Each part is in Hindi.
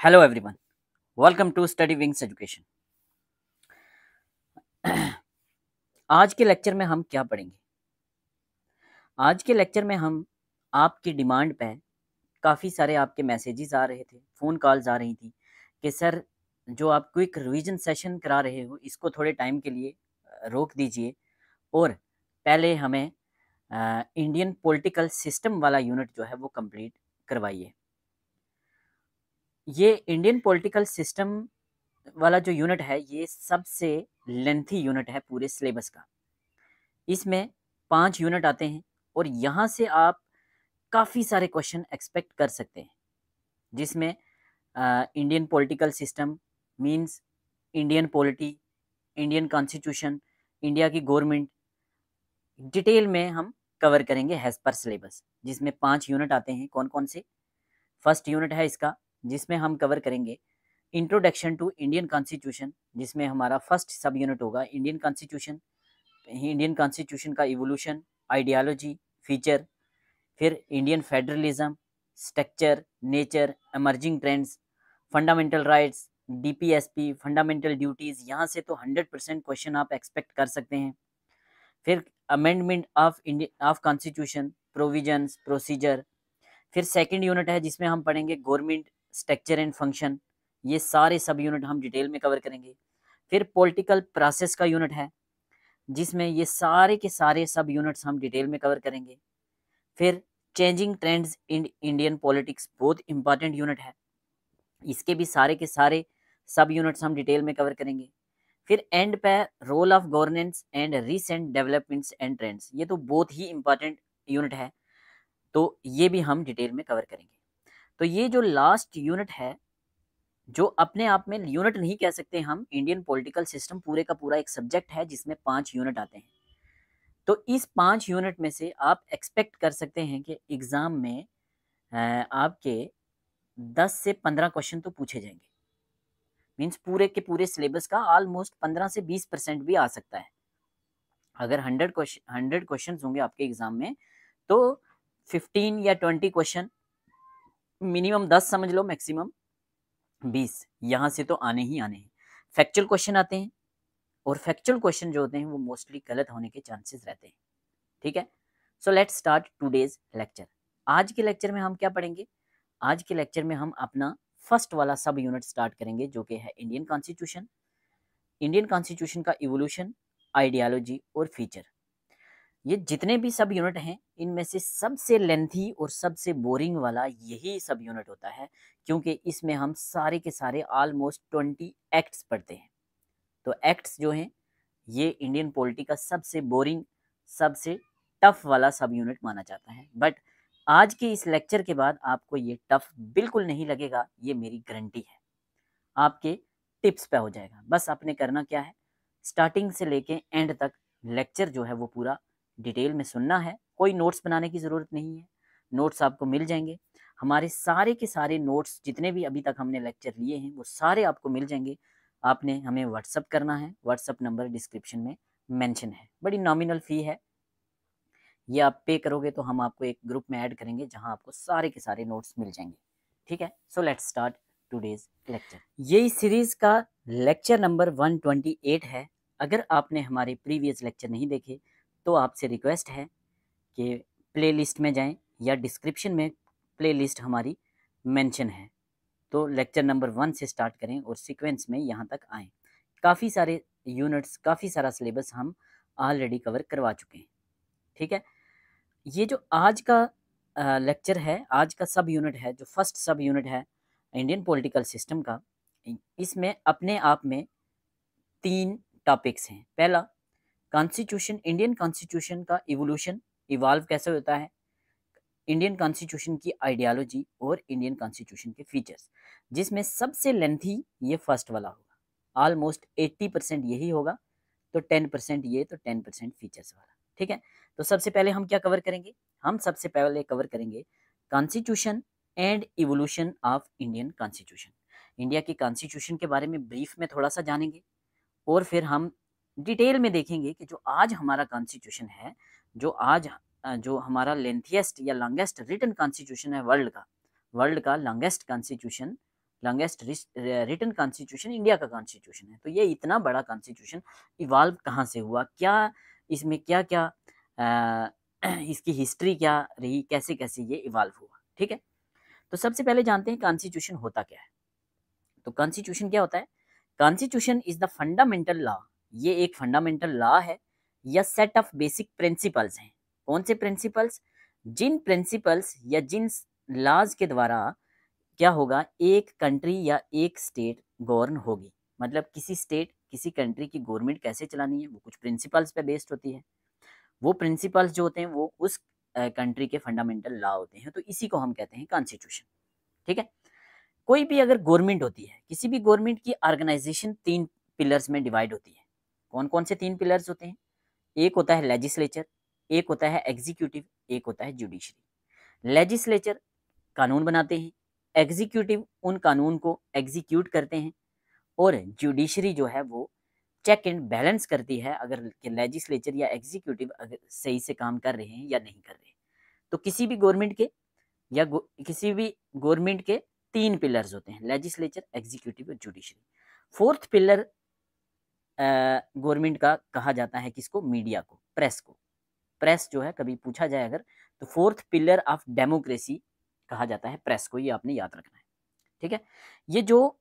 Hello everyone, welcome to study wings education. आज के लेक्चर में हम क्या पढ़ेंगे? आज के लेक्चर में हम आपकी डिमांड पे काफ़ी सारे आपके मैसेजेस आ रहे थे, फ़ोन कॉल्स आ रही थी कि सर जो आप क्विक रिवीजन सेशन करा रहे हो इसको थोड़े टाइम के लिए रोक दीजिए और पहले हमें इंडियन पॉलिटिकल सिस्टम वाला यूनिट जो है वो कंप्लीट करवाइए। ये इंडियन पॉलिटिकल सिस्टम वाला जो यूनिट है ये सबसे लेंथी यूनिट है पूरे सिलेबस का। इसमें 5 यूनिट आते हैं और यहाँ से आप काफ़ी सारे क्वेश्चन एक्सपेक्ट कर सकते हैं, जिसमें Indian political system means Indian polity, Indian constitution, India की गवर्नमेंट, डिटेल में हम कवर करेंगे हैज़ पर सिलेबस, जिसमें 5 यूनिट आते हैं। कौन कौन से? फर्स्ट यूनिट है इसका, जिसमें हम कवर करेंगे इंट्रोडक्शन टू इंडियन कॉन्स्टिट्यूशन, जिसमें हमारा फर्स्ट सब यूनिट होगा इंडियन कॉन्स्टिट्यूशन, इंडियन कॉन्स्टिट्यूशन का इवोल्यूशन, आइडियोलॉजी, फीचर, फिर Indian federalism, structure, nature, emerging trends, fundamental rights, DPSP, fundamental duties. यहाँ से तो 100% क्वेश्चन आप एक्सपेक्ट कर सकते हैं। फिर amendment of constitution, provisions, procedure. फिर सेकंड यूनिट है जिसमें हम पढ़ेंगे गवर्नमेंट स्ट्रक्चर एंड फंक्शन। ये सारे सब यूनिट हम डिटेल में कवर करेंगे। फिर पॉलिटिकल प्रोसेस का यूनिट है, जिसमें ये सारे के सारे सब यूनिट्स हम डिटेल में कवर करेंगे। फिर changing trends in Indian politics, बहुत इंपॉर्टेंट यूनिट है, इसके भी सारे के सारे सब यूनिट्स हम डिटेल में कवर करेंगे। फिर एंड पे role of governance and recent developments and trends, ये तो बहुत ही इंपॉर्टेंट यूनिट है, तो ये भी हम डिटेल में कवर करेंगे। तो ये जो लास्ट यूनिट है, जो अपने आप में यूनिट नहीं कह सकते हम, इंडियन पॉलिटिकल सिस्टम पूरे का पूरा एक सब्जेक्ट है जिसमें 5 यूनिट आते हैं। तो इस 5 यूनिट में से आप एक्सपेक्ट कर सकते हैं कि एग्ज़ाम में आपके 10 से 15 क्वेश्चन तो पूछे जाएंगे। मीन्स पूरे के पूरे सिलेबस का ऑलमोस्ट 15 से 20% भी आ सकता है। अगर 100 क्वेश्चन होंगे आपके एग्ज़ाम में, तो 15 या 20 क्वेश्चन, मिनिमम 10 समझ लो, मैक्सिमम 20 यहाँ से तो आने ही आने हैं। फैक्चुअल क्वेश्चन आते हैं और फैक्चुअल क्वेश्चन जो होते हैं वो मोस्टली गलत होने के चांसेस रहते हैं। ठीक है, so let's start today's lecture. आज के लेक्चर में हम क्या पढ़ेंगे? आज के लेक्चर में हम अपना फर्स्ट वाला सब यूनिट स्टार्ट करेंगे, जो कि है इंडियन कॉन्स्टिट्यूशन। इंडियन कॉन्स्टिट्यूशन का इवोल्यूशन, आइडियोलॉजी और फीचर। ये जितने भी सब यूनिट हैं, इनमें से सबसे लेंथी और सबसे बोरिंग वाला यही सब यूनिट होता है, क्योंकि इसमें हम सारे के सारे ऑलमोस्ट 20 एक्ट्स पढ़ते हैं। तो एक्ट्स जो हैं, ये इंडियन पॉलिटी का सबसे बोरिंग, सबसे टफ वाला सब यूनिट माना जाता है। बट आज के इस लेक्चर के बाद आपको ये टफ बिल्कुल नहीं लगेगा, ये मेरी गारंटी है। आपके टिप्स पे हो जाएगा। बस आपने करना क्या है, स्टार्टिंग से लेके एंड तक लेक्चर जो है वो पूरा डिटेल में सुनना है। कोई नोट्स बनाने की ज़रूरत नहीं है, नोट्स आपको मिल जाएंगे। हमारे सारे के सारे नोट्स जितने भी अभी तक हमने लेक्चर लिए हैं वो सारे आपको मिल जाएंगे। आपने हमें व्हाट्सअप करना है, व्हाट्सअप नंबर डिस्क्रिप्शन में मेंशन है। बड़ी नॉमिनल फ़ी है, ये आप पे करोगे तो हम आपको एक ग्रुप में ऐड करेंगे जहां आपको सारे के सारे नोट्स मिल जाएंगे। ठीक है, so let's start today's lecture. ये इस सीरीज़ का लेक्चर नंबर 128 है। अगर आपने हमारे प्रीवियस लेक्चर नहीं देखे तो आपसे रिक्वेस्ट है कि प्लेलिस्ट में जाएं या डिस्क्रिप्शन में प्लेलिस्ट हमारी मेंशन है, तो लेक्चर नंबर 1 से स्टार्ट करें और सीक्वेंस में यहाँ तक आएँ। काफ़ी सारे यूनिट्स, काफ़ी सारा सिलेबस हम ऑलरेडी कवर करवा चुके हैं। ठीक है, ये जो आज का लेक्चर है, आज का सब यूनिट है, जो फर्स्ट सब यूनिट है इंडियन पॉलिटिकल सिस्टम का, इसमें अपने आप में 3 टॉपिक्स हैं। पहला, कॉन्स्टिट्यूशन, इंडियन कॉन्स्टिट्यूशन का इवोल्यूशन, इवॉल्व कैसे होता है, इंडियन कॉन्स्टिट्यूशन की आइडियोलॉजी और इंडियन कॉन्स्टिट्यूशन के फीचर्स, जिसमें सबसे लेंथी ये फर्स्ट वाला होगा। ऑलमोस्ट 80% यही होगा, तो 10% ये, तो 10% फीचर्स वाला। ठीक है, तो सबसे पहले हम क्या कवर करेंगे? हम सबसे पहले कवर करेंगे constitution and evolution of Indian constitution. India की कॉन्स्टिट्यूशन के बारे में ब्रीफ में थोड़ा सा जानेंगे और फिर हम डिटेल में देखेंगे कि जो आज हमारा कॉन्स्टिट्यूशन है, जो आज जो हमारा लेंथीएस्ट या लॉन्गेस्ट रिटन कॉन्स्टिट्यूशन है वर्ल्ड का longest constitution longest written constitution India का कॉन्स्टिट्यूशन है। तो ये इतना बड़ा कॉन्स्टिट्यूशन इवाल्व कहाँ से हुआ, क्या इसमें क्या क्या इसकी हिस्ट्री क्या रही, कैसे कैसे ये इवाल्व हुआ, ठीक है। तो सबसे पहले जानते हैं कॉन्स्टिट्यूशन होता क्या है। तो कॉन्स्टिट्यूशन क्या होता है? Constitution is the fundamental law, ये एक फंडामेंटल लॉ है या सेट ऑफ बेसिक प्रिंसिपल्स हैं। कौन से प्रिंसिपल्स? जिन प्रिंसिपल्स या जिन लॉज के द्वारा क्या होगा, एक कंट्री या एक स्टेट गवर्न होगी। मतलब किसी स्टेट, किसी कंट्री की गवर्नमेंट कैसे चलानी है, वो कुछ प्रिंसिपल्स पे बेस्ड होती है। वो प्रिंसिपल्स जो होते हैं वो उस कंट्री के फंडामेंटल लॉ होते हैं। तो इसी को हम कहते हैं कॉन्स्टिट्यूशन, ठीक है। कोई भी अगर गवर्नमेंट होती है, किसी भी गवर्नमेंट की ऑर्गेनाइजेशन 3 पिलर्स में डिवाइड होती है। कौन कौन से 3 पिलर्स होते हैं? एक होता है लेजिस्लेचर, एक होता है एग्जीक्यूटिव, एक होता है जुडिशरी। लेजिस्लेचर कानून बनाते हैं, एग्जीक्यूटिव उन कानून को एग्जीक्यूट करते हैं, और जुडिशरी जो है वो चेक एंड बैलेंस करती है अगर लेजिस्लेचर या एग्जीक्यूटिव अगर सही से काम कर रहे हैं या नहीं कर रहे। तो किसी भी गवर्नमेंट के या किसी भी गवर्नमेंट के 3 पिलर्स होते हैं, लेजिस्लेचर, एग्जीक्यूटिव और जुडिशरी। फोर्थ पिलर गवर्नमेंट का कहा जाता है किसको? मीडिया को, प्रेस को। प्रेस जो है, कभी पूछा जाए अगर, तो फोर्थ पिलर ऑफ डेमोक्रेसी कहा जाता है प्रेस को, ये आपने याद रखना है, ठीक है। ये जो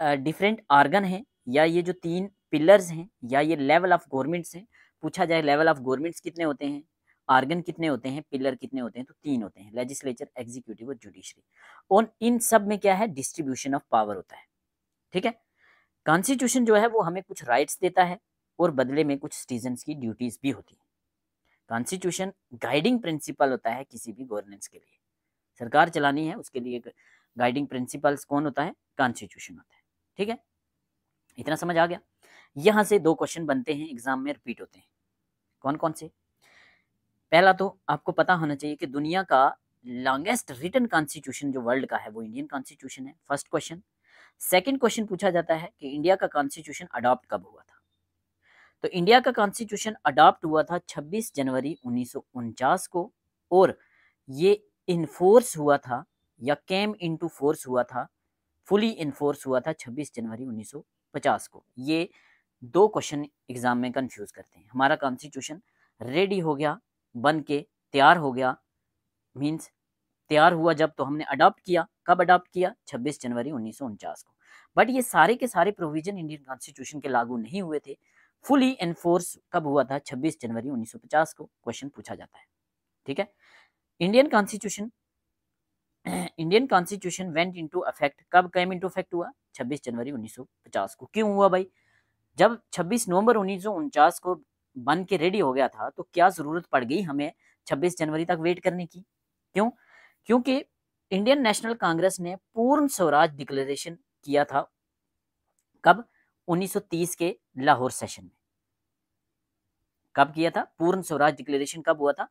डिफरेंट ऑर्गन हैं या ये जो 3 पिलर्स हैं या ये लेवल ऑफ गवर्नमेंट्स हैं, पूछा जाए लेवल ऑफ गवर्नमेंट्स कितने होते हैं, ऑर्गन कितने होते हैं, पिलर कितने होते हैं, तो 3 होते हैं, लेजिस्लेचर, एग्जीक्यूटिव और जुडिशरी। और इन सब में क्या है? डिस्ट्रीब्यूशन ऑफ पावर होता है, ठीक है। कॉन्स्टिट्यूशन जो है वो हमें कुछ राइट्स देता है और बदले में कुछ सिटीजन्स की ड्यूटीज भी होती है। कॉन्स्टिट्यूशन गाइडिंग प्रिंसिपल होता है किसी भी गवर्नेंस के लिए, सरकार चलानी है उसके लिए गाइडिंग प्रिंसिपल्स कौन होता है? कॉन्स्टिट्यूशन होता है, ठीक है। इतना समझ आ गया। यहाँ से 2 क्वेश्चन बनते हैं, एग्जाम में रिपीट होते हैं। कौन कौन से? पहला तो आपको पता होना चाहिए कि दुनिया का लॉन्गेस्ट रिटन कॉन्स्टिट्यूशन जो वर्ल्ड का है वो इंडियन कॉन्स्टिट्यूशन है, फर्स्ट क्वेश्चन। सेकंड क्वेश्चन पूछा जाता है कि इंडिया का कॉन्स्टिट्यूशन अडॉप्ट कब हुआ था। तो इंडिया का कॉन्स्टिट्यूशन अडॉप्ट हुआ था 26 जनवरी 1949 को, और ये इन्फोर्स हुआ था या केम इनटू फोर्स हुआ था, फुली इन्फोर्स हुआ था 26 जनवरी 1950 को। ये 2 क्वेश्चन एग्जाम में कंफ्यूज करते हैं। हमारा कॉन्स्टिट्यूशन रेडी हो गया, बन के तैयार हो गया, मीन्स तैयार हुआ जब, तो हमने अडॉप्ट किया। कब अडॉप्ट किया? 26 जनवरी 1949 को। बट ये सारे के सारे प्रोविजन इंडियन कॉन्स्टिट्यूशन के लागू नहीं हुए थे। फुली एनफोर्स कब हुआ था? 26 जनवरी 1950 को क्वेश्चन पूछा जाता है, ठीक है। Indian constitution went into affect, कब केम इनटू अफेक्ट हुआ? 26 जनवरी 1950 को। क्यों हुआ भाई? जब 26 नवंबर 1949 को बन के रेडी हो गया था, तो क्या जरूरत पड़ गई हमें 26 जनवरी तक वेट करने की? क्यों? क्योंकि इंडियन नेशनल कांग्रेस ने पूर्ण स्वराज डिक्लेरेशन किया था कब? 1930 के लाहौर सेशन में। कब किया था? पूर्ण स्वराज डिक्लेरेशन कब हुआ था?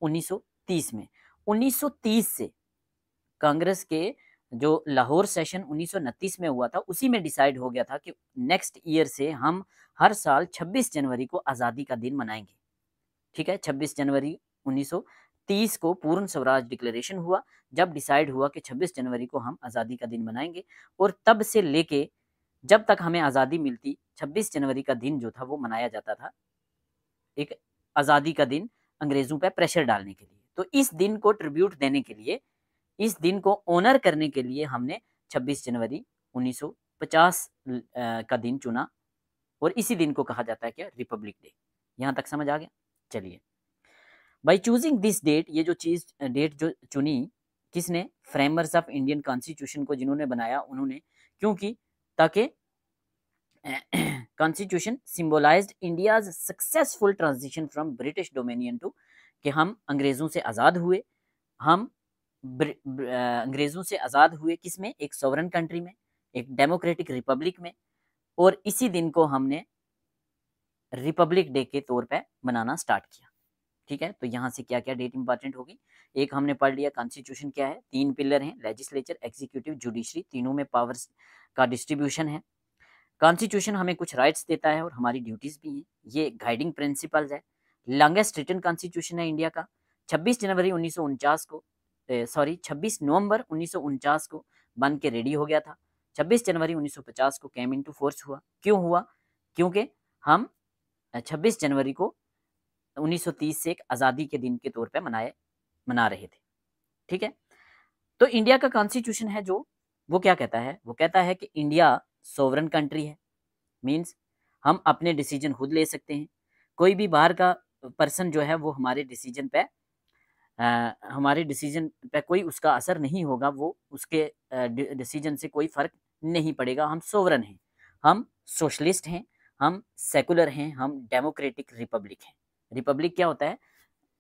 1930 में। 1930 से कांग्रेस के जो लाहौर सेशन 1929 में हुआ था, उसी में डिसाइड हो गया था कि नेक्स्ट ईयर से हम हर साल 26 जनवरी को आज़ादी का दिन मनाएंगे, ठीक है। 26 जनवरी 1930 को पूर्ण स्वराज डिक्लेरेशन हुआ, जब डिसाइड हुआ कि 26 जनवरी को हम आज़ादी का दिन मनाएंगे, और तब से लेके जब तक हमें आज़ादी मिलती, 26 जनवरी का दिन जो था वो मनाया जाता था, एक आज़ादी का दिन, अंग्रेज़ों पे प्रेशर डालने के लिए। तो इस दिन को ट्रिब्यूट देने के लिए, इस दिन को ऑनर करने के लिए हमने 26 जनवरी 1950 का दिन चुना, और इसी दिन को कहा जाता है क्या? Republic day. यहाँ तक समझ आ गया? चलिए, बाई चूजिंग दिस डेट, ये जो चीज़ डेट जो चुनी, किसने? फ्रेमर्स ऑफ इंडियन कॉन्स्टिट्यूशन को जिन्होंने बनाया उन्होंने। क्योंकि ताकि constitution symbolised India's successful transition from British dominion to, कि हम अंग्रेज़ों से आज़ाद हुए, हम अंग्रेज़ों से आज़ाद हुए किसमें? एक सॉवरन कंट्री में, एक डेमोक्रेटिक रिपब्लिक में, और इसी दिन को हमने रिपब्लिक डे के तौर पे मनाना स्टार्ट किया, ठीक है। तो यहाँ से क्या क्या डेट इंपॉर्टेंट होगी? एक हमने पढ़ लिया कॉन्स्टिट्यूशन क्या है, 3 पिलर हैं, लेजिस्लेचर, एग्जीक्यूटिव, जुडिशरी, तीनों में पावर्स का डिस्ट्रीब्यूशन है। कॉन्स्टिट्यूशन हमें कुछ राइट्स देता है और हमारी ड्यूटीज भी हैं, ये गाइडिंग प्रिंसिपल्स है। लॉन्गेस्ट रिटन कॉन्स्टिट्यूशन है इंडिया का। 26 जनवरी 1949 को 26 नवंबर 1949 को बन के रेडी हो गया था, 26 जनवरी 1950 को केम इनटू फोर्स हुआ। क्यों हुआ? क्योंकि हम 26 जनवरी को 1930 से एक आज़ादी के दिन के तौर पे मना रहे थे। ठीक है, तो इंडिया का कॉन्स्टिट्यूशन है जो वो क्या कहता है? वो कहता है कि इंडिया सोवरेन कंट्री है, मीन्स हम अपने डिसीजन खुद ले सकते हैं। कोई भी बाहर का पर्सन जो है वो हमारे डिसीजन पे कोई उसका असर नहीं होगा, वो उसके डिसीजन से कोई फर्क नहीं पड़ेगा। हम सोवरेन हैं, हम सोशलिस्ट हैं, हम सेकुलर हैं, हम डेमोक्रेटिक रिपब्लिक हैं। रिपब्लिक क्या होता है?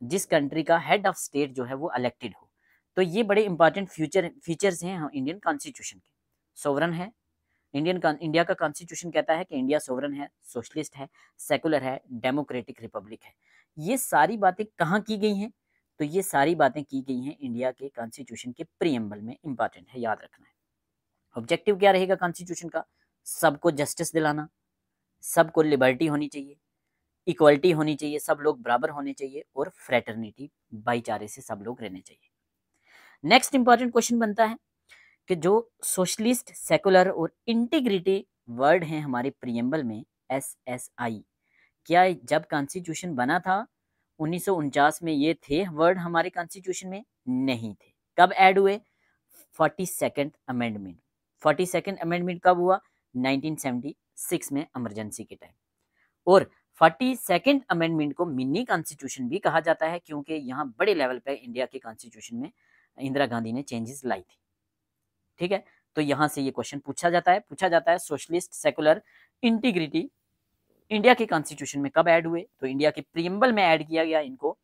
जिस कंट्री का हेड ऑफ स्टेट जो है वो इलेक्टेड हो। तो ये बड़े इंपॉर्टेंट फीचर्स हैं इंडियन कॉन्स्टिट्यूशन के। सोवरेन है, इंडिया का कॉन्स्टिट्यूशन कहता है कि इंडिया सोवरेन है, सोशलिस्ट है, सेकुलर है, डेमोक्रेटिक रिपब्लिक है। ये सारी बातें कहाँ की गई हैं? तो ये सारी बातें की गई हैं इंडिया के कॉन्स्टिट्यूशन के प्रीएम्बल में। इंपॉर्टेंट है, याद रखना है। ऑब्जेक्टिव क्या रहेगा कॉन्स्टिट्यूशन का? सबको जस्टिस दिलाना, सबको लिबर्टी होनी चाहिए, इक्वलिटी होनी चाहिए, सब लोग बराबर होने चाहिए, और फ्रेटर्निटी, भाईचारे से सब लोग रहने चाहिए। नेक्स्ट इंपॉर्टेंट क्वेश्चन बनता है कि जो सोशलिस्ट, सेकुलर और इंटीग्रिटी वर्ड हैं हमारे प्रीएम्बल में, SSI, क्या जब कॉन्स्टिट्यूशन बना था 1949 में ये थे वर्ड हमारे कॉन्स्टिट्यूशन में? नहीं थे। कब ऐड हुए? 42nd amendment. 42nd अमेंडमेंट कब हुआ? 1976 में, इमरजेंसी के टाइम। और 42nd अमेंडमेंट को मिनी कॉन्स्टिट्यूशन भी कहा जाता है, क्योंकि यहाँ बड़े लेवल पे इंडिया के कॉन्स्टिट्यूशन में इंदिरा गांधी ने चेंजेस लाई थी। ठीक है, तो यहाँ से ये क्वेश्चन पूछा जाता है सोशलिस्ट, सेकुलर, इंटीग्रिटी इंडिया के कॉन्स्टिट्यूशन में कब ऐड हुए? तो इंडिया के प्रीएम्बल में ऐड किया गया इनको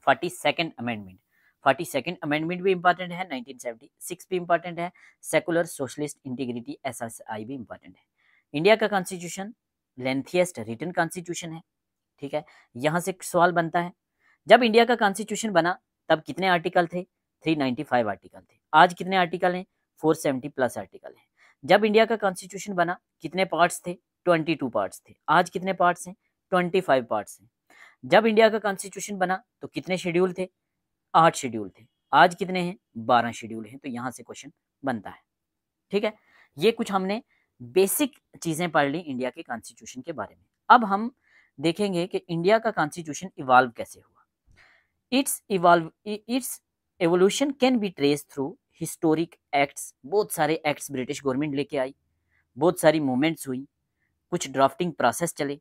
42nd अमेंडमेंट। 42nd अमेंडमेंट भी इंपॉर्टेंट है, 1976 भी इंपॉर्टेंट है, सेकुलर, सोशलिस्ट, इंटीग्रिटी, SSI भी इंपॉर्टेंट है। इंडिया का कॉन्स्टिट्यूशन लेंथीएस्ट रिटन कॉन्स्टिट्यूशन है। ठीक है, यहाँ से सवाल बनता है, जब इंडिया का कॉन्स्टिट्यूशन बना तब कितने आर्टिकल थे? 395 आर्टिकल थे। आज कितने आर्टिकल हैं? 470 प्लस आर्टिकल हैं। जब इंडिया का कॉन्स्टिट्यूशन बना कितने पार्ट्स थे? 22 पार्ट्स थे। आज कितने पार्ट्स हैं? 25 पार्ट्स हैं। जब इंडिया का कॉन्स्टिट्यूशन बना तो कितने शेड्यूल थे? 8 शेड्यूल थे। आज कितने हैं? 12 शेड्यूल हैं। तो यहाँ से क्वेश्चन बनता है। ठीक है, ये कुछ हमने बेसिक चीजें पढ़ ली इंडिया के कॉन्स्टिट्यूशन के बारे में। अब हम देखेंगे कि इंडिया का कॉन्स्टिट्यूशन इवॉल्व कैसे हुआ। It's evolution can be trace through historic acts. बहुत सारे एक्ट्स ब्रिटिश गवर्नमेंट लेके आई, बहुत सारी मूवमेंट्स हुई, कुछ ड्राफ्टिंग प्रोसेस चले,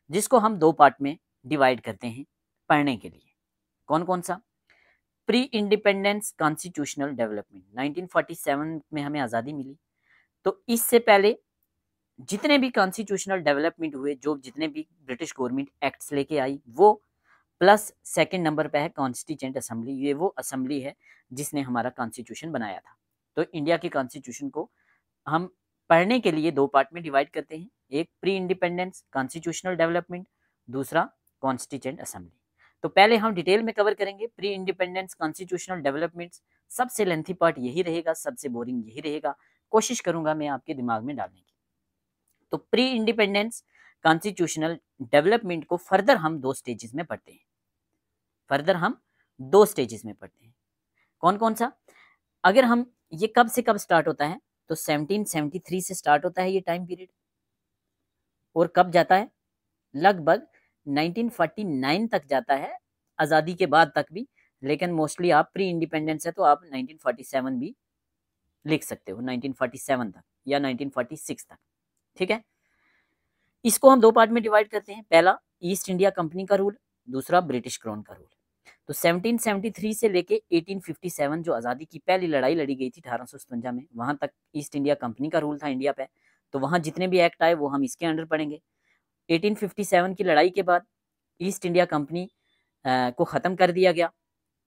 जिसको हम 2 पार्ट में डिवाइड करते हैं पढ़ने के लिए। कौन कौन सा? प्री इंडिपेंडेंस कॉन्स्टिट्यूशनल डेवलपमेंट, 1947 में हमें आज़ादी मिली, तो इससे पहले जितने भी कॉन्स्टिट्यूशनल डेवलपमेंट हुए, जो जितने भी ब्रिटिश गवर्नमेंट एक्ट्स लेके आई, वो प्लस सेकंड नंबर पे है कॉन्स्टिट्यूएंट असेंबली। ये वो असेंबली है जिसने हमारा कॉन्स्टिट्यूशन बनाया था। तो इंडिया के कॉन्स्टिट्यूशन को हम पढ़ने के लिए 2 पार्ट में डिवाइड करते हैं, एक प्री इंडिपेंडेंस कॉन्स्टिट्यूशनल डेवलपमेंट, दूसरा कॉन्स्टिट्यूएंट असेंबली। तो पहले हम डिटेल में कवर करेंगे प्री इंडिपेंडेंस कॉन्स्टिट्यूशनल डेवलपमेंट। सबसे लेंथी पार्ट यही रहेगा, सबसे बोरिंग यही रहेगा, कोशिश करूंगा मैं आपके दिमाग में डालने की। तो प्री इंडिपेंडेंस कॉन्स्टिट्यूशनल डेवलपमेंट को फर्दर हम 2 स्टेजेस में पढ़ते हैं। कौन कौन सा? अगर हम ये कब से कब स्टार्ट होता है, तो 1773 से स्टार्ट होता है ये टाइम पीरियड, और कब जाता है? लगभग 1949 तक जाता है, आज़ादी के बाद तक भी, लेकिन मोस्टली आप प्री इंडिपेंडेंस है तो आप 1947 भी लिख सकते हो, 1947 तक या 1946 तक। ठीक है, इसको हम 2 पार्ट में डिवाइड करते हैं, पहला ईस्ट इंडिया कंपनी का रूल, दूसरा ब्रिटिश क्राउन का रूल। तो 1773 से लेके 1857 जो आज़ादी की पहली लड़ाई लड़ी गई थी 1857 में, वहां तक ईस्ट इंडिया कंपनी का रूल था इंडिया पे। तो वहां जितने भी एक्ट आए वो हम इसके अंडर पढ़ेंगे। 1857 की लड़ाई के बाद ईस्ट इंडिया कंपनी को ख़त्म कर दिया गया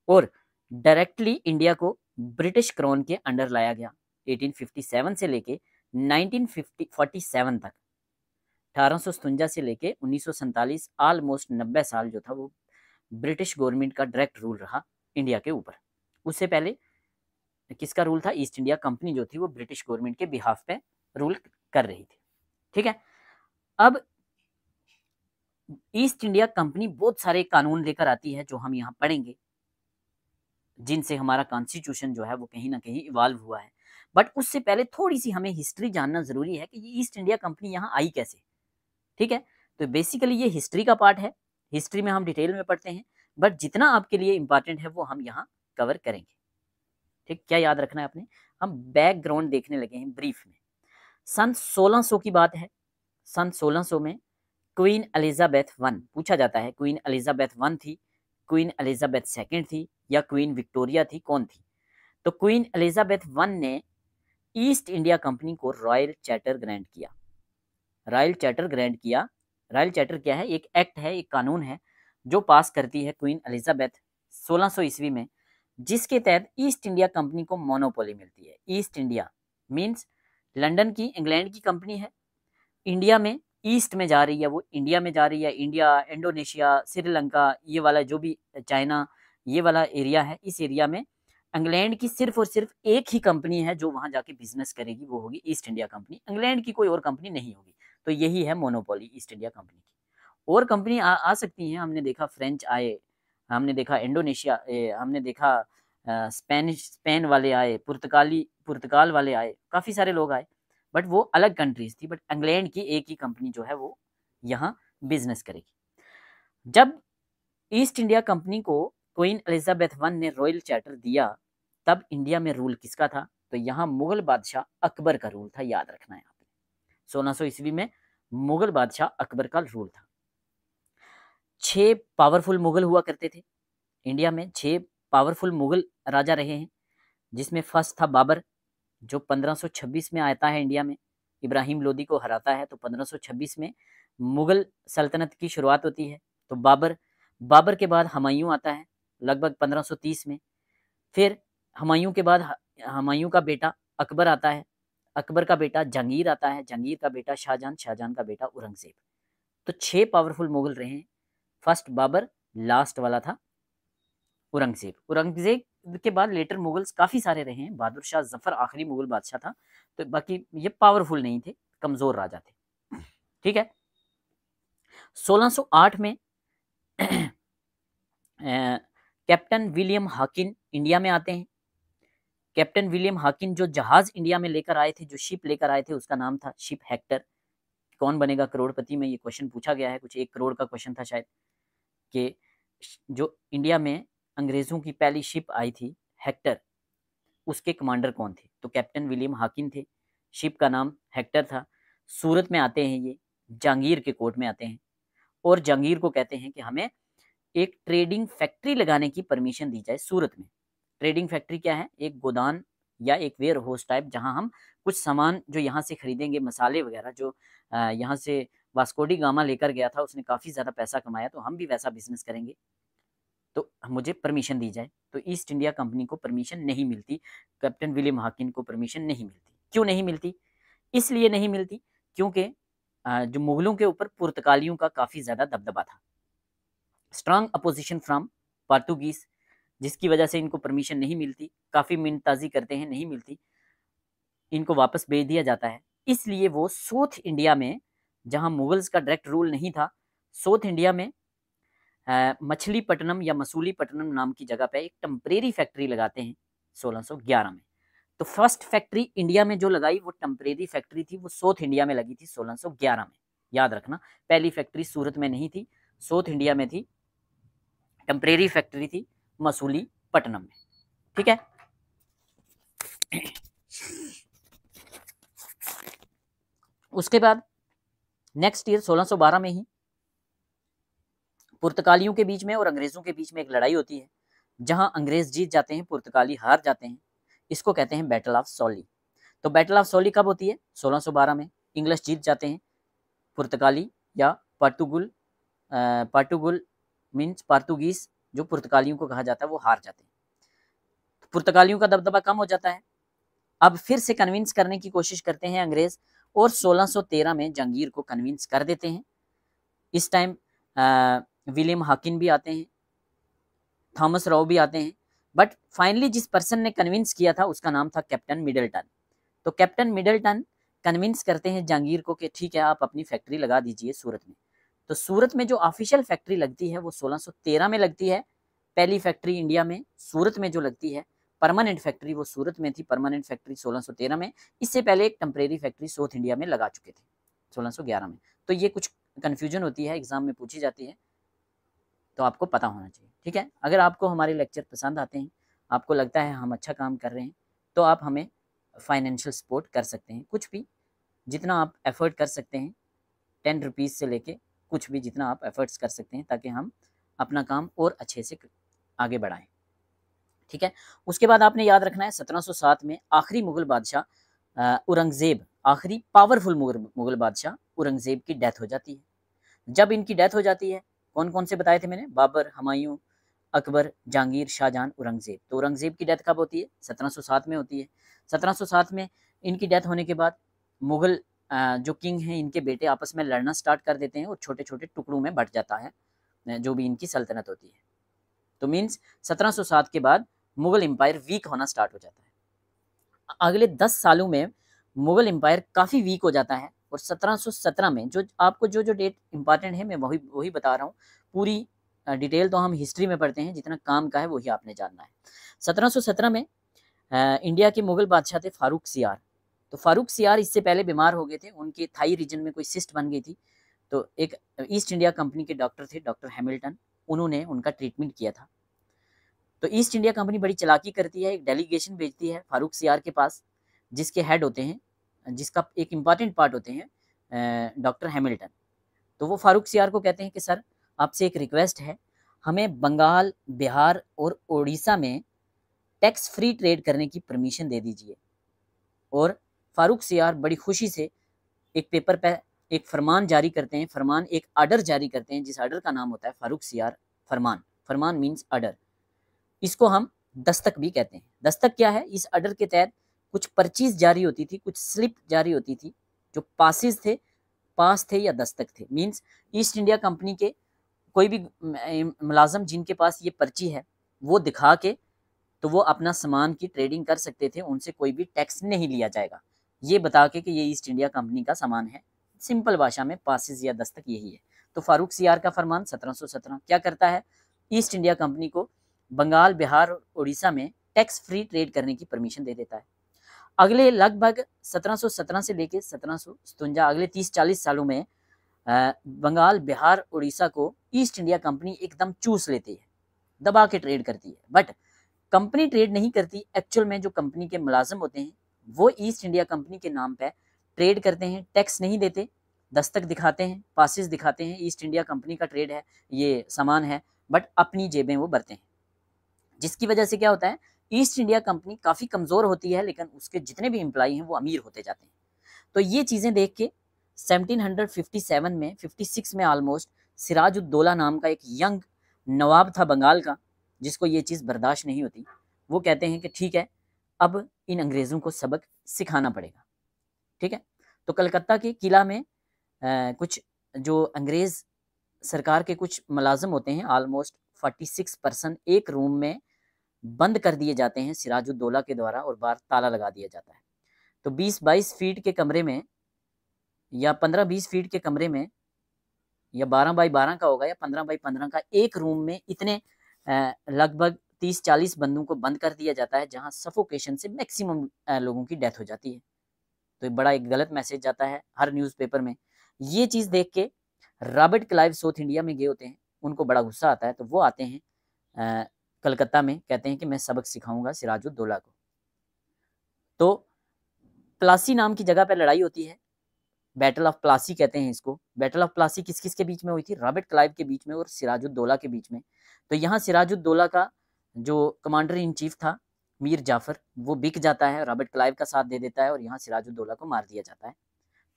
और डायरेक्टली इंडिया को ब्रिटिश क्राउन के अंडर लाया गया। 1857 से लेके 1947 तक, 1857 से लेके 1947, ऑलमोस्ट 90 साल जो था वो ब्रिटिश गवर्नमेंट का डायरेक्ट रूल रहा इंडिया के ऊपर। उससे पहले किसका रूल था? ईस्ट इंडिया कंपनी जो थी वो ब्रिटिश गवर्नमेंट के बिहाफ पे रूल कर रही थी। ठीक है, अब ईस्ट इंडिया कंपनी बहुत सारे कानून लेकर आती है जो हम यहाँ पढ़ेंगे, जिनसे हमारा कॉन्स्टिट्यूशन जो है वो कहीं ना कहीं इवॉल्व हुआ है। बट उससे पहले थोड़ी सी हमें हिस्ट्री जानना ज़रूरी है कि ये ईस्ट इंडिया कंपनी यहाँ आई कैसे। ठीक है, तो बेसिकली ये हिस्ट्री का पार्ट है, हिस्ट्री में हम डिटेल में पढ़ते हैं, बट जितना आपके लिए इंपॉर्टेंट है वो हम यहाँ कवर करेंगे। ठीक, क्या याद रखना है आपने, हम बैकग्राउंड देखने लगे हैं ब्रीफ में। सन 1600 की बात है। सन 1600 में क्वीन एलिजाबेथ वन पूछा जाता है, क्वीन एलिजाबेथ वन थी, क्वीन एलिजाबेथ सेकंड थी या क्वीन विक्टोरिया थी, कौन थी? तो क्वीन एलिजाबेथ वन ने ईस्ट इंडिया कंपनी को रॉयल चार्टर ग्रांट किया। रॉयल चार्टर ग्रांट किया। रॉयल चार्टर क्या है? एक एक्ट है, एक कानून है जो पास करती है क्वीन एलिजाबेथ 1600 ईस्वी में, जिसके तहत ईस्ट इंडिया कंपनी को मोनोपोली मिलती है। ईस्ट इंडिया मीन्स लंदन की, इंग्लैंड की कंपनी है, इंडिया में ईस्ट में जा रही है, वो इंडिया में जा रही है। इंडिया, इंडोनेशिया, श्रीलंका, ये वाला जो भी चाइना, ये वाला एरिया है, इस एरिया में इंग्लैंड की सिर्फ और सिर्फ एक ही कंपनी है जो वहां जाके बिजनेस करेगी, वो होगी ईस्ट इंडिया कंपनी। इंग्लैंड की कोई और कंपनी नहीं होगी। तो यही है मोनोपोली ईस्ट इंडिया कंपनी की। और कंपनी आ सकती हैं, हमने देखा फ्रेंच आए, हमने देखा इंडोनेशिया, हमने देखा स्पेन वाले आए, पुर्तगाल वाले आए, काफ़ी सारे लोग आए, बट वो अलग कंट्रीज थी। बट इंग्लैंड की एक ही कंपनी जो है वो यहाँ बिजनेस करेगी। जब ईस्ट इंडिया कंपनी को क्वीन एलिजाबेथ वन ने रॉयल चार्टर दिया, तब इंडिया में रूल किसका था? तो यहाँ मुगल बादशाह अकबर का रूल था, याद रखना है आपने। 1600 ईस्वी में मुगल बादशाह अकबर का रूल था। 6 पावरफुल मुगल हुआ करते थे इंडिया में, 6 पावरफुल मुगल राजा रहे हैं, जिसमें फर्स्ट था बाबर, जो 1526 में आता है इंडिया में, इब्राहिम लोदी को हराता है। तो 1526 में मुगल सल्तनत की शुरुआत होती है। तो बाबर के बाद हुमायूं आता है लगभग 1530 में। फिर हुमायूं के बाद हुमायूं का बेटा अकबर आता है, अकबर का बेटा जहांगीर आता है, जहांगीर का बेटा शाहजहां, शाहजहां का बेटा औरंगजेब। तो 6 पावरफुल मुगल रहे हैं। फर्स्ट बाबर, लास्ट वाला था औरंगजेब। औरंगजेब के बाद लेटर मुगल्स काफ़ी सारे रहे हैं। बहादुर शाह जफर आखिरी मुगल बादशाह था, तो बाकी ये पावरफुल नहीं थे, कमज़ोर राजा थे। ठीक है, 1608 में कैप्टन विलियम हाकिन इंडिया में आते हैं। कैप्टन विलियम हाकिन जो जहाज इंडिया में लेकर आए थे, जो शिप लेकर आए थे, उसका नाम था शिप हेक्टर। कौन बनेगा करोड़पति में, ये क्वेश्चन पूछा गया है, कुछ 1 करोड़ का क्वेश्चन था शायद, कि जो इंडिया में अंग्रेज़ों की पहली शिप आई थी हेक्टर, उसके कमांडर कौन थे? तो कैप्टन विलियम हाकिन थे, शिप का नाम हेक्टर था। सूरत में आते हैं ये, जहांगीर के कोर्ट में आते हैं, और जहांगीर को कहते हैं कि हमें एक ट्रेडिंग फैक्ट्री लगाने की परमिशन दी जाए सूरत में। ट्रेडिंग फैक्ट्री क्या है? एक गोदान या एक वेयर हाउस टाइप, जहां हम कुछ सामान जो यहाँ से खरीदेंगे, मसाले वगैरह जो यहाँ से वास्को डी गामा लेकर गया था, उसने काफ़ी ज़्यादा पैसा कमाया, तो हम भी वैसा बिजनेस करेंगे, तो मुझे परमिशन दी जाए। तो ईस्ट इंडिया कंपनी को परमिशन नहीं मिलती, कैप्टन विलियम हाकिन को परमिशन नहीं मिलती। क्यों नहीं मिलती? इसलिए नहीं मिलती क्योंकि जो मुगलों के ऊपर पुर्तगालियों का काफ़ी ज़्यादा दबदबा था, स्ट्रांग अपोजिशन फ्रॉम पोर्तुगीज, जिसकी वजह से इनको परमिशन नहीं मिलती। काफ़ी मिन्नताजी करते हैं, नहीं मिलती, इनको वापस भेज दिया जाता है। इसलिए वो साउथ इंडिया में, जहां मुगल्स का डायरेक्ट रूल नहीं था, साउथ इंडिया में मछलीपट्टनम या मसूलीपट्टनम नाम की जगह पे एक टेम्परेरी फैक्ट्री लगाते हैं 1611 में। तो फर्स्ट फैक्ट्री इंडिया में जो लगाई वो टेम्परेरी फैक्ट्री थी, वो साउथ इंडिया में लगी थी 1611 में, याद रखना। पहली फैक्ट्री सूरत में नहीं थी, साउथ इंडिया में थी, टेम्परेरी फैक्ट्री थी मसूलीपट्टनम में। ठीक है, उसके बाद नेक्स्ट ईयर 1612 में ही पुर्तगालियों के बीच में और अंग्रेज़ों के बीच में एक लड़ाई होती है, जहां अंग्रेज़ जीत जाते हैं, पुर्तगाली हार जाते हैं। इसको कहते हैं बैटल ऑफ सोली। तो बैटल ऑफ सोली कब होती है? 1612 में। इंग्लिश जीत जाते हैं, पुर्तगाली या पार्टुगुल मीन्स पार्तुगीज, जो पुर्तगालियों को कहा जाता है, वो हार जाते हैं। तो पुर्तगालियों का दबदबा कम हो जाता है। अब फिर से कन्विंस करने की कोशिश करते हैं अंग्रेज़, और 1613 में जहांगीर को कन्विंस कर देते हैं। इस टाइम विलियम हाकिन भी आते हैं, थॉमस राव भी आते हैं, बट फाइनली जिस पर्सन ने कन्विंस किया था उसका नाम था कैप्टन मिडलटन। तो कैप्टन मिडलटन कन्विंस करते हैं जहांगीर को कि ठीक है, आप अपनी फैक्ट्री लगा दीजिए सूरत में। तो सूरत में जो ऑफिशियल फैक्ट्री लगती है वो 1613 में लगती है, पहली फैक्ट्री इंडिया में सूरत में जो लगती है। परमानेंट फैक्ट्री वो सूरत में थी, परमानेंट फैक्ट्री 1613 में। इससे पहले एक टेम्परेरी फैक्ट्री साउथ इंडिया में लगा चुके थे 1611 में। तो ये कुछ कन्फ्यूजन होती है, एग्जाम में पूछी जाती है, तो आपको पता होना चाहिए, ठीक है। अगर आपको हमारे लेक्चर पसंद आते हैं, आपको लगता है हम अच्छा काम कर रहे हैं, तो आप हमें फाइनेंशियल सपोर्ट कर सकते हैं, कुछ भी जितना आप एफर्ट कर सकते हैं, 10 रुपीज़ से लेके कुछ भी जितना आप एफर्ट्स कर सकते हैं, ताकि हम अपना काम और अच्छे से आगे बढ़ाएं, ठीक है। उसके बाद आपने याद रखना है 1707 में आखिरी मुगल बादशाह औरंगज़ेब, आखिरी पावरफुल मुगल बादशाह औरंगज़ेब की डेथ हो जाती है। जब इनकी डेथ हो जाती है, कौन कौन से बताए थे मैंने, बाबर, हुमायूं, अकबर, जहांगीर, शाहजहां, औरंगज़ेब। तो औरंगज़ेब की डेथ कब होती है? 1707 में होती है। 1707 में इनकी डेथ होने के बाद मुगल जो किंग हैं, इनके बेटे आपस में लड़ना स्टार्ट कर देते हैं और छोटे छोटे टुकड़ों में बट जाता है जो भी इनकी सल्तनत होती है। तो मीन्स 1707 के बाद मुगल एम्पायर वीक होना स्टार्ट हो जाता है। अगले 10 सालों में मुगल एम्पायर काफ़ी वीक हो जाता है, और 1717 में जो आपको जो डेट इंपॉर्टेंट है मैं वही बता रहा हूँ। पूरी डिटेल तो हम हिस्ट्री में पढ़ते हैं, जितना काम का है वही आपने जानना है। 1717 में इंडिया के मुगल बादशाह थे फारूक सियार। तो फारूक सियार इससे पहले बीमार हो गए थे, उनके थाई रीजन में कोई सिस्ट बन गई थी। तो एक ईस्ट इंडिया कंपनी के डॉक्टर थे, डॉक्टर हैमिल्टन, उन्होंने उनका ट्रीटमेंट किया था। तो ईस्ट इंडिया कंपनी बड़ी चालाकी करती है, एक डेलीगेशन भेजती है फारूक सियार के पास, जिसके हेड होते हैं, जिसका एक इम्पॉर्टेंट पार्ट होते हैं डॉक्टर हैमिल्टन। तो वो फारूक सियार को कहते हैं कि सर, आपसे एक रिक्वेस्ट है, हमें बंगाल, बिहार और उड़ीसा में टैक्स फ्री ट्रेड करने की परमिशन दे दीजिए। और फारूक सियार बड़ी खुशी से एक पेपर पे एक फरमान जारी करते हैं, फरमान एक आर्डर जारी करते हैं, जिस आर्डर का नाम होता है फारूक सियार फरमान। फरमान मीन्स आर्डर, इसको हम दस्तक भी कहते हैं। दस्तक क्या है? इस आर्डर के तहत कुछ पर्चीज जारी होती थी, कुछ स्लिप जारी होती थी, जो पासिस थे, पास थे या दस्तक थे। मीन्स ईस्ट इंडिया कंपनी के कोई भी मुलाजम जिनके पास ये पर्ची है, वो दिखा के तो वो अपना सामान की ट्रेडिंग कर सकते थे, उनसे कोई भी टैक्स नहीं लिया जाएगा, ये बता के कि ये ईस्ट इंडिया कंपनी का सामान है। सिंपल भाषा में पासिस या दस्तक यही है। तो फारूक सियार का फरमान 1717 क्या करता है? ईस्ट इंडिया कंपनी को बंगाल, बिहार और उड़ीसा में टैक्स फ्री ट्रेड करने की परमिशन दे देता है। अगले लगभग 1717 से लेकर 1757 अगले 30-40 सालों में बंगाल, बिहार, उड़ीसा को ईस्ट इंडिया कंपनी एकदम चूस लेती है, दबा के ट्रेड करती है। बट कंपनी ट्रेड नहीं करती, एक्चुअल में जो कंपनी के मुलाजिम होते हैं वो ईस्ट इंडिया कंपनी के नाम पे ट्रेड करते हैं, टैक्स नहीं देते, दस्तक दिखाते हैं, पासिस दिखाते हैं, ईस्ट इंडिया कंपनी का ट्रेड है, ये सामान है, बट अपनी जेबें वो भरते हैं। जिसकी वजह से क्या होता है, ईस्ट इंडिया कंपनी काफ़ी कमज़ोर होती है, लेकिन उसके जितने भी एम्प्लॉई हैं वो अमीर होते जाते हैं। तो ये चीज़ें देख के 1757 में 56 में ऑलमोस्ट सिराजुद्दौला नाम का एक यंग नवाब था बंगाल का, जिसको ये चीज़ बर्दाश्त नहीं होती। वो कहते हैं कि ठीक है, अब इन अंग्रेज़ों को सबक सिखाना पड़ेगा, ठीक है। तो कलकत्ता के किला में कुछ जो अंग्रेज़ सरकार के कुछ मुलाजिम होते हैं, ऑलमोस्ट 46 पर्सन एक रूम में बंद कर दिए जाते हैं सिराजुद्दौला के द्वारा, और बाहर ताला लगा दिया जाता है। तो 20-22 फीट के कमरे में या 15-20 फीट के कमरे में, या 12 बाई 12 का होगा या 15 बाई 15 का, एक रूम में इतने लगभग 30-40 बंदों को बंद कर दिया जाता है, जहां सफोकेशन से मैक्सिमम लोगों की डेथ हो जाती है। तो बड़ा एक गलत मैसेज जाता है हर न्यूज़पेपर में। ये चीज़ देख के रॉबर्ट क्लाइव साउथ इंडिया में गए होते हैं, उनको बड़ा गुस्सा आता है, तो वो आते हैं कलकत्ता में, कहते हैं कि मैं सबक सिखाऊंगा सिराजुद्दौला को। तो प्लासी नाम की जगह पर लड़ाई होती है, बैटल ऑफ प्लासी कहते हैं इसको। बैटल ऑफ प्लासी किस किस के बीच में हुई थी? रॉबर्ट क्लाइव के बीच में और सिराजुद्दौला के बीच में। तो यहाँ सिराजुद्दौला का जो कमांडर इन चीफ था मीर जाफर, वो बिक जाता है, रॉबर्ट क्लाइव का साथ दे देता है, और यहाँ सिराजुद्दौला को मार दिया जाता है।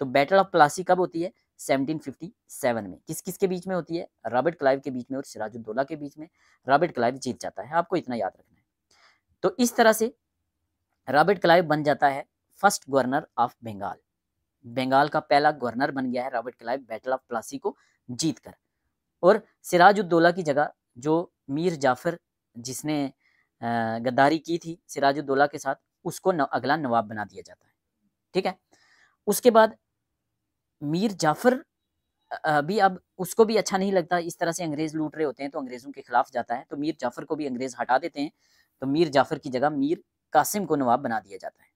तो बैटल ऑफ प्लासी कब होती है? 1757 में। किस किस के बीच में होती है? रॉबर्ट क्लाइव के बीच में और सिराजुद्दौला के बीच में। रॉबर्ट क्लाइव जीत जाता है, आपको इतना याद रखना है। तो इस तरह से रॉबर्ट क्लाइव बन जाता है first governor of Bengal. Bengal का पहला गवर्नर बन गया है Robert Clive, battle of Plassey को जीत कर। और सिराजुद्दौला की जगह जो मीर जाफर, जिसने गद्दारी की थी सिराजुद्दौला के साथ, उसको अगला नवाब बना दिया जाता है, ठीक है। उसके बाद मीर जाफर भी, अब उसको भी अच्छा नहीं लगता इस तरह से अंग्रेज लूट रहे होते हैं, तो अंग्रेजों के खिलाफ जाता है। तो मीर जाफर को भी अंग्रेज हटा देते हैं, तो मीर जाफ़र की जगह मीर कासिम को नवाब बना दिया जाता है।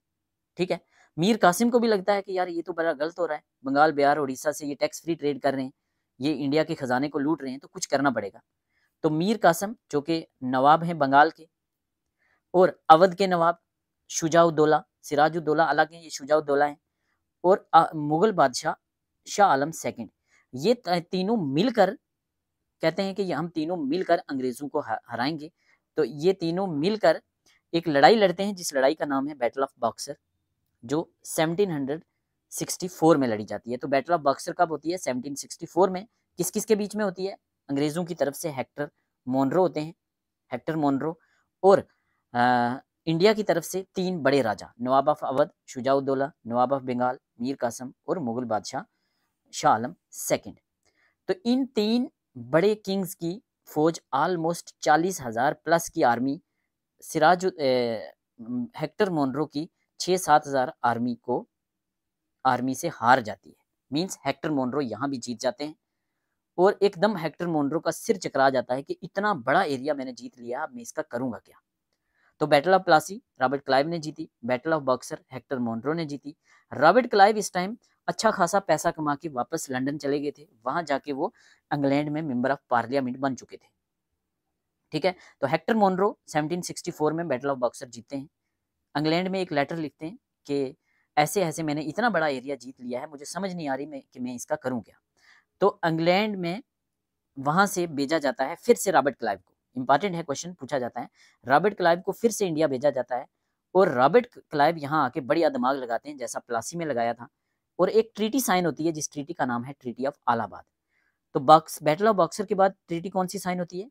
ठीक है, मीर कासिम को भी लगता है कि यार ये तो बड़ा गलत हो रहा है, बंगाल, बिहार, उड़ीसा से ये टैक्स फ्री ट्रेड कर रहे हैं, ये इंडिया के खजाने को लूट रहे हैं, तो कुछ करना पड़ेगा। तो मीर कासिम जो कि नवाब हैं बंगाल के, और अवध के नवाब शुजाउद्दौला, सिराजुद्दौला अलग हैं, ये शुजाउद्दौला हैं, और मुगल बादशाह शाह आलम सेकंड, ये तीनों मिलकर कहते हैं कि ये हम तीनों मिलकर अंग्रेजों को हराएंगे। तो ये तीनों मिलकर एक लड़ाई लड़ते हैं, जिस लड़ाई का नाम है बैटल ऑफ बक्सर, जो 1764 में लड़ी जाती है। तो बैटल ऑफ बक्सर कब होती है? 1764 में। किस किस के बीच में होती है? अंग्रेजों की तरफ से हेक्टर मोनरो होते हैं, हेक्टर मोनरो, और इंडिया की तरफ से 3 बड़े राजा, नवाब ऑफ अवध शुजाउद्दौला, नवाब ऑफ बंगाल मीर कासिम, और मुगल बादशाह शाह आलम सेकंड। तो इन 3 बड़े किंग्स की फौज ऑलमोस्ट 40,000 प्लस की आर्मी सिराज हेक्टर मोनरो की 6-7 हज़ार आर्मी से हार जाती है। मींस हेक्टर मोनरो यहाँ भी जीत जाते हैं, और एकदम हेक्टर मोनरो का सिर चकरा जाता है कि इतना बड़ा एरिया मैंने जीत लिया, अब मैं इसका करूंगा क्या। तो battle of Plassey Robert Clive ने जीती, battle of Buxar Hector Munro ने जीती। रॉबर्ट क्लाइव इस टाइम अच्छा खासा पैसा कमा के वापस लंदन चले गए थे, वहां जाके वो इंग्लैंड में मेंबर ऑफ पार्लियामेंट बन चुके थे। ठीक है, तो हेक्टर मोनरो 1764 में बैटल ऑफ बक्सर जीतते हैं, इंग्लैंड में एक लेटर लिखते हैं कि ऐसे ऐसे मैंने इतना बड़ा एरिया जीत लिया है, मुझे समझ नहीं आ रही कि मैं इसका करूं क्या। तो इंग्लैंड में वहां से भेजा जाता है फिर से रॉबर्ट क्लाइव को, इंपॉर्टेंट है क्वेश्चन पूछा जाता है, रॉबर्ट क्लाइव को फिर से इंडिया भेजा जाता है, और रॉबर्ट क्लाइव यहाँ आके बढ़िया दिमाग लगाते हैं जैसा प्लासी में लगाया था, और एक ट्रीटी साइन होती है, जिस ट्रीटी का नाम है ट्रीटी ऑफ अलाहाबाद। तो बैटल ऑफ बक्सर के बाद ट्रीटी कौन सी साइन होती है?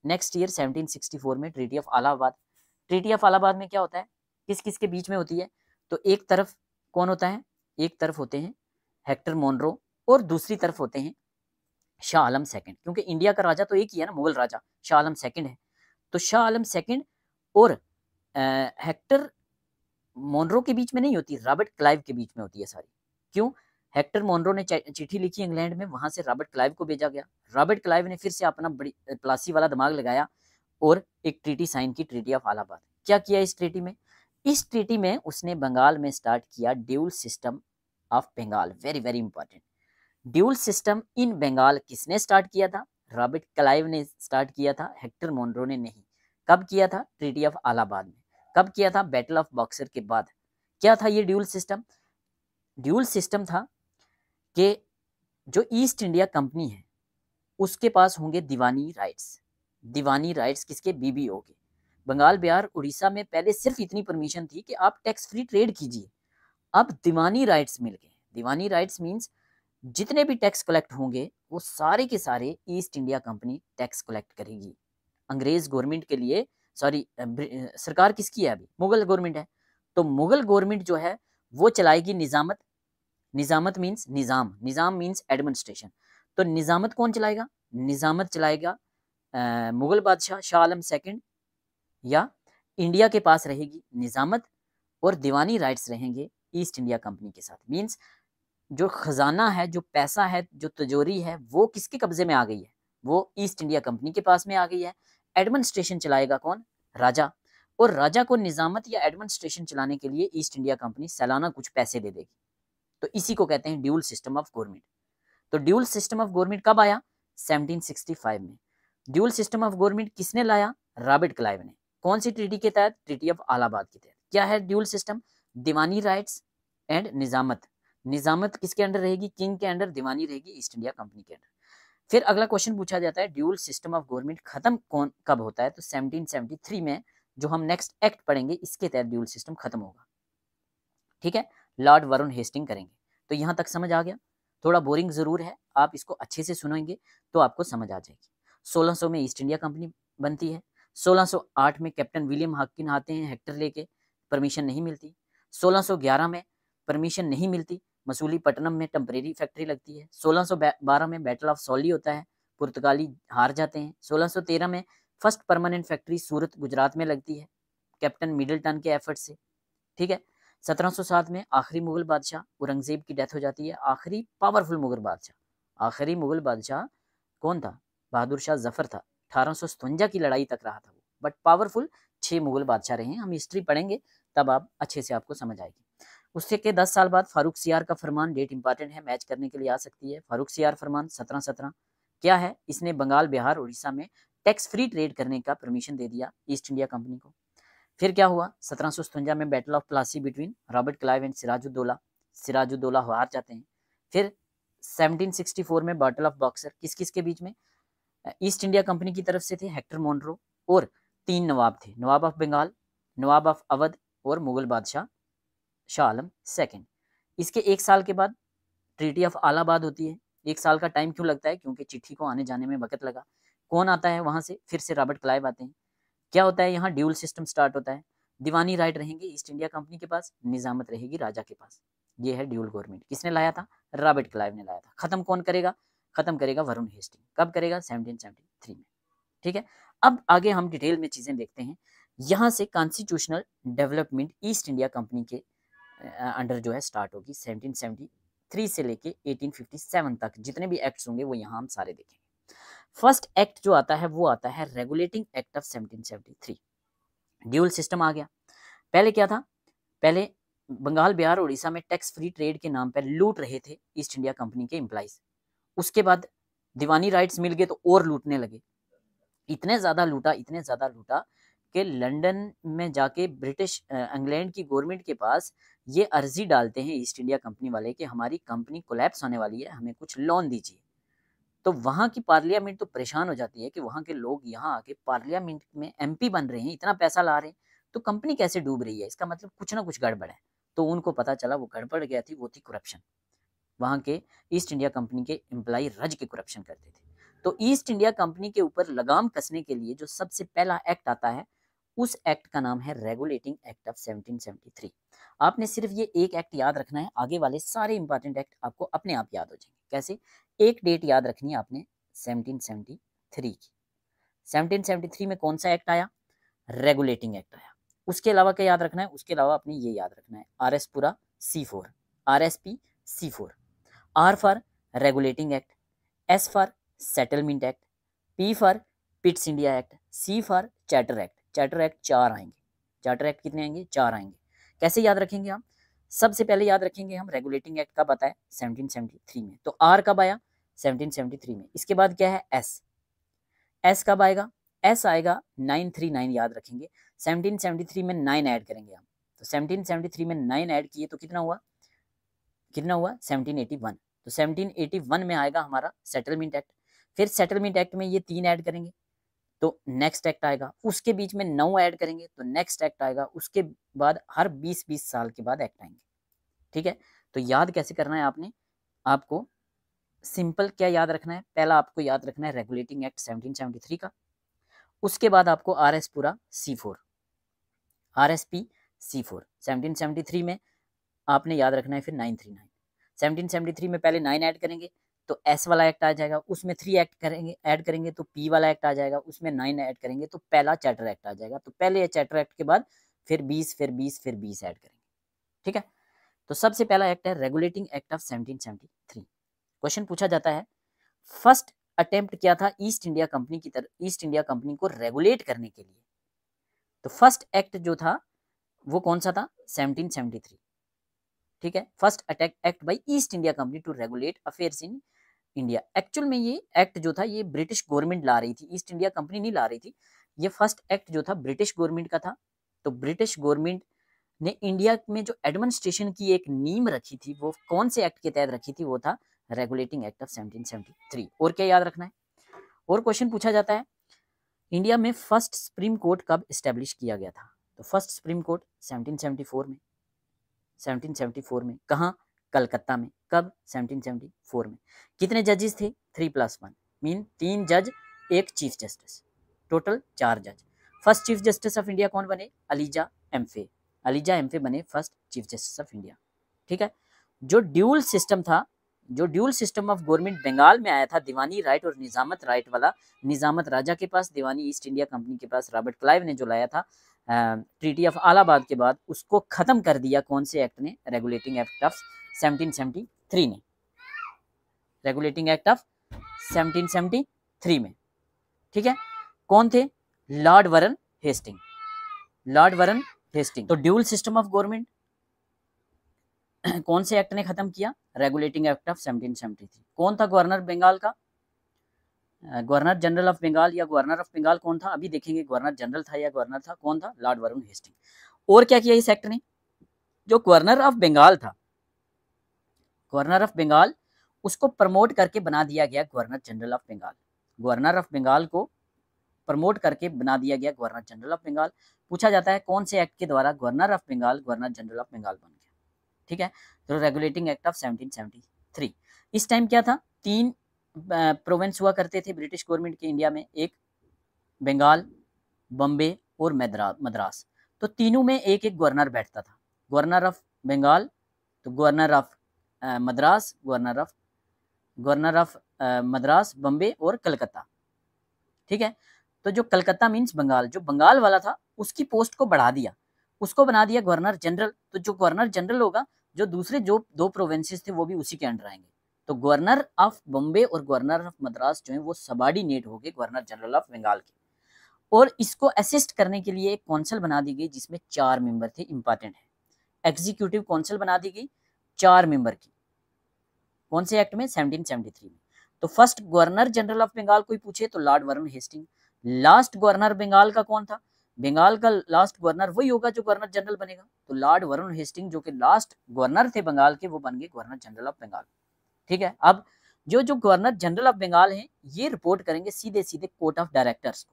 नेक्स्ट ईयर 1764 में treaty of Allahabad. Treaty of Allahabad में क्या होता है, किस किस के बीच में होती है? तो एक तरफ कौन होता है? एक तरफ होते हैं हेक्टर मोनरो, और दूसरी तरफ होते हैं शाह आलम सेकंड, क्योंकि इंडिया का राजा तो एक ही है ना, मुगल राजा शाह आलम सेकंड है। तो शाह आलम सेकंड और हेक्टर मोनरो के बीच में नहीं होती, रॉबर्ट क्लाइव के बीच में होती है सारी। क्यों? हेक्टर मोनरो ने चिट्ठी लिखी इंग्लैंड में, वहां से रॉबर्ट क्लाइव को भेजा गया, रॉबर्ट क्लाइव ने फिर से अपना बड़ी प्लासी वाला दिमाग लगाया और एक ट्रीटी साइन की, ट्रीटी ऑफ अलाहाबाद। क्या किया इस ट्रीटी में? इस ट्रीटी में उसने बंगाल में स्टार्ट किया dual system of Bengal. Very very important, dual system in Bengal किसने स्टार्ट किया था? रॉबर्ट क्लाइव ने स्टार्ट किया था, हेक्टर मोनरो ने नहीं। कब किया था? ट्रीटी ऑफ अलाहाबाद में। कब किया था? बैटल ऑफ बक्सर के बाद। क्या था ये ड्यूल सिस्टम? ड्यूल सिस्टम था कि जो ईस्ट इंडिया कंपनी है उसके पास होंगे दीवानी राइट्स। दीवानी राइट्स किसके? बीबीओ के। बंगाल, बिहार, उड़ीसा में पहले सिर्फ इतनी परमिशन थी कि आप टैक्स फ्री ट्रेड कीजिए, अब दीवानी राइट्स मिल गए। दीवानी राइट्स मींस जितने भी टैक्स कलेक्ट होंगे वो सारे के सारे east India company tax collect करेगी। अंग्रेज गवर्नमेंट के लिए, सॉरी सरकार किसकी है अभी? मुगल गवर्नमेंट है। तो मुगल गवर्नमेंट जो है वो चलाएगी निजामत। निजामत मीन्स निजाम, निजाम मीन्स एडमिनिस्ट्रेशन। तो निजामत कौन चलाएगा? निजामत चलाएगा मुगल बादशाह शाह आलम सेकंड, या इंडिया के पास रहेगी निजामत, और दीवानी राइट्स रहेंगे ईस्ट इंडिया कंपनी के साथ। मीन्स जो खजाना है, जो पैसा है, जो तिजोरी है, वो किसके कब्जे में आ गई है? वो ईस्ट इंडिया कंपनी के पास में आ गई है। एडमिनिस्ट्रेशन चलाएगा कौन? राजा। और राजा को निजामत या एडमिनिस्ट्रेशन चलाने के लिए ईस्ट इंडिया कंपनी सालाना कुछ पैसे दे देगी। तो इसी को कहते हैं ड्यूल सिस्टम ऑफ गवर्नमेंट। तो ड्यूल सिस्टम ऑफ गवर्नमेंट कब आया? 1765 में। ड्यूल सिस्टम ऑफ गवर्नमेंट किसने लाया? रॉबर्ट क्लाइव ने। कौन सी ट्रीटी के तहत? ट्रीटी ऑफ अलाहाबाद के तहत। क्या है dual system? Diwani rights and Nizamat. Nizamat किसके अंडर रहेगी? किंग के अंडर। दीवानी रहेगी ईस्ट इंडिया कंपनी के अंडर। फिर अगला क्वेश्चन पूछा जाता है ड्यूल सिस्टम ऑफ गवर्नमेंट खत्म कब होता है? तो 1773 में, जो हम नेक्स्ट एक्ट पढ़ेंगे इसके तहत ड्यूल सिस्टम खत्म होगा। ठीक है, लॉर्ड वरुण हेस्टिंग करेंगे। तो यहां तक समझ आ गया? थोड़ा बोरिंग जरूर है, आप इसको अच्छे से सुनेंगे तो आपको समझ आ जाएगी। 1600 में ईस्ट इंडिया कंपनी बनती है। 1608 में कैप्टन विलियम हॉकिन आते हैं हेक्टर लेके, परमिशन नहीं मिलती। 1611 में परमिशन नहीं मिलती, मसूलीपट्टनम में टेम्परेरी फैक्ट्री लगती है। 1612 में बैटल ऑफ सॉली होता है, पुर्तगाली हार जाते हैं। 1613 में first permanent factory Surat Gujarat में लगती है कैप्टन मिडलटन के एफर्ट से। ठीक है, 1707 में आखिरी मुगल बादशाह औरंगजेब की डेथ हो जाती है। आखिरी पावरफुल मुगल बादशाह, आखिरी मुगल बादशाह कौन था? बहादुर शाह जफर था। 1857 की लड़ाई तक रहा था वो, बट पावरफुल 6 मुगल बादशाह रहे हैं। हम हिस्ट्री पढ़ेंगे तब आप अच्छे से आपको समझ आएगी। उससे के 10 साल बाद फारूक सियार का फरमान, डेट इंपॉर्टेंट है, मैच करने के लिए आ सकती है। फारूक सियार फरमान 1717 क्या है? इसने बंगाल, बिहार, उड़ीसा में टैक्स फ्री ट्रेड करने का परमिशन दे दिया ईस्ट इंडिया कंपनी को। फिर क्या हुआ? 1757 में battle of Plassey between Robert Clive and Sirajuddaulah, Sirajuddaulah हार जाते हैं। फिर 1764 में बैटल ऑफ बॉक्सर, किस किस के बीच में? ईस्ट इंडिया कंपनी की तरफ से थे हेक्टर मोनरो और 3 नवाब थे, नवाब ऑफ बंगाल, नवाब ऑफ अवध और मुगल बादशाह शाह आलम सेकंड। इसके 1 साल के बाद ट्रीटी ऑफ इलाहाबाद होती है। 1 साल का टाइम क्यों लगता है? क्योंकि चिट्ठी को आने जाने में वक्त लगा। कौन आता है वहां से? फिर से रॉबर्ट क्लाइव आते हैं। क्या होता है यहाँ? ड्यूल सिस्टम स्टार्ट होता है। दीवानी राइट रहेंगे ईस्ट इंडिया कंपनी के पास, निजामत रहेगी राजा के पास। ये है ड्यूल गवर्नमेंट। किसने लाया था? रॉबर्ट क्लाइव ने लाया था। खत्म कौन करेगा? खत्म करेगा वरुण हेस्टिंग। कब करेगा? 1773 में। ठीक है, अब आगे हम डिटेल में चीजें देखते हैं। यहाँ से constitutional development east India Company के अंडर जो है स्टार्ट होगी। 1773 से लेके 1857 तक जितने भी एक्ट्स होंगे वो यहाँ हम सारे देखेंगे। फर्स्ट एक्ट जो आता है वो आता है Regulating Act of 1773। Dual system आ गया। पहले क्या था? पहले बंगाल, बिहार, उड़ीसा में टैक्स फ्री ट्रेड के नाम पर लूट रहे थे ईस्ट इंडिया कंपनी के एम्प्लॉइज। उसके बाद दीवानी राइट्स मिल गए तो और लूटने लगे। इतने ज्यादा लूटा कि लंदन में जाके ब्रिटिश इंग्लैंड की गवर्नमेंट के पास ये अर्जी डालते हैं ईस्ट इंडिया कंपनी वाले कि हमारी कंपनी कोलैप्स होने वाली है, हमें कुछ लोन दीजिए। तो वहाँ की पार्लियामेंट तो परेशान हो जाती है कि वहाँ के लोग यहाँ आके पार्लियामेंट में एमपी बन रहे हैं, इतना पैसा ला रहे हैं, तो कंपनी कैसे डूब रही है? इसका मतलब कुछ ना कुछ गड़बड़ है। तो उनको पता चला वो गड़बड़ गया थी, वो थी करप्शन। वहाँ के ईस्ट इंडिया कंपनी के एम्प्लॉय रज के करप्शन करते थे। तो ईस्ट इंडिया कंपनी के ऊपर लगाम कसने के लिए जो सबसे पहला एक्ट आता है उस एक्ट का नाम है रेगुलेटिंग एक्ट ऑफ 1773। आपने सिर्फ ये एक एक्ट याद रखना है, आगे वाले सारे इंपॉर्टेंट एक्ट आपको अपने आप याद हो जाएंगे। कैसे? एक डेट याद रखनी है आपने 1773 की। 1773 में कौन सा एक्ट आया? रेगुलेटिंग एक्ट आया। उसके अलावा क्या याद रखना है? उसके अलावा आपने ये याद रखना है RS-पुरा C4, RSP C4। R for Regulating act, S for settlement act, P for पिट्स India act, C for charter act. Charter act 4 आएंगे। चार्टर एक्ट कितने आएंगे? 4 आएंगे। कैसे याद रखेंगे हम? सबसे पहले याद रखेंगे हम रेगुलेटिंग एक्ट कब आता है? 1773 में। तो R कब आया? 1773 में। इसके बाद क्या है? S कब आएगा? S आएगा 939, याद रखेंगे। 1773 में 9 ऐड करेंगे हम। तो 1773 में 9 ऐड किए तो कितना हुआ? 1781। तो 1781 में आएगा हमारा सेटलमेंट एक्ट। फिर सेटलमेंट एक्ट में ये 3 ऐड करेंगे तो नेक्स्ट एक्ट आएगा। उसके बीच में 9 ऐड करेंगे तो नेक्स्ट एक्ट आएगा। उसके बाद हर 20-20 साल के बाद एक्ट आएंगे। ठीक है, तो याद कैसे करना है आपने? आपको सिंपल क्या याद रखना है? पहला आपको याद रखना है रेगुलेटिंग एक्ट 1773 का। उसके बाद आपको RS-पुरा C4, RSP C4। 1773 में आपने याद रखना है फिर 939। 1773 में पहले 9 ऐड करेंगे तो S वाला एक्ट आ जाएगा, उसमें 3 एक्ट करेंगे ऐड करेंगे तो P वाला एक्ट आ जाएगा, उसमें 9 ऐड करेंगे तो पहला चार्टर एक्ट आ जाएगा। तो पहले चार्टर एक्ट के बाद फिर 20 फिर 20 फिर 20 ऐड करेंगे। ठीक है, तो सबसे पहला एक्ट है रेगुलेटिंग एक्ट ऑफ 1773। क्वेश्चन पूछा जाता है फर्स्ट अटेम्प्ट क्या था ईस्ट इंडिया कंपनी की तरफ, ईस्ट इंडिया कंपनी को रेगुलेट करने के लिए? तो फर्स्ट एक्ट जो था वो कौन सा था? 1773। ठीक है, first attack act by East India Company to regulate affairs in India. Actual में ये एक्ट जो था ये ब्रिटिश गवर्नमेंट ला रही थी, ईस्ट इंडिया कंपनी नहीं ला रही थी। ये फर्स्ट एक्ट जो था ब्रिटिश गवर्नमेंट का था। तो ब्रिटिश गवर्नमेंट ने इंडिया में जो एडमिनिस्ट्रेशन की एक नींव रखी थी वो कौन से एक्ट के तहत रखी थी? वो था रेगुलेटिंग एक्ट ऑफ 1773। और क्या याद रखना है? और क्वेश्चन पूछा जाता है इंडिया में फर्स्ट सुप्रीम कोर्ट कब स्टैब्लिश किया गया था? तो फर्स्ट सुप्रीम कोर्ट 1774 में। 1774 में कहाँ? कलकत्ता में। कब? 1774 में। कितने जजेस थे? 3+1 मीन 3 जज 1 चीफ जस्टिस, टोटल 4 जज। First chief justice of India कौन बने? Elijah Impey. अलीजा एम्फे बने first chief justice of India. ठीक है, जो ड्यूल सिस्टम था, जो dual system of government Bengal में आया था, दीवानी राइट और निजामत राइट वाला, निजामत राजा के पास, दीवानी ईस्ट इंडिया कंपनी के पास, रॉबर्ट क्लाइव ने जो लाया था ट्रीटी ऑफ इलाहाबाद के बाद, उसको खत्म कर दिया कौन से एक्ट ने? रेगुलेटिंग एक्ट ऑफ 1773 ने। रेगुलेटिंग एक्ट ऑफ 1773 में। ठीक है, कौन थे? लॉर्ड वरन हेस्टिंग। लॉर्ड वरन हेस्टिंग। तो ड्यूल सिस्टम ऑफ गवर्नमेंट कौन से एक्ट ने खत्म किया? Regulating Act of 1773। कौन था गवर्नर बंगाल का? गवर्नर जनरल ऑफ बंगाल या गवर्नर ऑफ बंगाल कौन था? अभी देखेंगे गवर्नर जनरल था या गवर्नर था। कौन था? Lord Warren Hasting. और क्या किया इस एक्ट ने? जो गवर्नर ऑफ बंगाल था, गवर्नर ऑफ बंगाल, उसको प्रमोट करके बना दिया गया governor general of Bengal. Governor of Bengal को प्रमोट करके बना दिया गया गवर्नर जनरल ऑफ बंगाल। पूछा जाता है कौन से एक्ट के द्वारा governor of Bengal governor general of Bengal बन गया? ठीक है, तो रेगुलेटिंग एक्ट ऑफ 1773। इस टाइम क्या था? 3 प्रोविंस हुआ करते थे ब्रिटिश गवर्नमेंट के इंडिया में, एक बंगाल, बॉम्बे और मद्रास। तो तीनों में एक एक गवर्नर बैठता था। गवर्नर ऑफ बंगाल, तो governor of Madras, governor of Madras, Bombay और कलकत्ता। ठीक है, तो जो कलकत्ता मीन्स बंगाल, जो बंगाल वाला था उसकी पोस्ट को बढ़ा दिया, उसको बना दिया गवर्नर जनरल। तो जो गवर्नर जनरल होगा, जो दूसरे जो 2 प्रोविंसेस थे वो भी उसी के अंडर आएंगे। तो गवर्नर ऑफ बॉम्बे और गवर्नर ऑफ मद्रास जो है वो सबॉर्डिनेट हो गए गवर्नर जनरल ऑफ बंगाल के। और इसको असिस्ट करने के लिए एक काउंसिल बना दी गई जिसमें 4 मेंबर थे, इंपॉर्टेंट है। एग्जीक्यूटिव काउंसिल बना दी गई 4 मेंबर की। कौन से एक्ट में? 1773 में। तो first governor general of Bengal कोई पूछे तो Lord Warren Hasting. Last governor Bengal का कौन था? बंगाल का लास्ट गवर्नर वही होगा जो गवर्नर जनरल बनेगा। तो लॉर्ड वरुण हेस्टिंग जो कि लास्ट गवर्नर थे बंगाल के, वो बन गए गवर्नर जनरल ऑफ बंगाल। ठीक है, अब जो जो गवर्नर जनरल ऑफ बंगाल हैं ये रिपोर्ट करेंगे सीधे सीधे कोर्ट ऑफ डायरेक्टर्स को।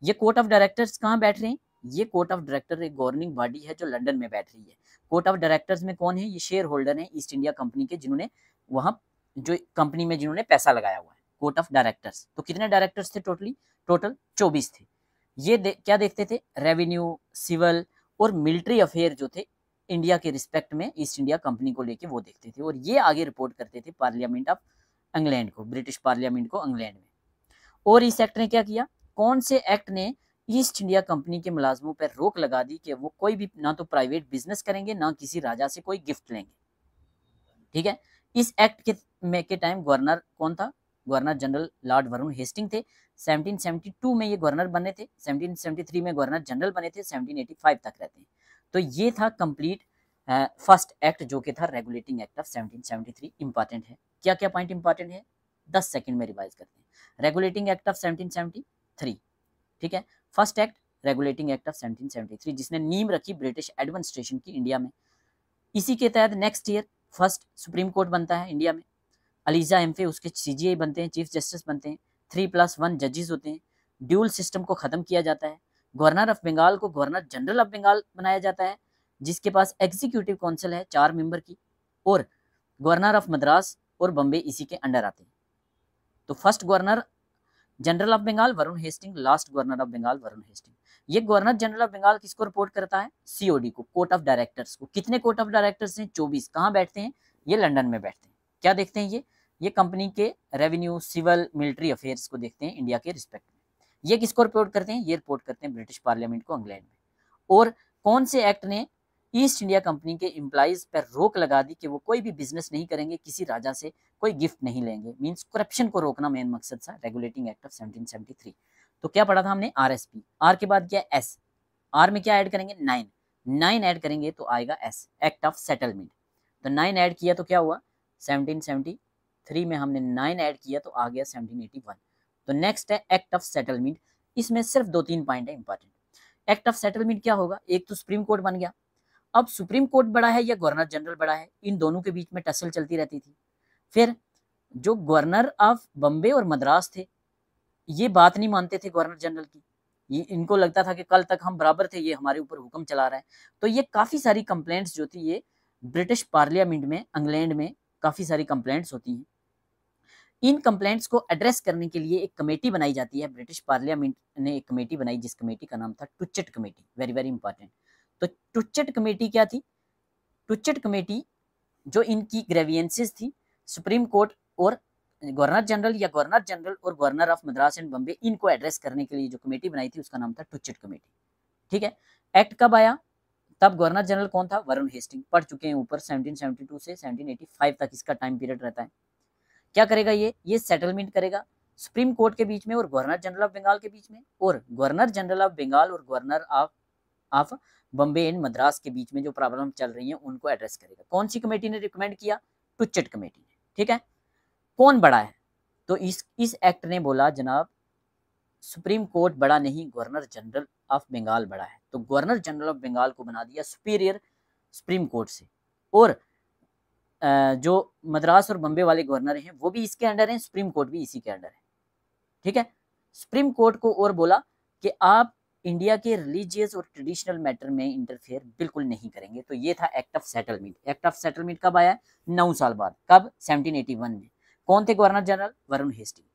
ये कोर्ट ऑफ डायरेक्टर्स कहाँ बैठ रहे हैं? ये कोर्ट ऑफ डायरेक्टर एक गवर्निंग बॉडी है जो लंदन में बैठ रही है। कोर्ट ऑफ डायरेक्टर्स में कौन है? ये शेयर होल्डर है ईस्ट इंडिया कंपनी के, जिन्होंने वहां जो कंपनी में जिन्होंने पैसा लगाया हुआ है, कोर्ट ऑफ डायरेक्टर्स। तो कितने डायरेक्टर्स थे? टोटल 24 थे। ये क्या देखते थे? रेवेन्यू, सिविल और मिलिट्री अफेयर जो थे इंडिया के रिस्पेक्ट में ईस्ट इंडिया कंपनी को लेके वो देखते थे। और ये आगे रिपोर्ट करते थे पार्लियामेंट ऑफ इंग्लैंड को, ब्रिटिश पार्लियामेंट को इंग्लैंड में। और इस एक्ट ने क्या किया? कौन से एक्ट ने ईस्ट इंडिया कंपनी के मुलाजमों पर रोक लगा दी कि वो कोई भी ना तो प्राइवेट बिजनेस करेंगे ना किसी राजा से कोई गिफ्ट लेंगे। ठीक है, इस एक्ट के टाइम गवर्नर कौन था? Governor general Lord Warren Hasting थे। 1772 में ये गवर्नर बने थे, 1773 में गवर्नर जनरल बने थे, 1785 तक रहते हैं। तो ये था कंप्लीट फर्स्ट एक्ट जो कि था रेगुलेटिंग एक्ट ऑफ 1773। इंपॉर्टेंट है। क्या क्या पॉइंट इंपॉर्टेंट है? 10 सेकंड में रिवाइज करते हैं। रेगुलेटिंग एक्ट ऑफ 1773, ठीक है, first act regulating Act of 1773 जिसने नींव रखी ब्रिटिश एडमिनिस्ट्रेशन की इंडिया में। इसी के तहत next year first supreme court बनता है इंडिया में। अलीजा एम्फे उसके CJI बनते हैं, चीफ जस्टिस बनते हैं। 3+1 जजेस होते हैं। ड्यूल सिस्टम को खत्म किया जाता है। गवर्नर ऑफ बंगाल को गवर्नर जनरल ऑफ बंगाल बनाया जाता है, जिसके पास एग्जीक्यूटिव काउंसिल है 4 मेंबर की। और गवर्नर ऑफ मद्रास और बम्बे इसी के अंडर आते हैं। तो first governor general of Bengal Warren Hasting, last governor of Bengal Warren Hasting. ये गवर्नर जनरल ऑफ बंगाल किसको रिपोर्ट करता है? COD को, कोर्ट ऑफ डायरेक्टर्स को। कितने कोर्ट ऑफ डायरेक्टर्स हैं? 24। कहाँ बैठते हैं? ये लंदन में बैठते हैं। क्या देखते हैं ये कंपनी के रेवेन्यू, सिविल, मिलिट्री अफेयर्स को देखते हैं इंडिया के रिस्पेक्ट में। ये किसको रिपोर्ट करते हैं? ये रिपोर्ट करते हैं ब्रिटिश पार्लियामेंट को इंग्लैंड में। और कौन से एक्ट ने ईस्ट इंडिया कंपनी के एम्प्लॉइज पर रोक लगा दी कि वो कोई भी बिजनेस नहीं करेंगे, किसी राजा से कोई गिफ्ट नहीं लेंगे, मींस करप्शन को रोकना मेन मकसद था रेगुलेटिंग एक्ट ऑफ 1773। तो क्या पढ़ा था हमने? RSP। आर के बाद क्या? S। आर में क्या ऐड करेंगे? 9 ऐड करेंगे तो आएगा S, एक्ट ऑफ सेटलमेंट। तो 9 ऐड किया तो क्या हुआ? 1773 में हमने 9 ऐड किया तो आ गया 1781। तो नेक्स्ट है एक्ट ऑफ सेटलमेंट। इसमें सिर्फ 2-3 पॉइंट है इंपॉर्टेंट। एक्ट ऑफ सेटलमेंट क्या होगा? एक तो सुप्रीम कोर्ट बन गया। अब सुप्रीम कोर्ट बड़ा है या गवर्नर जनरल बड़ा है, इन दोनों के बीच में टसल चलती रहती थी। फिर जो गवर्नर ऑफ बम्बे और मद्रास थे ये बात नहीं मानते थे गवर्नर जनरल की। ये इनको लगता था कि कल तक हम बराबर थे, ये हमारे ऊपर हुक्म चला रहा है। तो ये काफ़ी सारी कंप्लेंट्स जो थी ये ब्रिटिश पार्लियामेंट में, इंग्लैंड में काफ़ी सारी कंप्लेंट्स होती हैं। इन कंप्लेंट्स को एड्रेस करने के लिए एक कमेटी बनाई जाती है। ब्रिटिश पार्लियामेंट ने एक कमेटी बनाई जिस कमेटी का नाम था टुचेट कमेटी। Very very important. तो टुचेट कमेटी क्या थी? टुचेट कमेटी जो इनकी ग्रेवियंसेस थी सुप्रीम कोर्ट और गवर्नर जनरल और governor of Madras and Bombay, इनको एड्रेस करने के लिए जो कमेटी बनाई थी उसका नाम था टुचेट कमेटी। ठीक है, एक्ट कब आया? तब गवर्नर जनरल कौन था? वरुण हेस्टिंग। पढ़ चुके हैं ऊपर, 1772 से 1785 तक इसका टाइम पीरियड रहता है। क्या करेगा ये सेटलमेंट करेगा सुप्रीम कोर्ट के बीच में और गवर्नर जनरल ऑफ बंगाल के बीच में, और गवर्नर जनरल ऑफ बंगाल और governor of of Bombay and Madras के बीच में जो प्रॉब्लम चल रही है उनको एड्रेस करेगा। कौन सी कमेटी ने रिकमेंड किया? टुचट कमेटी ने। ठीक है, कौन बड़ा है? तो इस एक्ट ने बोला जनाब सुप्रीम कोर्ट बड़ा नहीं, गवर्नर जनरल ऑफ बंगाल बड़ा है। तो गवर्नर जनरल ऑफ बंगाल को बना दिया सुपीरियर सुप्रीम कोर्ट से, और जो मद्रास और बम्बे वाले गवर्नर हैं वो भी इसके अंडर हैं, सुप्रीम कोर्ट भी इसी के अंडर है। ठीक है, सुप्रीम कोर्ट को और बोला कि आप इंडिया के रिलीजियस और ट्रेडिशनल मैटर में इंटरफेयर बिल्कुल नहीं करेंगे। तो ये था act of settlement. Act of settlement कब आया? 9 साल बाद। कब? 1781 में। कौन थे गवर्नर जनरल? वरुण हेस्टिंग।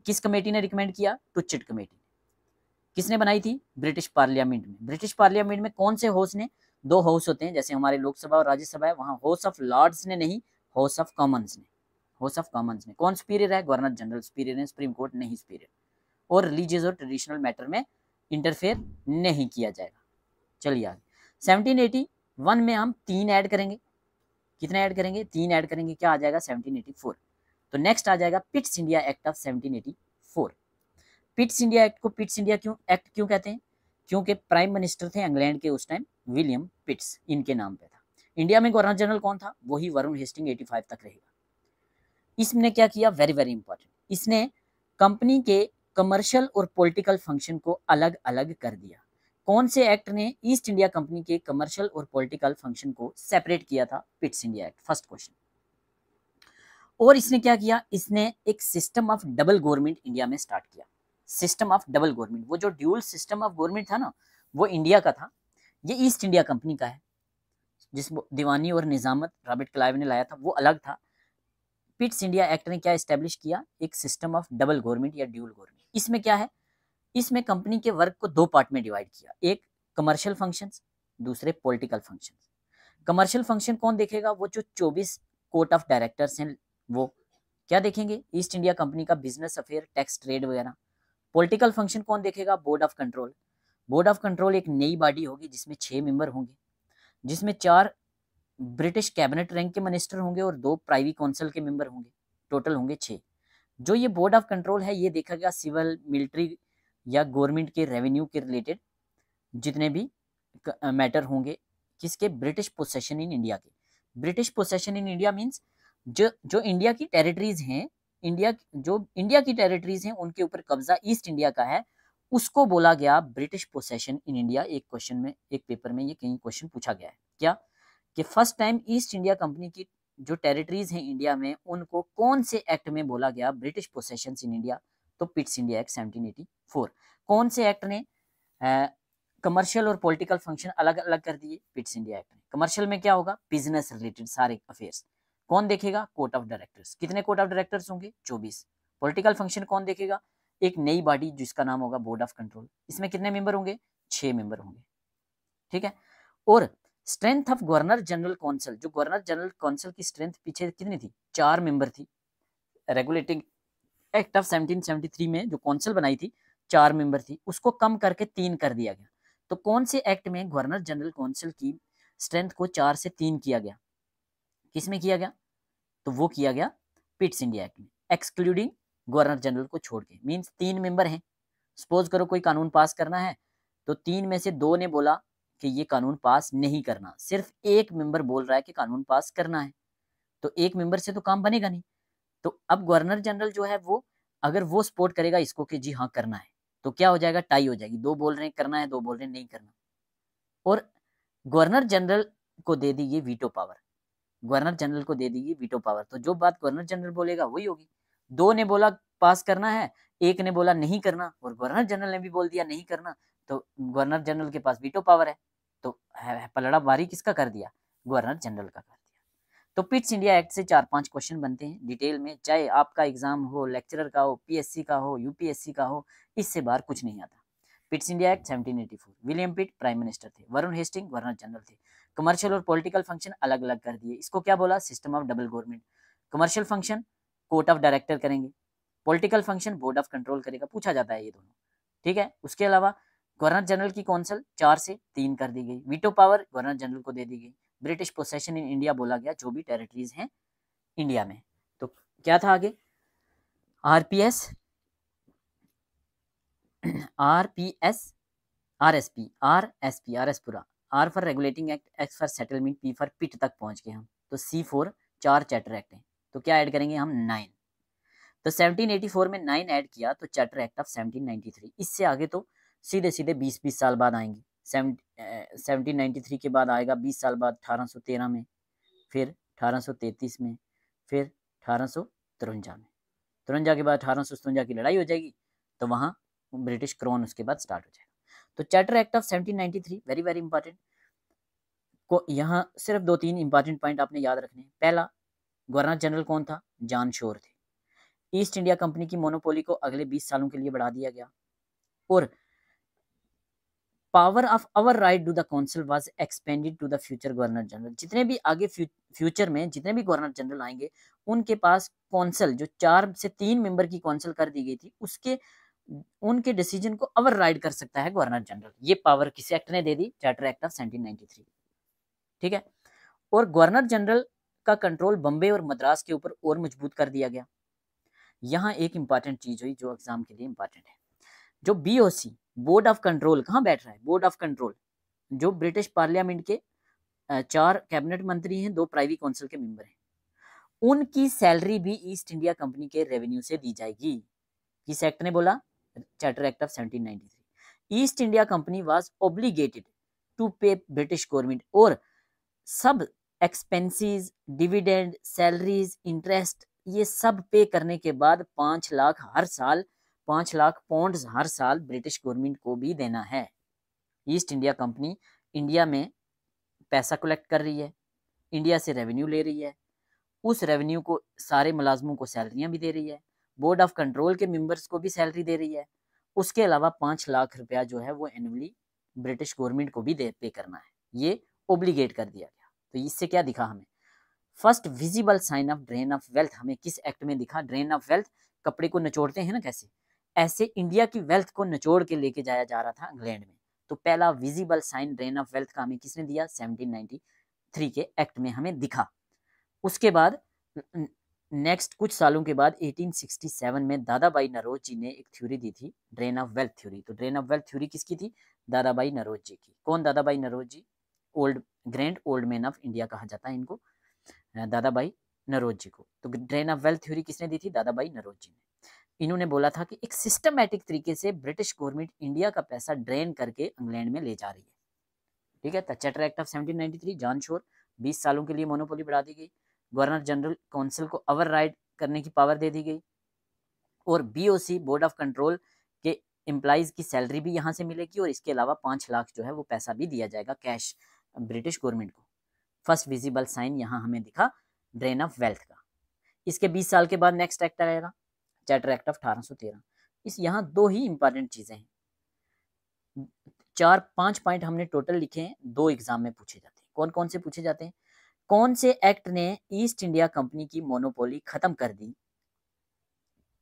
किस कमेटी ने रिकमेंड किया? टुचट कमेटी। किसने बनाई थी? ब्रिटिश पार्लियामेंट में। ब्रिटिश पार्लियामेंट में कौन से हाउस ने? 2 हाउस होते हैं, जैसे हमारे लोकसभा और राज्यसभा है, वहां हाउस ऑफ लॉर्ड्स ने नहीं, हाउस ऑफ कॉमन्स ने। हाउस ऑफ कॉमन्स में कौन सुपीरियर है? गवर्नर जनरल सुपीरियर है, सुप्रीम कोर्ट नहीं सुपीरियर। और रिलीजियस और ट्रेडिशनल मैटर में इंटरफेयर नहीं किया जाएगा। चलिए आगे। 1781 में हम 3 ऐड करेंगे। कितने ऐड करेंगे? 3 ऐड करेंगे। क्या आ जाएगा? 1784। तो नेक्स्ट आ जाएगा पिट्स India act of 1784। पिट्स India act को पिट्स इंडिया एक्ट क्यों कहते हैं? क्योंकि प्राइम मिनिस्टर थे इंग्लैंड के उस टाइम विलियम पिट्स, इनके नाम पे था। इंडिया में गवर्नर जनरल कौन था? वही वरुण हेस्टिंग 85 तक रहेगा। इसने क्या किया? वेरी वेरी इंपॉर्टेंट, इसने कंपनी के कमर्शियल और पॉलिटिकल फंक्शन को अलग अलग कर दिया। कौन से एक्ट ने ईस्ट इंडिया कंपनी के कमर्शियल और पॉलिटिकल फंक्शन को सेपरेट किया था? पिट्स इंडिया एक्ट। First question. और इसने क्या किया? इसने एक system of double government India में स्टार्ट किया। सिस्टम ऑफ डबल गवर्नमेंट, वो जो ड्यूल सिस्टम ऑफ गवर्नमेंट था ना, वो इंडिया का था, ये ईस्ट इंडिया कंपनी का है। जिस दीवानी और निजामत रॉबर्ट क्लाइव ने लाया था वो अलग था। पिट्स इंडिया एक्ट ने क्या एस्टेब्लिश किया? एक सिस्टम ऑफ डबल गवर्नमेंट या ड्यूल गवर्नमेंट। इसमें क्या है? इसमें कंपनी के वर्क को 2 पार्ट में डिवाइड किया, एक कमर्शियल फंक्शंस, दूसरे पॉलिटिकल फंक्शंस। कमर्शियल फंक्शन कौन देखेगा? वो जो 24 कोर्ट ऑफ डायरेक्टर्स हैं वो क्या देखेंगे? ईस्ट इंडिया कंपनी का बिजनेस अफेयर, टैक्स, ट्रेड वगैरह। पॉलिटिकल फंक्शन कौन देखेगा? Board of control. Board of control एक नई बॉडी होगी जिसमें 6 मेंबर होंगे, जिसमें 4 ब्रिटिश कैबिनेट रैंक के मिनिस्टर होंगे और 2 प्राइवी काउंसिल के मेंबर होंगे, टोटल होंगे 6। जो ये बोर्ड ऑफ कंट्रोल है ये देखेगा सिविल, मिलिट्री या गवर्नमेंट के रेवेन्यू के रिलेटेड जितने भी मैटर होंगे, किसके? ब्रिटिश पोसेशन इन इंडिया के। British possession in India means जो इंडिया की टेरिटरीज हैं, इंडिया की टेरिटरीज हैं उनके ऊपर कब्जा ईस्ट इंडिया का है, उसको बोला गया ब्रिटिश पोसेशन इन इंडिया। एक क्वेश्चन में, एक पेपर में ये कहीं क्वेश्चन पूछा गया है क्या, कि first time east India Company की जो टेरिटरीज हैं इंडिया में उनको कौन से एक्ट में बोला गया ब्रिटिश पोसेशन इन इंडिया? तो पिट्स इंडिया एक्ट 1784। कौन से एक्ट ने कमर्शियल और पॉलिटिकल फंक्शन अलग अलग कर दिए? पिट्स इंडिया एक्ट ने। कमर्शियल में क्या होगा? बिजनेस रिलेटेड सारे अफेयर्स। कौन देखेगा? Court of directors. कितने कोर्ट ऑफ डायरेक्टर्स होंगे? 24। पॉलिटिकल फंक्शन कौन देखेगा? एक नई बॉडी जिसका नाम होगा बोर्ड ऑफ कंट्रोल। इसमें कितने मेंबर होंगे? 6 मेंबर होंगे। ठीक है। और strength of governor general council, जो गवर्नर जनरल काउंसिल की स्ट्रेंथ पीछे कितनी थी? 4 मेंबर थी। रेगुलेटिंग एक्ट ऑफ 1773 में जो काउंसिल बनाई थी 4 मेंबर थी, उसको कम करके 3 कर दिया गया। तो कौन से एक्ट में गवर्नर जनरल काउंसिल की स्ट्रेंथ को 4 से 3 किया गया? किसमें किया गया? तो वो किया गया पिट्स इंडिया एक्ट में, एक्सक्लूडिंग गवर्नर जनरल को छोड़ के। मीन्स 3 मेंबर हैं। सपोज करो कोई कानून पास करना है तो 3 में से 2 ने बोला कि ये कानून पास नहीं करना, सिर्फ एक मेंबर बोल रहा है कि कानून पास करना है, तो एक मेंबर से तो काम बनेगा नहीं। तो अब गवर्नर जनरल जो है वो, अगर वो सपोर्ट करेगा इसको कि जी हाँ करना है, तो क्या हो जाएगा? टाई हो जाएगी। 2 बोल रहे हैं करना है, 2 बोल रहे हैं नहीं करना, और गवर्नर जनरल को दे दी ये वीटो पावर। गवर्नर जनरल को दे दी वीटो पावर, तो जो बात गवर्नर जनरल बोलेगा वही होगी। 2 ने बोला पास करना है, 1 ने बोला नहीं करना, और गवर्नर जनरल ने भी बोल दिया नहीं करना, तो गवर्नर जनरल के पास वीटो पावर है। तो पलड़ा भारी किसका कर दिया? गवर्नर जनरल का कर दिया। तो पिट्स इंडिया एक्ट से 4-5 क्वेश्चन बनते हैं डिटेल में, चाहे आपका एग्जाम हो, लेक्चरर का हो, पीएससी का हो, यूपीएससी का हो, इससे बाहर कुछ नहीं आता। Pitt's India Act 1784। William Pitt prime minister थे, वरुण हेस्टिंग गवर्नर जनरल थे। कमर्शियल और पॉलिटिकल फंक्शन अलग अलग कर दिए। इसको क्या बोला? System of double government. Commercial function court of director करेंगे, political function board of control करेगा। पूछा जाता है ये दोनों। ठीक है। उसके अलावा गवर्नर जनरल की काउंसिल 4 से 3 कर दी गई। वीटो पावर गवर्नर जनरल को दे दी गई। ब्रिटिश पोसेशन इन इंडिया बोला गया जो भी टेरिटरीज हैं इंडिया में। तो क्या था आगे? RPS RSPURA, R for Regulating Act, X for settlement, P for Pitt तक पहुंच गए हम। तो C4 4 चार्टर एक्ट हैं, तो क्या ऐड करेंगे हम 9। तो 1784 में 9 ऐड किया तो चार्टर एक्ट ऑफ 1793। इससे आगे तो सीधे सीधे 20-20 साल बाद आएंगे। 1793 के बाद आएगा 20 साल बाद 1813 में, फिर 1833 में, फिर 1853 में। 53 के बाद 1857 की लड़ाई हो जाएगी, तो वहाँ ब्रिटिश क्राउन उसके बाद स्टार्ट हो जाएगा। तो charter Act of 1793 very very important. को यहाँ सिर्फ 2-3 इंपॉर्टेंट पॉइंट आपने याद रखने हैं। पहला, गवर्नर जनरल कौन था? जॉन शोर थे। ईस्ट इंडिया कंपनी की मोनोपोली को अगले 20 सालों के लिए बढ़ा दिया गया, और power of our right to the council was expanded to the future governor general. जितने भी आगे फ्यूचर में जितने भी गवर्नर जनरल आएंगे, उनके पास काउंसिल जो 4 से 3 मेंबर की काउंसिल कर दी गई थी, उसके उनके डिसीजन को ओवर राइड कर सकता है गवर्नर जनरल। ये पावर किस एक्ट ने दे दी? Charter Act of 1793। ठीक है। और गवर्नर जनरल का कंट्रोल बम्बे और मद्रास के ऊपर और मजबूत कर दिया गया। यहाँ एक इंपॉर्टेंट चीज हुई जो एग्जाम के लिए इंपॉर्टेंट है। जो BOC बोर्ड ऑफ कंट्रोल कहाँ बैठ रहा है? बोर्ड ऑफ कंट्रोल, जो ब्रिटिश पार्लियामेंट के 4 कैबिनेट मंत्री हैं, 2 प्राइवी काउंसिल के मेंबर हैं, उनकी सैलरी भी ईस्ट इंडिया कंपनी के रेवेन्यू से दी जाएगी। किस एक्ट ने बोला? Charter Act of 1793। East India Company was obligated to pay British government, और सब एक्सपेंसेस, डिविडेंड, सैलरीज, इंटरेस्ट, ये सब पे करने के बाद 5 लाख हर साल, 5 लाख पाउंड्स हर साल ब्रिटिश गवर्नमेंट को भी देना है। ईस्ट इंडिया कंपनी इंडिया में पैसा कलेक्ट कर रही है, इंडिया से रेवेन्यू ले रही है, उस रेवेन्यू को सारे मुलाजमों को सैलरियां भी दे रही है, बोर्ड ऑफ कंट्रोल के मेंबर्स को भी सैलरी दे रही है। उसके अलावा 5 लाख रुपया जो है वो एनुअली ब्रिटिश गवर्नमेंट को भी पे करना है। ये ओब्लिगेट कर दिया गया। तो इससे क्या दिखा हमें? First visible sign of drain of wealth हमें किस एक्ट में दिखा? ड्रेन ऑफ वेल्थ, कपड़े को निचोड़ते हैं ना कैसे, ऐसे इंडिया की वेल्थ को निचोड़ के लेके जाया जा रहा था इंग्लैंड में। तो पहला visible sign drain of wealth का हमें किसने दिया? 1793 के एक्ट में हमें दिखा। उसके बाद नेक्स्ट कुछ सालों के बाद 1867 में दादा भाई नरोज जी ने एक थ्योरी दी थी, ड्रेन ऑफ वेल्थ थ्योरी। तो ड्रेन ऑफ वेल्थ थ्योरी किसकी थी? दादा भाई नरोज जी की। कौन Dadabhai Naoroji? Grand old man of India कहा जाता है इनको, दादा भाई नरोज जी को। तो ड्रेन ऑफ वेल्थ थ्योरी किसने दी थी? दादा भाई नरोज जी ने। इन्होंने बोला था कि एक सिस्टमैटिक तरीके से ब्रिटिश गवर्नमेंट इंडिया का पैसा ड्रेन करके इंग्लैंड में ले जा रही है। ठीक है। Charter Act of 1793, John Shore, 20 सालों के लिए मोनोपोली बढ़ा दी गई, गवर्नर जनरल काउंसिल को ओवर राइड करने की पावर दे दी गई, और BOC बोर्ड ऑफ कंट्रोल के एम्प्लॉइज की सैलरी भी यहाँ से मिलेगी, और इसके अलावा 5 लाख जो है वो पैसा भी दिया जाएगा कैश ब्रिटिश गवर्नमेंट को। फर्स्ट विजिबल साइन यहाँ हमें दिखा ड्रेन ऑफ वेल्थ का। इसके 20 साल के बाद नेक्स्ट एक्ट आएगा, चार्टर एक्ट ऑफ 1813। इस यहाँ 2 ही इंपॉर्टेंट चीजें हैं। 4-5 पॉइंट हमने टोटल लिखे हैं, 2 एग्जाम में पूछे जाते हैं। कौन कौन से पूछे जाते हैं? कौन से एक्ट ने ईस्ट इंडिया कंपनी की मोनोपोली खत्म कर दी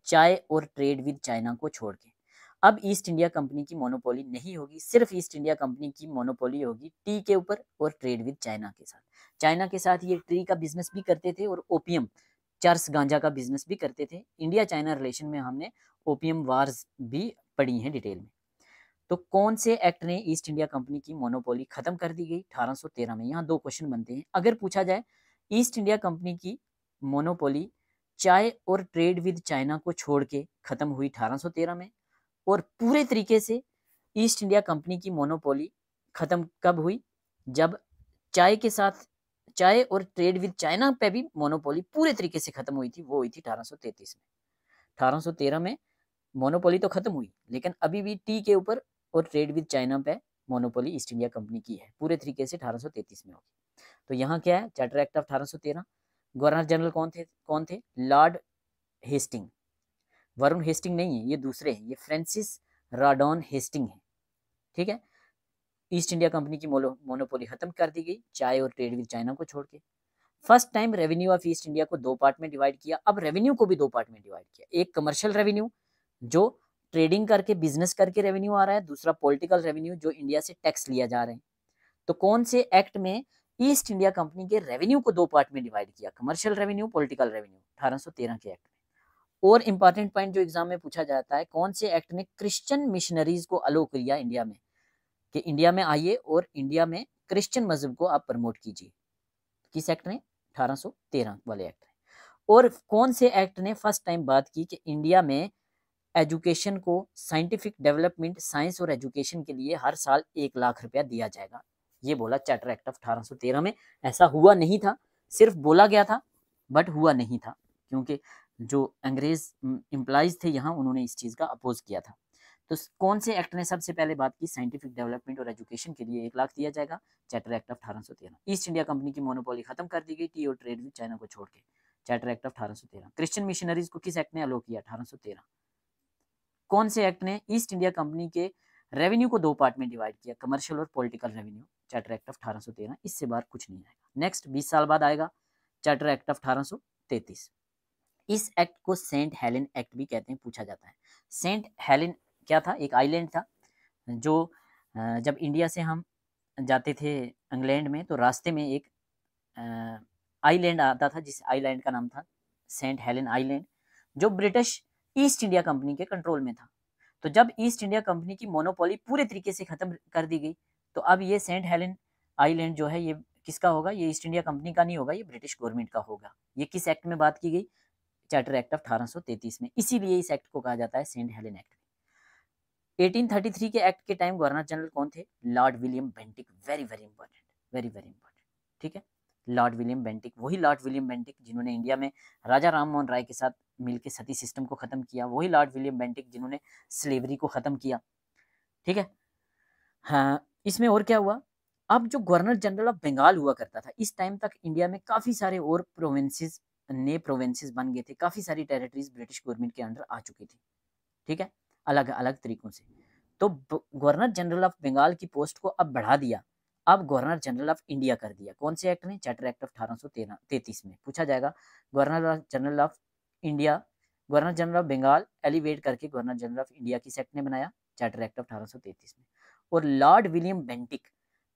चाय और ट्रेड विद चाइना को छोड़ के? अब ईस्ट इंडिया कंपनी की मोनोपोली नहीं होगी, सिर्फ ईस्ट इंडिया कंपनी की मोनोपोली होगी टी के ऊपर और ट्रेड विद चाइना के साथ। चाइना के साथ ये ट्री का बिजनेस भी करते थे और ओपियम, चर्स गांजा का बिजनेस भी करते थे। इंडिया चाइना रिलेशन में हमने ओपियम वार्स भी पढ़ी हैं डिटेल में। तो कौन से एक्ट ने ईस्ट इंडिया कंपनी की मोनोपोली खत्म कर दी गई? 1813 में। यहाँ 2 क्वेश्चन बनते हैं। अगर पूछा जाए ईस्ट इंडिया कंपनी की मोनोपोली चाय और ट्रेड विद चाइना को छोड़ के खत्म हुई 1813 में, और पूरे तरीके से ईस्ट इंडिया कंपनी की मोनोपोली खत्म कब हुई? जब चाय के साथ, चाय और ट्रेड विद चाइना पे भी मोनोपोली पूरे तरीके से खत्म हुई थी, वो हुई थी 1833 में। 1813 में मोनोपोली तो खत्म हुई, लेकिन अभी भी टी के ऊपर और ट्रेड विद चाइना पे मोनोपोली ईस्ट इंडिया कंपनी की है, पूरे तरीके से 1833 में होगी। तो यहाँ क्या है? Charter Act of 1813। Governor general कौन थे? Lord Hasting. वरुण हेस्टिंग नहीं है, ये दूसरे हैं, ये फ्रांसिस राडॉन हेस्टिंग है। ठीक है। ईस्ट इंडिया कंपनी की मोनोपोली खत्म कर दी गई चाय और ट्रेड विद चाइना को छोड़ के। First time revenue of east India को 2 पार्ट में डिवाइड किया। अब रेवेन्यू को भी 2 पार्ट में डिवाइड किया। एक कमर्शियल रेवेन्यू जो ट्रेडिंग करके बिजनेस करके रेवेन्यू आ रहा है, दूसरा पॉलिटिकल रेवेन्यू जो इंडिया से टैक्स लिया जा रहे हैं। तो कौन से एक्ट में ईस्ट इंडिया कंपनी के रेवेन्यू को 2 पार्ट में डिवाइड किया? कमर्शियल रेवेन्यू, पॉलिटिकल रेवेन्यू, 1813 के एक्ट में। और इंपॉर्टेंट पॉइंट जो एग्जाम में पूछा जाता है, कौन से एक्ट ने क्रिश्चियन मिशनरीज को अलो किया इंडिया में? कि इंडिया में आइए और इंडिया में क्रिश्चियन मजहब को आप प्रमोट कीजिए। किस एक्ट ने? 1813 वाले एक्ट ने। और कौन से एक्ट ने फर्स्ट टाइम बात की कि इंडिया में एजुकेशन को, साइंटिफिक डेवलपमेंट, साइंस और एजुकेशन के लिए हर साल 1 लाख रुपया दिया जाएगा? ये बोला चार्टर एक्ट ऑफ 1813 में। ऐसा हुआ नहीं था, सिर्फ बोला गया था बट हुआ नहीं था, क्योंकि जो अंग्रेज एम्प्लॉइज थे यहाँ, उन्होंने इस चीज़ का अपोज किया था। तो कौन से एक्ट ने सबसे पहले बात की? साइंटिफिक डेवलपमेंट और एजुकेशन के लिए 1 लाख दिया जाएगा, charter Act of 1813। East India Company की मोनोपोली खत्म कर दी गई, टी और ट्रेड विद चाइना को छोड़ के, charter Act of 1813। Christian missionaries को किस एक्ट ने अलो किया? 1813। कौन से एक्ट ने ईस्ट इंडिया कंपनी के रेवेन्यू को 2 पार्ट में डिवाइड किया, कमर्शियल और political revenue? Charter Act of 1813। इससे बाहर कुछ नहीं आएगा। नेक्स्ट 20 साल बाद आएगा चार्टर एक्ट ऑफ 1833। इस एक्ट को सेंट हेलेन एक्ट भी कहते हैं, पूछा जाता है। सेंट हेलेन क्या था? एक आइलैंड था, जो जब इंडिया से हम जाते थे इंग्लैंड में, तो रास्ते में एक आइलैंड आता था, जिस आइलैंड का नाम था सेंट हेलेन आइलैंड, जो ब्रिटिश ईस्ट इंडिया कंपनी के कंट्रोल में था। तो जब ईस्ट इंडिया कंपनी की मोनोपोली पूरे तरीके से खत्म कर दी गई, तो अब ये सेंट हेलेन आइलैंड जो है, ये किसका होगा? ये ईस्ट इंडिया कंपनी का नहीं होगा, ये ब्रिटिश गवर्नमेंट का होगा। ये किस एक्ट में बात की गई? चार्टर एक्ट ऑफ 1833 में। इसीलिए इस एक्ट को कहा जाता है सेंट हेलेन एक्ट। 1833 के एक्ट के टाइम गवर्नर जनरल कौन थे? Lord William Bentinck. Very very important, very very important. ठीक है, लॉर्ड विलियम बेंटिक, वही लॉर्ड विलियम बेंटिक जिन्होंने इंडिया में राजा राम मोहन राय के साथ मिलकर सती सिस्टम को खत्म किया, वही लॉर्ड विलियम बेंटिक जिन्होंने स्लेवरी को खत्म किया। ठीक है, हाँ, इसमें और क्या हुआ? अब जो गवर्नर जनरल ऑफ बंगाल हुआ करता था, इस टाइम तक इंडिया में काफ़ी सारे और प्रोविंसेस, नए प्रोविंसेस बन गए थे, काफ़ी सारी टेरिटरीज ब्रिटिश गवर्नमेंट के अंडर आ चुकी थी। ठीक है, अलग अलग तरीकों से। तो गवर्नर जनरल ऑफ बंगाल की पोस्ट को अब बढ़ा दिया, अब गवर्नर जनरल ऑफ इंडिया कर दिया। कौन से एक्ट ने? चार्टर एक्ट ऑफ 1833 में। पूछा जाएगा governor general of India, governor general of Bengal elevate करके गवर्नर जनरल ऑफ इंडिया किस एक्ट ने बनाया? चार्टर एक्ट ऑफ 1833 में। और लॉर्ड विलियम बेंटिक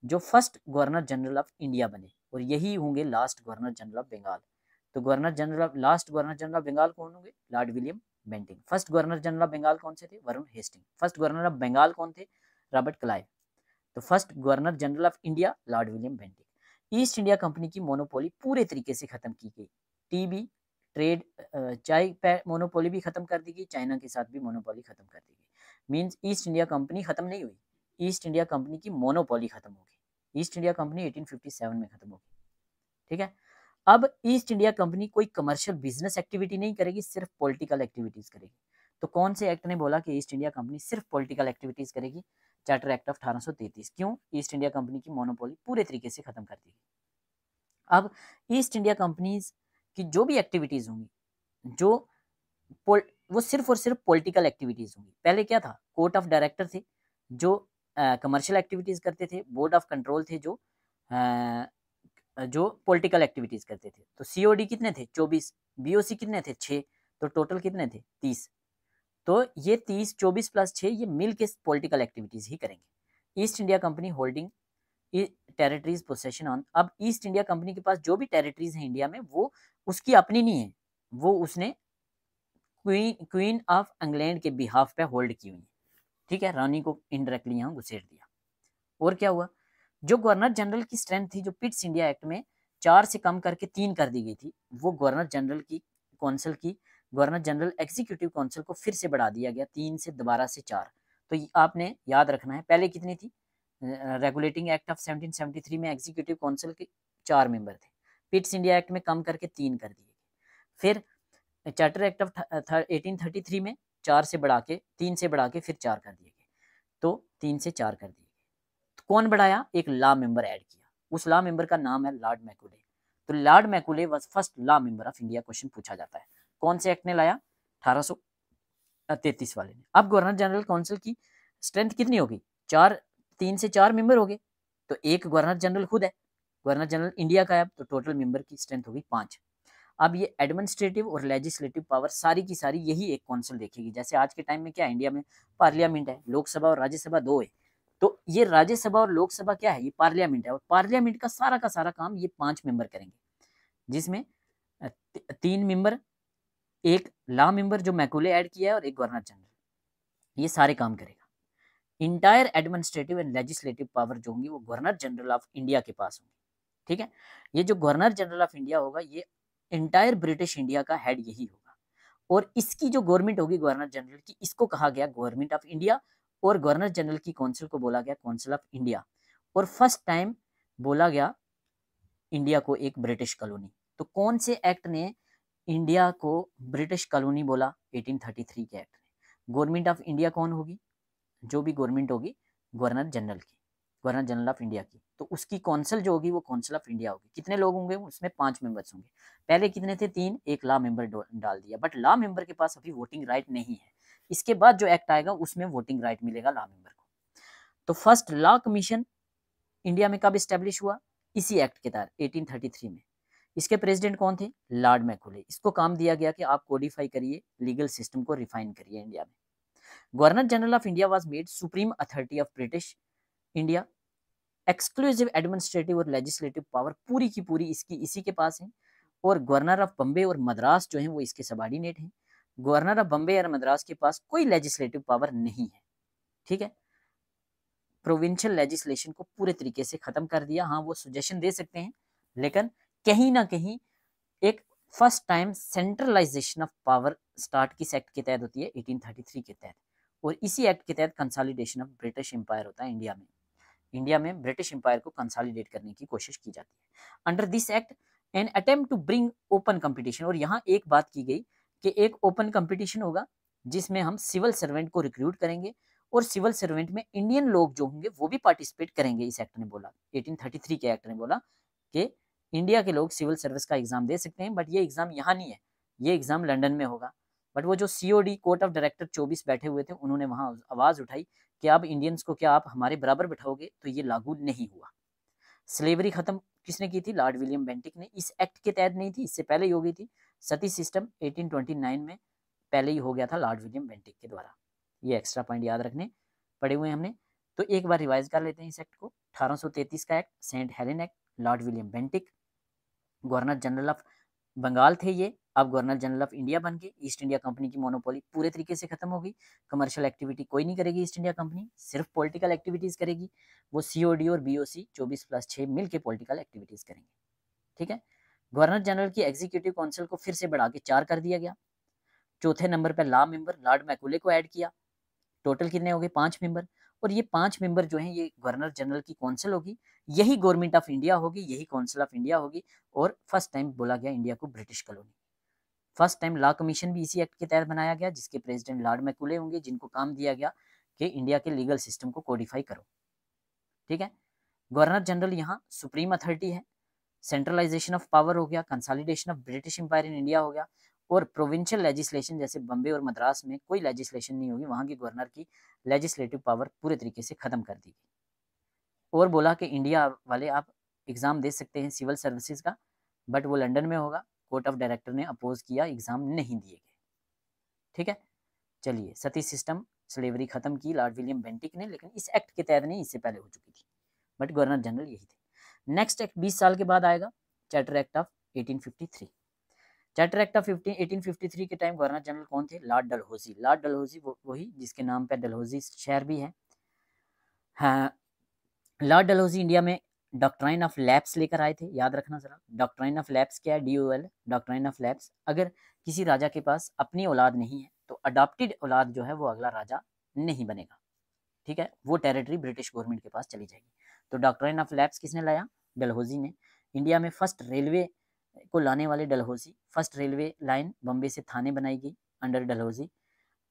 जो first governor general of India बने, और यही होंगे last governor general of Bengal. तो governor general of, last governor general of Bengal कौन होंगे? Lord William Bentinck. First governor general of Bengal कौन से थे? Warren Hasting. First governor of Bengal कौन थे? Robert Clive. तो first governor general of India Lord William Bentinck. East India Company की मोनोपोली पूरे तरीके से खत्म की गई। टीबी, ट्रेड, चाय मोनोपोली भी खत्म कर दी गई, चाइना के साथ भी मोनोपोली खत्म कर दी गई। मीन्स ईस्ट इंडिया कंपनी खत्म नहीं हुई, ईस्ट इंडिया कंपनी की मोनोपोली खत्म होगी। ईस्ट इंडिया कंपनी 1857 में खत्म होगी। ठीक है, अब ईस्ट इंडिया कंपनी कोई कमर्शियल बिजनेस एक्टिविटी नहीं करेगी, सिर्फ पॉलिटिकल एक्टिविटीज करेगी। तो कौन से एक्ट ने बोला कि ईस्ट इंडिया कंपनी सिर्फ पॉलिटिकल एक्टिविटीज करेगी? Charter Act of 1833। क्यों? ईस्ट इंडिया कंपनी की मोनोपोली पूरे तरीके से खत्म कर दी गई। अब ईस्ट इंडिया कंपनीज की जो भी एक्टिविटीज होंगी, जो वो सिर्फ और सिर्फ पॉलिटिकल एक्टिविटीज होंगी। पहले क्या था? कोर्ट ऑफ डायरेक्टर थे जो कमर्शियल एक्टिविटीज करते थे, बोर्ड ऑफ कंट्रोल थे जो पॉलिटिकल एक्टिविटीज करते थे। तो सीओडी कितने थे? 24। बीओसी कितने थे? 6। तो टोटल कितने थे? 30। तो ये 30, 24 प्लस 6, ये मिल के पॉलिटिकल एक्टिविटीज ही करेंगे। East India company holding territories possession on. अब ईस्ट इंडिया कंपनी के पास जो भी टेरिटरीज है इंडिया में, वो उसकी अपनी नहीं है, वो उसने क्वीन ऑफ इंग्लैंड के बिहाफ पे होल्ड की हुई है। ठीक है, रानी को इनडायरेक्टली यहाँ घुसेड़ दिया। और क्या हुआ? जो गवर्नर जनरल की स्ट्रेंथ थी, जो पिट्स इंडिया एक्ट में 4 से कम करके 3 कर दी गई थी, वो गवर्नर जनरल की काउंसिल की, गवर्नर जनरल एग्जीक्यूटिव काउंसिल को फिर से बढ़ा दिया गया 3 से दोबारा से 4। तो आपने याद रखना है, पहले कितनी थी? रेगुलेटिंग एक्ट ऑफ 1773 में एग्जीक्यूटिव काउंसिल के 4 मेंबर थे, पिट्स इंडिया एक्ट में कम करके 3 कर दिए। फिर चार्टर एक्ट ऑफ 1833 में 4 से बढ़ा के, 3 से बढ़ा के फिर 4 कर दिए गए, तो 3 से 4 कर दिए गए। तो कौन बढ़ाया? एक लॉ मेंबर ऐड किया, उस लॉ मेंबर का नाम है लॉर्ड मैकुले। तो Lord Macaulay was first law member of India. Question पूछा जाता है, कौन से एक्ट ने लाया? 1833 वाले ने। अब गवर्नर जनरल काउंसिल की स्ट्रेंथ कितनी होगी? 3 से 4 मेंबर हो गए, तो एक गवर्नर जनरल खुद है, गवर्नर जनरल इंडिया का है, तो टोटल मेंबर की स्ट्रेंथ होगी 5। अब ये एडमिनिस्ट्रेटिव और लेजिस्लेटिव पावर सारी की सारी यही एक काउंसिल देखेगी। जैसे आज के टाइम में क्या है, इंडिया में पार्लियामेंट है, लोकसभा और राज्यसभा 2 है, तो ये राज्यसभा और लोकसभा क्या है? ये पार्लियामेंट है, और पार्लियामेंट का सारा काम ये 5 मेंबर करेंगे, जिसमें 3 मेंबर, एक लॉ मेंबर जो मैकुले ऐड किया है, और एक गवर्नर जनरल, ये सारे काम करेगा। Entire administrative and legislative power जो होंगी वो गवर्नर जनरल ऑफ इंडिया के पास होंगी। ठीक है, ये जो गवर्नर जनरल ऑफ इंडिया होगा ये इंटायर ब्रिटिश इंडिया का हेड यही होगा, और इसकी जो गवर्नमेंट होगी गवर्नर जनरल की, इसको कहा गया गवर्नमेंट ऑफ इंडिया, और गवर्नर जनरल की काउंसिल को बोला गया काउंसिल ऑफ इंडिया, और फर्स्ट टाइम बोला गया इंडिया को एक ब्रिटिश कॉलोनी। तो कौन से एक्ट ने इंडिया को ब्रिटिश कॉलोनी बोला? 1833 के एक्ट ने। गवर्नमेंट ऑफ इंडिया कौन होगी? जो भी गवर्नमेंट होगी गवर्नर जनरल की, गवर्नर जनरल ऑफ इंडिया की, तो उसकी काउंसिल जो होगी वो काउंसिल ऑफ इंडिया होगी। कितने लोग होंगे? उसमें 5 मेंबर्स होंगे। पहले कितने थे? 3, एक लॉ मेंबर डाल दिया, बट लॉ मेंबर के पास अभी वोटिंग राइट नहीं है। इसके बाद जो एक्ट आएगा उसमें वोटिंग राइट मिलेगा लॉ मेंबर को। तो फर्स्ट लॉ कमीशन इंडिया में कब स्टैब्लिश हुआ? इसी एक्ट के तहत 1833 में। इसके प्रेसिडेंट कौन थे? Lord Macaulay. इसको काम दिया गया कि आप कोडिफाई करिए, लीगल सिस्टम को रिफाइन करिए इंडिया में। Governor general of India was made supreme authority of British India. Exclusive administrative और लेजिस्लेटिव पावर पूरी की पूरी इसकी इसी के पास है, और गवर्नर ऑफ बम्बे और मद्रास जो है वो इसके सबॉर्डिनेट हैं। गवर्नर ऑफ बम्बे और मद्रास के पास कोई लेजिस्लेटिव पावर नहीं है। ठीक है, प्रोविंशियल लेजिस्लेशन को पूरे तरीके से खत्म कर दिया। हाँ, वो सजेशन दे सकते हैं, लेकिन कहीं ना कहीं एक first time centralization of power start किस एक्ट के तहत होती है? 1833 के तहत, और इसी एक्ट के तहत कंसोलिडेशन ऑफ ब्रिटिश एम्पायर होता है इंडिया में। इंडिया में ब्रिटिश एम्पायर को कंसोलिडेट करने की कोशिश की जाती है। Under this act an attempt to bring open competition, और यहाँ एक बात की गई कि एक ओपन कंपटीशन होगा जिसमें हम सिविल सर्वेंट को रिक्रूट करेंगे, और सिविल सर्वेंट में इंडियन लोग जो होंगे वो भी पार्टिसिपेट करेंगे। इस एक्ट ने बोला, 1833 के एक्ट ने बोला कि इंडिया के लोग सिविल सर्विस का एग्जाम दे सकते हैं, बट ये एग्जाम यहाँ नहीं है, ये एग्जाम लंदन में होगा। बट वो जो COD कोर्ट ऑफ डायरेक्टर 24 बैठे हुए थे, उन्होंने वहां आवाज उठाई कि आप इंडियंस को क्या आप हमारे बराबर बिठाओगे? तो ये लागू नहीं हुआ। स्लेवरी खत्म किसने की थी? लॉर्ड विलियम बेंटिक ने। इस एक्ट के तहत नहीं थी, इससे पहले ही हो गई थी। सती सिस्टम 1829 में पहले ही हो गया था लॉर्ड विलियम बेंटिक के द्वारा। ये एक्स्ट्रा पॉइंट याद रखने पड़े हुए हमने। तो एक बार रिवाइज कर लेते हैं इस एक्ट को। 1833 का act, Saint Helen act, Lord William Bentinck, governor general of Bengal थे ये, अब गवर्नर जनरल ऑफ इंडिया बन गए। ईस्ट इंडिया कंपनी की मोनोपोली पूरे तरीके से खत्म हो गई। कमर्शियल एक्टिविटी कोई नहीं करेगी ईस्ट इंडिया कंपनी, सिर्फ पॉलिटिकल एक्टिविटीज करेगी। वो COD और BOC 24+6 मिल के पॉलिटिकल एक्टिविटीज करेंगे। ठीक है, गवर्नर जनरल की एग्जीक्यूटिव काउंसिल को फिर से बढ़ा के 4 कर दिया गया। चौथे नंबर पर लॉ मेंबर लॉर्ड मैकॉले को ऐड किया। टोटल कितने हो गए? 5 मेंबर। और ये 5 मेंबर जो हैं ये गवर्नर जनरल की काउंसिल होगी, यही गवर्नमेंट ऑफ इंडिया होगी, यही काउंसिल ऑफ इंडिया होगी, और फर्स्ट टाइम बोला गया इंडिया को British colony. First time law commission भी इसी एक्ट के तहत बनाया गया, जिसके प्रेसिडेंट लॉर्ड मैकॉले होंगे, जिनको काम दिया गया कि इंडिया के लीगल सिस्टम को कोडिफाई करो। ठीक है, गवर्नर जनरल यहाँ सुप्रीम अथॉरिटी है। सेंट्रलाइजेशन ऑफ पावर हो गया, consolidation of British Empire in India हो गया, और प्रोविंशियल लेजिस्लेशन जैसे बम्बे और मद्रास में कोई लेजिस्लेशन नहीं होगी, वहां की गवर्नर की लेजिस्लेटिव पावर पूरे तरीके से खत्म कर दी गई। और बोला कि इंडिया वाले आप एग्जाम दे सकते हैं सिविल सर्विसेज का, बट वो लंदन में होगा। कोर्ट ऑफ डायरेक्टर ने अपोज किया, एग्जाम नहीं दिए गए। ठीक है, चलिए, सती सिस्टम स्लेवरी खत्म की लॉर्ड विलियम बेंटिक ने, लेकिन इस एक्ट के तहत नहीं, इससे पहले हो चुकी थी, बट गवर्नर जनरल यही थे। नेक्स्ट एक्ट 20 साल के बाद आएगा, charter Act of 1853। Charter Act of 1853 के टाइम गवर्नर जनरल कौन थे? लॉर्ड डलहौजी। लॉर्ड डलहौजी वही जिसके नाम पर डलहौजी शहर भी है। हाँ, लॉर्ड डलहौजी इंडिया में डॉक्ट्राइन ऑफ लैप्स लेकर आए थे। याद रखना जरा, डॉक्ट्राइन ऑफ लैप्स क्या है? DOL, doctrine of lapse. अगर किसी राजा के पास अपनी औलाद नहीं है तो अडॉप्टेड औलाद जो है वो अगला राजा नहीं बनेगा। ठीक है, वो टेरिटरी ब्रिटिश गवर्नमेंट के पास चली जाएगी। तो डॉक्ट्राइन ऑफ लैप्स किसने लाया? डलहौजी ने। इंडिया में फर्स्ट रेलवे को लाने वाले Dalhousie. First railway line Bombay से थाने बनाई गई अंडर डलहौजी।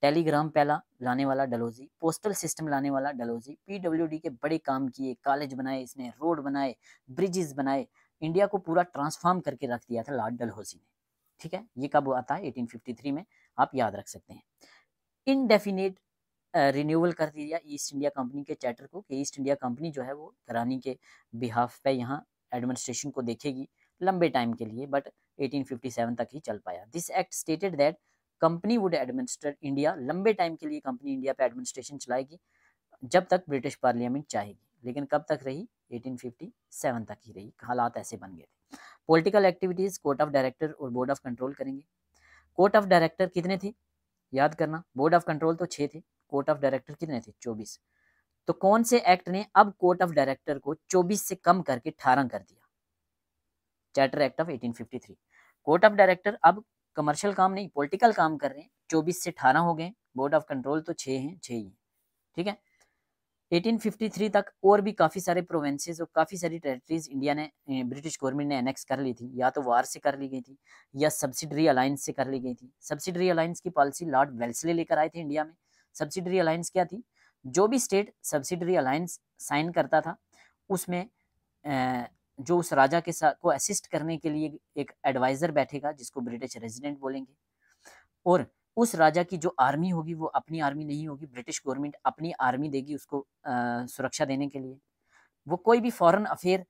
टेलीग्राम पहला लाने वाला डलहौजी। पोस्टल सिस्टम लाने वाला डलहौजी। PWD के बड़े काम किए, कॉलेज बनाए इसने, रोड बनाए, ब्रिजेस बनाए, इंडिया को पूरा ट्रांसफॉर्म करके रख दिया था लॉर्ड डलहौजी ने। ठीक है, ये कब आता है? 1853 में, आप याद रख सकते हैं। इनडेफिनेट रिन्यूअल कर दिया ईस्ट इंडिया कंपनी के चार्टर को, कि ईस्ट इंडिया कंपनी जो है वो करानी के बिहाफ पे यहाँ एडमिनिस्ट्रेशन को देखेगी लंबे टाइम के लिए, बट 1857 तक ही चल पाया। This act stated that company would administer India, लंबे टाइम के लिए कंपनी इंडिया पे एडमिनिस्ट्रेशन चलाएगी जब तक ब्रिटिश पार्लियामेंट चाहेगी। लेकिन कब तक रही? 1857 तक ही रही। हालात ऐसे बन गए थे। Political activities court of director और बोर्ड ऑफ कंट्रोल करेंगे। कोर्ट ऑफ डायरेक्टर कितने थे? याद करना, बोर्ड ऑफ कंट्रोल तो 6 थे, कोर्ट ऑफ डायरेक्टर कितने थे? 24। तो कौन से एक्ट ने अब कोर्ट ऑफ डायरेक्टर को 24 से कम करके 18 कर दिया? Charter Act of 1853। Court of director अब कमर्शियल काम नहीं, पॉलिटिकल काम कर रहे हैं, 24 से 18 हो गए। बोर्ड ऑफ कंट्रोल तो 6 हैं, 6 ही हैं, ठीक है। 1853 तक और भी काफ़ी सारे प्रोविंसेस और काफ़ी सारी टेरिटरीज इंडिया ने, ब्रिटिश गवर्नमेंट ने एनेक्स कर ली थी, या तो वार से कर ली गई थी या सब्सिडरी अलायंस से कर ली गई थी। सब्सिडरी अलायंस की पॉलिसी लॉर्ड वेल्सले लेकर आए थे इंडिया में। सब्सिडरी अलायंस क्या थी? जो भी स्टेट सब्सिडरी अलायंस साइन करता था उसमें जो उस राजा के साथ को असिस्ट करने के लिए एक एडवाइज़र बैठेगा जिसको ब्रिटिश रेजिडेंट बोलेंगे, और उस राजा की जो आर्मी होगी वो अपनी आर्मी नहीं होगी, ब्रिटिश गवर्नमेंट अपनी आर्मी देगी उसको सुरक्षा देने के लिए। वो कोई भी फॉरेन अफेयर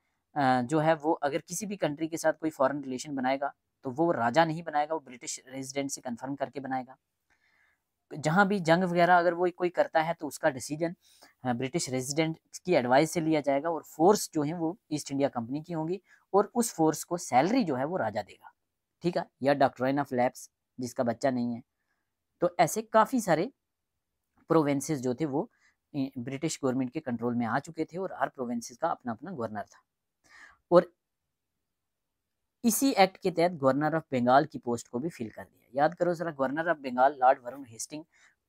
जो है वो अगर किसी भी कंट्री के साथ कोई फॉरेन रिलेशन बनाएगा तो वो राजा नहीं बनाएगा, वो ब्रिटिश रेजिडेंट से कंफर्म करके बनाएगा। जहाँ भी जंग वगैरह अगर वो कोई करता है तो उसका डिसीजन ब्रिटिश रेजिडेंट की एडवाइस से लिया जाएगा, और फोर्स जो है वो ईस्ट इंडिया कंपनी की होंगी, और उस फोर्स को सैलरी जो है वो राजा देगा, ठीक है। या डॉक्ट्राइन ऑफ लैप्स, जिसका बच्चा नहीं है। तो ऐसे काफ़ी सारे प्रोविंसेस जो थे वो ब्रिटिश गवर्नमेंट के कंट्रोल में आ चुके थे, और हर प्रोविंसेस का अपना अपना गवर्नर था। और इसी एक्ट के तहत गवर्नर ऑफ बंगाल की पोस्ट को भी फिल कर दिया। याद करो जरा, governor of Bengal Lord Warren Hasting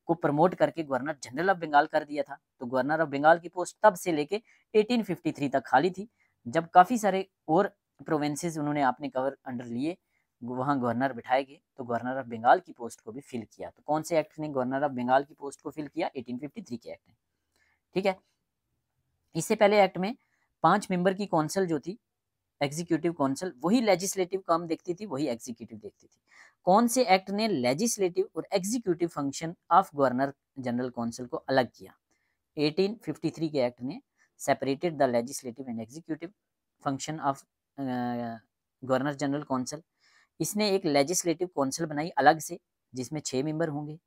को प्रमोट करके गवर्नर जनरल ऑफ बंगाल कर दिया था। तो गवर्नर ऑफ बंगाल की पोस्ट तब से लेके 1853 तक खाली थी, जब काफ़ी सारे और प्रोविंसेस उन्होंने अपने कवर अंडर लिए, वहाँ गवर्नर बिठाए गए, तो गवर्नर ऑफ बंगाल की पोस्ट को भी फिल किया। तो कौन से एक्ट ने गवर्नर ऑफ बंगाल की पोस्ट को फिल किया? 1853 के एक्ट ने, ठीक है। इससे पहले एक्ट में 5 मेंबर की काउंसिल जो थी, एग्जीक्यूटिव काउंसिल, वही लेजिस्लेटिव काम देखती थी, वही एग्जीक्यूटिव देखती थी। कौन से एक्ट ने लेजिस्लेटिव और executive function of governor general council को अलग किया? 1853 के एक्ट ने separated the legislative and executive function of governor general council. इसने एक लेजिस्लेटिव काउंसिल बनाई अलग से, जिसमें 6 मेंबर होंगे।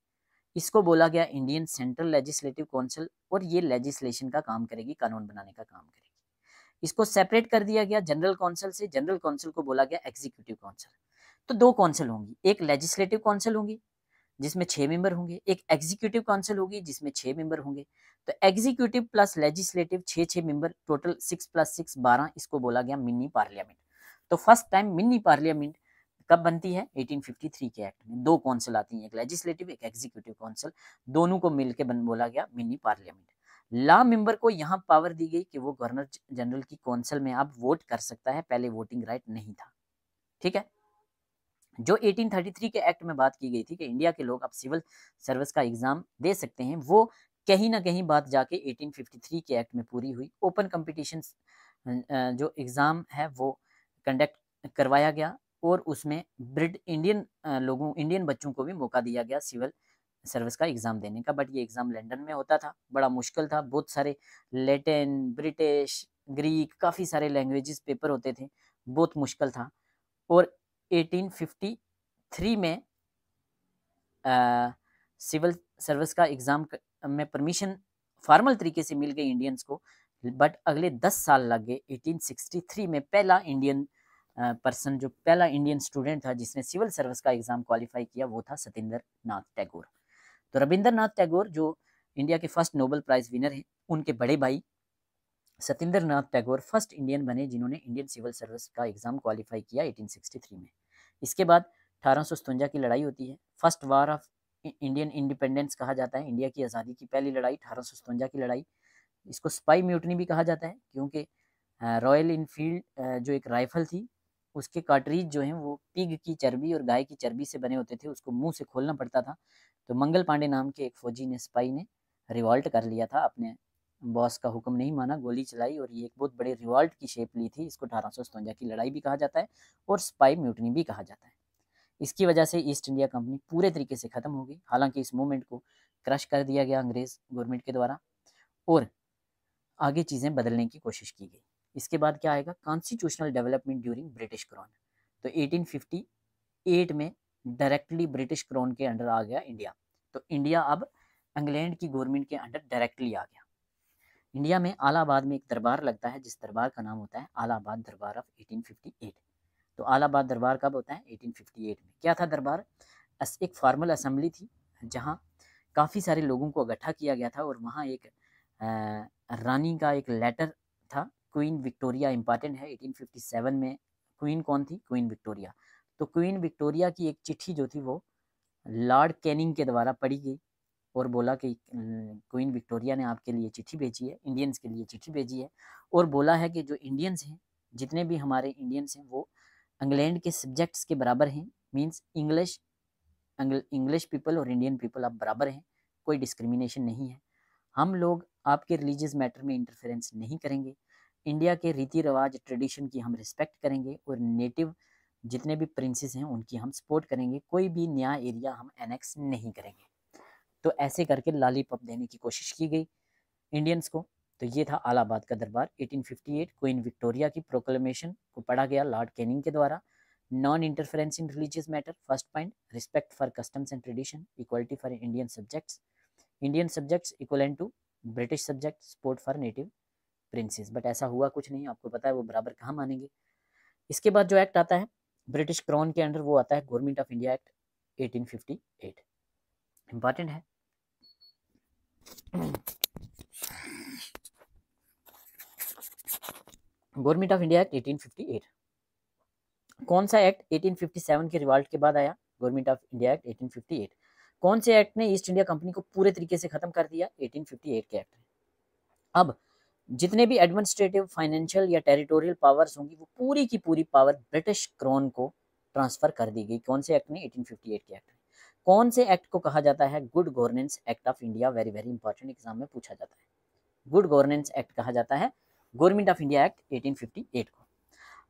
इसको बोला गया इंडियन सेंट्रल लेजिस्लेटिव काउंसिल, और ये लेजिस्लेशन का काम करेगी, कानून बनाने का काम करेगी। इसको सेपरेट कर दिया गया जनरल काउंसिल से, जनरल काउंसिल को बोला गया एग्जीक्यूटिव काउंसिल। तो 2 काउंसिल होंगी, एक लेजिस्लेटिव काउंसिल होगी जिसमें 6 मेंबर होंगे, एक एग्जीक्यूटिव काउंसिल होगी जिसमें 6 मेंबर होंगे। तो executive plus legislative 6 member, total 6 + 6 12, इसको बोला गया मिनी पार्लियामेंट। तो फर्स्ट टाइम मिनी पार्लियामेंट कब बनती है? 1853 के एक्ट में 2 काउंसिल आती हैं, एक लेजिस्लेटिव एक एग्जीक्यूटिव काउंसिल, दोनों को मिलकर बोला गया मिनी पार्लियामेंट। लॉ मेंबर को यहाँ पावर दी गई कि वो गवर्नर जनरल की काउंसिल में अब वोट कर सकता है, पहले वोटिंग राइट नहीं था, ठीक है। जो 1833 के एक्ट में बात की गई थी कि इंडिया के लोग अब सिविल सर्विस का एग्जाम दे सकते हैं, वो कहीं ना कहीं बात जाके 1853 के एक्ट में पूरी हुई। ओपन कंपटीशन जो एग्ज़ाम है वो कंडक्ट करवाया गया, और उसमें इंडियन बच्चों को भी मौका दिया गया सिविल सर्विस का एग्ज़ाम देने का। बट ये एग्ज़ाम लंदन में होता था, बड़ा मुश्किल था, बहुत सारे लैटिन, ब्रिटिश, ग्रीक, काफ़ी सारे लैंग्वेजेस पेपर होते थे, बहुत मुश्किल था। और 1853 में सिविल सर्विस का एग्ज़ाम में परमिशन फॉर्मल तरीके से मिल गई इंडियंस को, बट अगले 10 साल लग गए। 1863 में पहला इंडियन पर्सन, जो पहला इंडियन स्टूडेंट था जिसने सिविल सर्विस का एग्ज़ाम क्वालिफाई किया, वो था सत्येंद्र नाथ टैगोर। तो रविंद्रनाथ टैगोर जो इंडिया के फर्स्ट नोबेल प्राइज़ विनर हैं, उनके बड़े भाई सत्येंद्र नाथ टैगोर फर्स्ट इंडियन बने जिन्होंने इंडियन सिविल सर्विस का एग्ज़ाम क्वालिफाई किया 1863 में। इसके बाद 1857 की लड़ाई होती है, first war of Indian independence कहा जाता है, इंडिया की आज़ादी की पहली लड़ाई 1857 की लड़ाई। इसको स्पाई म्यूटनी भी कहा जाता है, क्योंकि रॉयल इनफील्ड जो एक राइफल थी, उसके कार्ट्रिज जो हैं वो पिग की चर्बी और गाय की चर्बी से बने होते थे, उसको मुंह से खोलना पड़ता था। तो मंगल पांडे नाम के एक फौजी ने, स्पाई ने रिवॉल्ट कर लिया था, अपने बॉस का हुक्म नहीं माना, गोली चलाई, और ये एक बहुत बड़े रिवॉल्ट की शेप ली थी। इसको 1857 की लड़ाई भी कहा जाता है और स्पाई म्यूटनी भी कहा जाता है। इसकी वजह से ईस्ट इंडिया कंपनी पूरे तरीके से ख़त्म हो गई। हालांकि इस मूवमेंट को क्रश कर दिया गया अंग्रेज़ गवर्नमेंट के द्वारा, और आगे चीज़ें बदलने की कोशिश की गई। इसके बाद क्या आएगा? Constitutional development during British crown. तो 1858 में डायरेक्टली ब्रिटिश क्राउन के अंडर आ गया इंडिया। तो इंडिया अब इंग्लैंड की गवर्नमेंट के अंडर डायरेक्टली आ गया। इंडिया में इलाहाबाद में एक दरबार लगता है, जिस दरबार का नाम होता है इलाहाबाद दरबार ऑफ 1858। तो इलाहाबाद दरबार कब होता है? 1858 में। क्या था दरबार? एक फॉर्मल असेंबली थी, जहाँ काफ़ी सारे लोगों को इकट्ठा किया गया था, और वहाँ एक रानी का एक लेटर था, क्वीन विक्टोरिया इंपॉर्टेंट है। 1857 में क्वीन कौन थी? Queen Victoria. तो क्वीन विक्टोरिया की एक चिट्ठी जो थी वो लॉर्ड कैनिंग के द्वारा पढ़ी गई और बोला कि क्वीन विक्टोरिया ने आपके लिए चिट्ठी भेजी है, इंडियंस के लिए चिट्ठी भेजी है, और बोला है कि जो इंडियंस हैं, जितने भी हमारे इंडियंस हैं, वो इंग्लैंड के सब्जेक्ट्स के बराबर हैं। मीन्स इंग्लिश पीपल और इंडियन पीपल आप बराबर हैं, कोई डिस्क्रिमिनेशन नहीं है। हम लोग आपके रिलीजियस मैटर में इंटरफेरेंस नहीं करेंगे, इंडिया के रीति रिवाज ट्रेडिशन की हम रिस्पेक्ट करेंगे, और नेटिव जितने भी प्रिंसेस हैं उनकी हम सपोर्ट करेंगे, कोई भी नया एरिया हम एनेक्स नहीं करेंगे। तो ऐसे करके लॉलीपॉप देने की कोशिश की गई इंडियंस को। तो ये था इलाहाबाद का दरबार। 1858 क्वीन विक्टोरिया की प्रोक्लेमेशन को पढ़ा गया लॉर्ड कैनिंग के द्वारा। Non interference in religious matter, first point, respect for customs and tradition, equality for Indian subjects equivalent to British subject, support for native princes. But ऐसा हुआ कुछ नहीं, आपको पता है वो बराबर कहाँ मानेंगे। इसके बाद जो एक्ट आता है ब्रिटिश क्राउन के अंडर, वो आता है Government of India act 1858, important है। गवर्नमेंट ऑफ इंडिया एक्ट 1858 कौन सा एक्ट 1857 के रिवॉल्ट के बाद आया? Government of India act 1858। कौन से एक्ट ने ईस्ट इंडिया कंपनी को पूरे तरीके से खत्म कर दिया? 1858 के एक्ट ने। अब जितने भी एडमिनिस्ट्रेटिव, फाइनेंशियल या टेरिटोरियल पावर्स होंगी, वो पूरी की पूरी पावर ब्रिटिश क्राउन को ट्रांसफर कर दी गई। कौन से एक्ट ने? 1858 के एक्ट ने। कौन से एक्ट को कहा जाता है good governance act of India? Very very important, exam में पूछा जाता है। गुड गवर्नेंस एक्ट कहा जाता है गवर्नमेंट ऑफ इंडिया एक्ट 1858 को।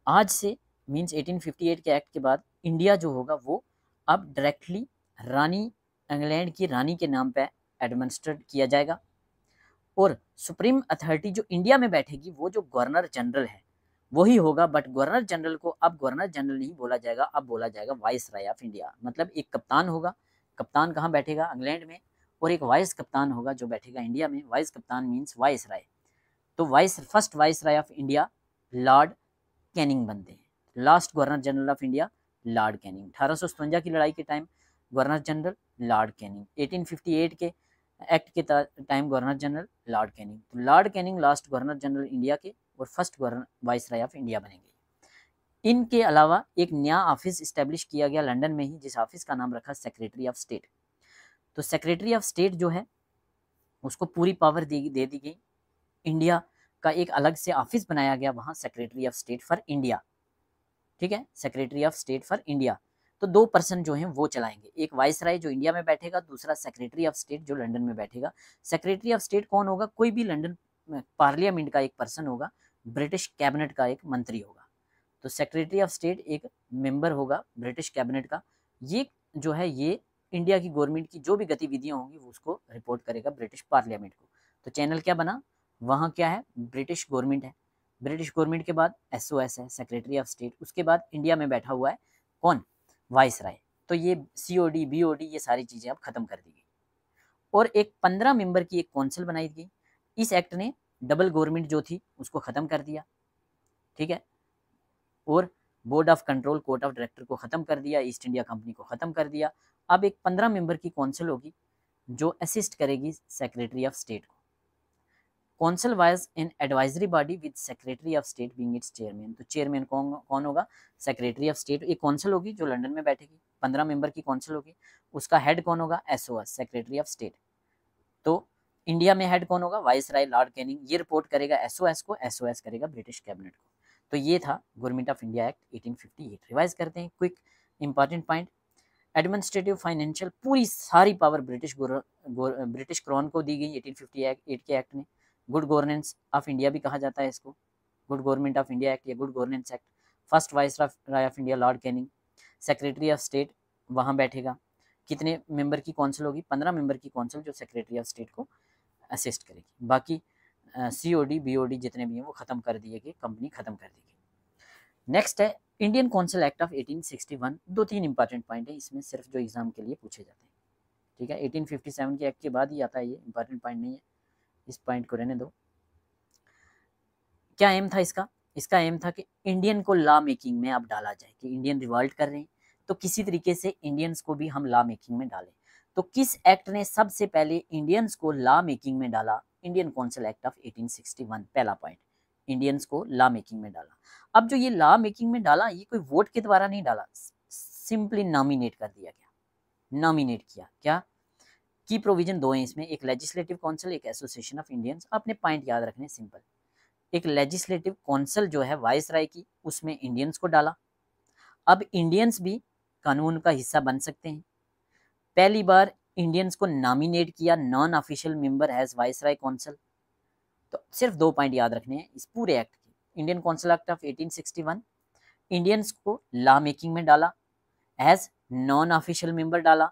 आज से मीन्स 1858 के एक्ट के बाद इंडिया जो होगा वो अब डायरेक्टली रानी, इंग्लैंड की रानी के नाम पे एडमिनिस्ट्रेट किया जाएगा, और सुप्रीम अथॉरिटी जो इंडिया में बैठेगी वो जो गवर्नर जनरल है वही होगा। बट गवर्नर जनरल को अब गवर्नर जनरल नहीं बोला जाएगा, अब बोला जाएगा वाइस राय ऑफ इंडिया। मतलब एक कप्तान होगा, कप्तान कहाँ बैठेगा? इंग्लैंड में, और एक वाइस कप्तान होगा जो बैठेगा इंडिया में। वाइस कप्तान मीन्स वाइस राय। तो first viceroy of India Lord Canning बनते हैं। Last governor general of India Lord Canning. 1857 की लड़ाई के time governor general Lord Canning, 1858 के एक्ट के time governor general Lord Canning. तो Lord Canning last governor general India के और first governor viceroy of India बनेंगे। इनके अलावा एक नया ऑफिस इस्टेब्लिश किया गया लंदन में ही, जिस ऑफिस का नाम रखा सेक्रेटरी ऑफ स्टेट। तो सेक्रेटरी ऑफ स्टेट जो है उसको पूरी पावर दे दी गई। इंडिया का एक अलग से ऑफिस बनाया गया वहाँ, secretary of state for India. ठीक है, secretary of state for India. तो दो पर्सन जो हैं वो चलाएंगे, एक वाइस राय जो इंडिया में बैठेगा, दूसरा सेक्रेटरी ऑफ स्टेट जो लंदन में बैठेगा। सेक्रेटरी ऑफ स्टेट कौन होगा? कोई भी लंदन पार्लियामेंट का एक पर्सन होगा, ब्रिटिश कैबिनेट का एक मंत्री होगा। तो सेक्रेटरी ऑफ स्टेट एक मेंबर होगा ब्रिटिश कैबिनेट का। ये जो है ये इंडिया की गवर्नमेंट की जो भी गतिविधियां होंगी वो उसको रिपोर्ट करेगा ब्रिटिश पार्लियामेंट को। तो चैनल क्या बना? वहाँ क्या है? ब्रिटिश गवर्नमेंट है। ब्रिटिश गवर्नमेंट के बाद SOS है, सेक्रेटरी ऑफ स्टेट। उसके बाद इंडिया में बैठा हुआ है कौन? वाइस राय। तो ये COD BOD ये सारी चीज़ें अब खत्म कर दी गई, और एक 15 मेंबर की एक काउंसिल बनाई गई। इस एक्ट ने डबल गवर्नमेंट जो थी उसको ख़त्म कर दिया। ठीक है, और board of control, court of director को ख़त्म कर दिया, ईस्ट इंडिया कंपनी को ख़त्म कर दिया। अब एक 15 मेंबर की काउंसिल होगी जो असिस्ट करेगी सेक्रेटरी ऑफ स्टेट को। Council wise in advisory body with secretary of state being it's chairman. तो चेयरमैन कौन होगा? Secretary of state. एक काउंसिल होगी जो लंदन में बैठेगी, 15 मेंबर की काउंसिल होगी। उसका हेड कौन होगा? SOS, secretary of state. तो इंडिया में हेड कौन होगा? वाइस राय लॉर्ड कैनिंग। ये रिपोर्ट करेगा SOS को, SOS करेगा ब्रिटिश कैबिनेट को। तो ये था government of India act 1858। Revise करते हैं quick important point. Administrative, financial पूरी सारी पावर ब्रिटिश क्राउन को दी गई 1858 के एक्ट में। गुड गवर्नेंस ऑफ इंडिया भी कहा जाता है इसको, Good Government of India Act या good governance act. First viceroy of India Lord Canning. Secretary of state वहाँ बैठेगा। कितने मेंबर की काउंसिल होगी? 15 मेंबर की काउंसिल जो सेक्रेटरी ऑफ स्टेट को असिस्ट करेगी। बाकी COD BOD जितने भी हैं वो ख़त्म कर दिए गए, कंपनी ख़त्म कर दी गई। नेक्स्ट है Indian Council Act of 1861। 2-3 important point है इसमें सिर्फ जो एग्जाम के लिए पूछे जाते हैं। ठीक है, 1857 के एक्ट के बाद ही आता है, ये इंपॉर्टेंट पॉइंट नहीं है, इस पॉइंट को रहने दो। क्या एम था इसका? इसका एम था कि इंडियन को लॉ मेकिंग में अब डाला जाए, कि इंडियन रिवॉल्ट कर रहे हैं तो किसी तरीके से इंडियंस को भी हम लॉ मेकिंग में डालें। तो किस एक्ट ने सबसे पहले इंडियंस को लॉ मेकिंग में डाला? इंडियन काउंसिल एक्ट ऑफ 1861, पहला पॉइंट, इंडियंस को लॉ मेकिंग में डाला। अब जो ये लॉ मेकिंग में डाला, ये कोई वोट के द्वारा नहीं डाला, सिंपली नॉमिनेट कर दिया गया, नॉमिनेट किया। क्या की प्रोविजन दो हैं इसमें, एक लेजिस्लेटिव काउंसिल, एक एसोसिएशन ऑफ इंडियंस। अपने पॉइंट याद रखने सिंपल, एक लेजिस्लेटिव काउंसिल जो है वाइसराय की, उसमें इंडियंस को डाला। अब इंडियंस भी कानून का हिस्सा बन सकते हैं। पहली बार इंडियंस को नॉमिनेट किया non official member as viceroy council. तो सिर्फ 2 पॉइंट याद रखने हैं इस पूरे एक्ट के। Indian Council Act of 1861, Indians को लॉ मेकिंग में डाला, एज नॉन ऑफिशियल मेंबर डाला।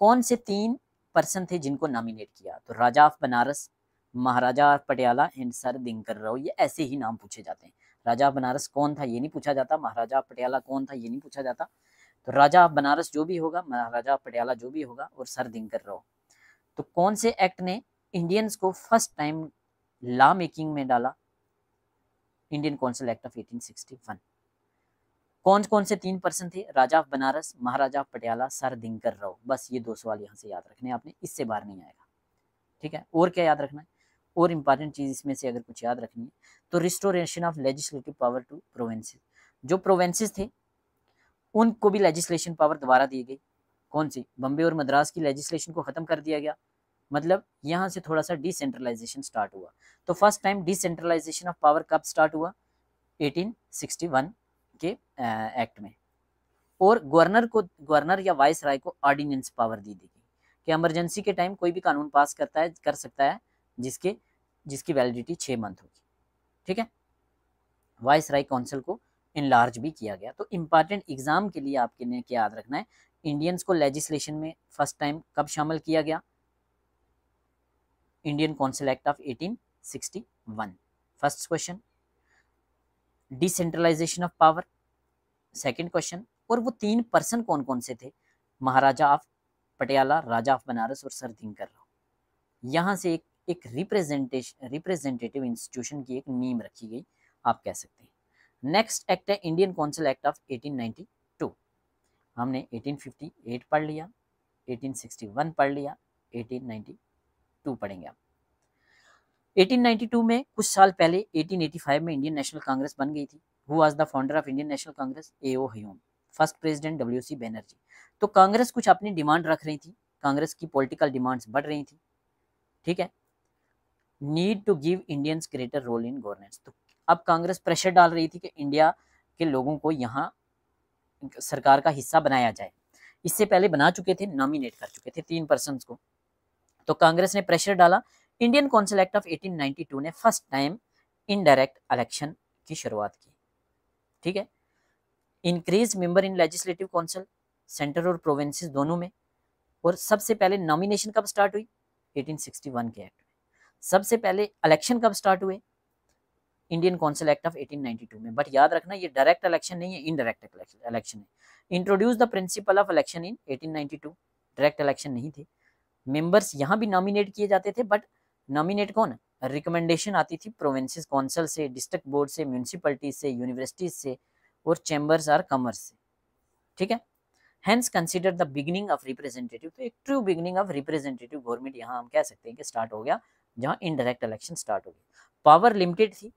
कौन से 3 पर्सन थे जिनको नॉमिनेट किया? तो Raja of Banaras, Maharaja Patiala and sir Dinkar Rao. ये ऐसे ही नाम पूछे जाते हैं। राजा ऑफ बनारस कौन था ये नहीं पूछा जाता, महाराजा पटियाला कौन था ये नहीं पूछा जाता। तो राजा ऑफ बनारस जो भी होगा, महाराजा पटियाला जो भी होगा, और सर दिनकर राव। तो कौन से एक्ट ने इंडियंस को फर्स्ट टाइम लॉ मेकिंग में डाला? Indian Council Act of 1861। कौन कौन से 3 पर्सन थे? Raja of Banaras, Maharaja Patiala, sir Dinkar Rao. बस ये 2 सवाल यहाँ से याद रखने आपने, इससे बाहर नहीं आएगा। ठीक है, और क्या याद रखना है? और इंपॉर्टेंट चीज इसमें से अगर कुछ याद रखनी है तो restoration of legislative power to provinces. जो प्रोविंसेस थे उनको भी लेजिस्लेशन पावर दोबारा दी गई। कौन सी? बम्बे और मद्रास की लेजिस्लेशन को खत्म कर दिया गया। मतलब यहाँ से थोड़ा सा डिसेंट्रलाइजेशन स्टार्ट हुआ। तो first time decentralization of power कब स्टार्ट हुआ? 1861 के एक्ट में। और गवर्नर या वाइस राय को ऑर्डिनेंस पावर दी गई कि इमरजेंसी के टाइम कोई भी कानून पास कर सकता है जिसकी वैलिडिटी 6 मंथ होगी। ठीक है, वाइस राय काउंसिल को इनलार्ज भी किया गया। तो इंपॉर्टेंट एग्जाम के लिए आपके ने क्या याद रखना है? इंडियंस को लेजिस्लेशन में फर्स्ट टाइम कब शामिल किया गया? Indian Council Act of 1861, first question. Decentralisation of power, second question. और वो 3 पर्सन कौन कौन से थे? महाराजा ऑफ पटियाला, राजा ऑफ बनारस और सर दिनकर राव। यहाँ से एक रिप्रेजेंटेटिव इंस्टीट्यूशन की एक नींव रखी गई, आप कह सकते हैं। नेक्स्ट एक्ट है इंडियन काउंसिल एक्ट ऑफ 1892। हमने 1858 पढ़ लिया, 1861 पढ़ लिया, 1892 पढ़ेंगे आप। 1892 में कुछ साल पहले 1885 में इंडियन नेशनल कांग्रेस बन गई थी। Who was the founder of Indian national Congress? A.O. Hume. First president WC Banerjee. तो कांग्रेस कुछ अपनी डिमांड रख रही थी, कांग्रेस की पॉलिटिकल डिमांड्स बढ़ रही थी। ठीक है, need to give Indians greater role in governance. तो अब कांग्रेस प्रेशर डाल रही थी कि इंडिया के लोगों को यहाँ सरकार का हिस्सा बनाया जाए। इससे पहले बना चुके थे, नॉमिनेट कर चुके थे 3 पर्सन को। तो कांग्रेस ने प्रेशर डाला। इंडियन काउंसिल एक्ट ऑफ 1892 ने फर्स्ट टाइम इनडायरेक्ट इलेक्शन की शुरुआत की। ठीक है, increase member in legislative council, centre और प्रोविंसेस दोनों में। और सबसे पहले नॉमिनेशन कब स्टार्ट हुई? 1861 के एक्ट में। सबसे पहले इलेक्शन कब स्टार्ट हुए? इंडियन काउंसिल एक्ट ऑफ 1892 में। बट याद रखना ये डायरेक्ट इलेक्शन नहीं है, इनडायरेक्ट इलेक्शन है। Introduce the principle of election in 1892। Direct election नहीं थे। मेंबर्स यहाँ भी नॉमिनेट किए जाते थे, बट नॉमिनेट कौन? रिकमेंडेशन आती थी प्रोविंसेस काउंसिल से, डिस्ट्रिक्ट बोर्ड से, म्यूनिसिपैलिटी से, यूनिवर्सिटीज से और चैम्बर्स और कॉमर्स से। ठीक है, hence consider the beginning of representative. तो एक true beginning of representative government यहाँ हम कह सकते हैं कि स्टार्ट हो गया, जहाँ इनडायरेक्ट इलेक्शन स्टार्ट हो गया। पावर लिमिटेड थी,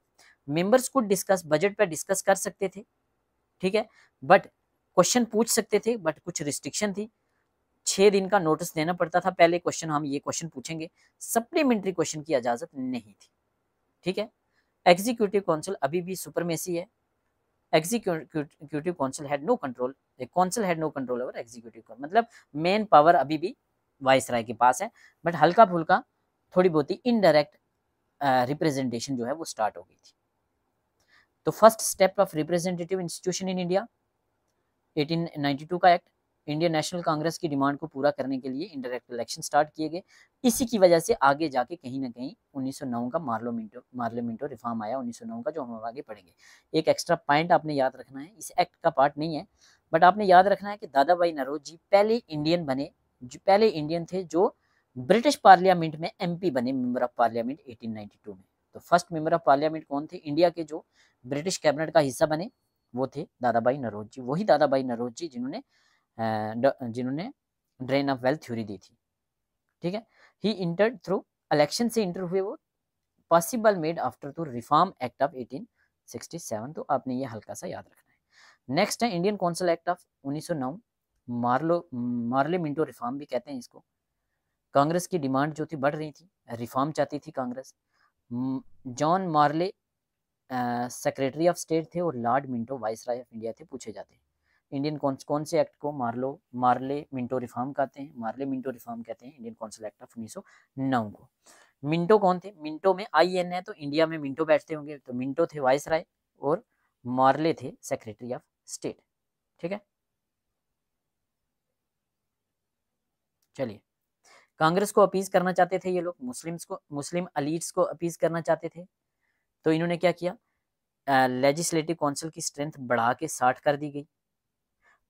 मेंबर्स को डिस्कस बजट पर डिस्कस कर सकते थे। ठीक है, बट क्वेश्चन पूछ सकते थे, बट कुछ रिस्ट्रिक्शन थी। 6 दिन का नोटिस देना पड़ता था पहले, क्वेश्चन हम ये क्वेश्चन पूछेंगे, सप्लीमेंट्री क्वेश्चन की इजाजत नहीं थी। ठीक है, एग्जीक्यूटिव काउंसिल अभी भी सुपरमेसी है। Executive council had no control, council had no control over executive, मतलब मेन पावर अभी भी वाइसराय के पास है, बट हल्का फुल्का थोड़ी बहुत ही इनडायरेक्ट रिप्रेजेंटेशन जो है वो स्टार्ट हो गई थी। तो first step of representative institution in India 1892 का एक्ट। इंडियन नेशनल कांग्रेस की डिमांड को पूरा करने के लिए इनडायरेक्ट इलेक्शन स्टार्ट किए गए। इसी की वजह से आगे जाके कहीं ना कहीं 1909 का मार्लियामेंटो रिफॉर्म आया, 1909 का, जो हम आगे पढ़ेंगे। एक एक्स्ट्रा पॉइंट आपने याद रखना है, इस एक्ट का पार्ट नहीं है, बट आपने याद रखना है कि दादा भाई नौरोजी पहले इंडियन बने, जो पहले इंडियन थे जो ब्रिटिश पार्लियामेंट में MP बने, मेंबर ऑफ पार्लियामेंट 1892 में। तो फर्स्ट मेंबर ऑफ पार्लियामेंट कौन थे? इंडिया के जो ब्रिटिश कैबिनेट का हिस्सा बने वो थे दादा भाई नौरोजी। वही दादा भाई नौरोजी जिन्होंने ड्रेन ऑफ वेल्थ थ्योरी दी थी। ठीक है, ही इंटर्ड थ्रू इलेक्शन से इंटर हुए वो possible made after the reform act of 1867। तो आपने ये हल्का सा याद रखना है। नेक्स्ट है Indian Council Act of 1909, Morley Minto reform भी कहते हैं इसको। कांग्रेस की डिमांड जो थी बढ़ रही थी, रिफॉर्म चाहती थी Congress. John Morley secretary of state थे और Lord Minto viceroy of India थे, पूछे जाते हैं। इंडियन कौन से एक्ट को मार्ले मिंटो रिफॉर्म कहते हैं? मार्ले मिंटो रिफॉर्म कहते हैं इंडियन काउंसिल एक्ट ऑफ 1909 को। मिंटो कौन थे? मिंटो में IN है, तो इंडिया में मिंटो बैठते होंगे, तो मिंटो थे वाइसराय और मार्ले थे सेक्रेटरी ऑफ स्टेट। ठीक है, चलिए। कांग्रेस को अपीज करना चाहते थे ये लोग, मुस्लिम अलीट्स को अपीज करना चाहते थे। तो इन्होंने क्या किया, लेजिस्लेटिव काउंसिल की स्ट्रेंथ बढ़ा के 60 कर दी गई,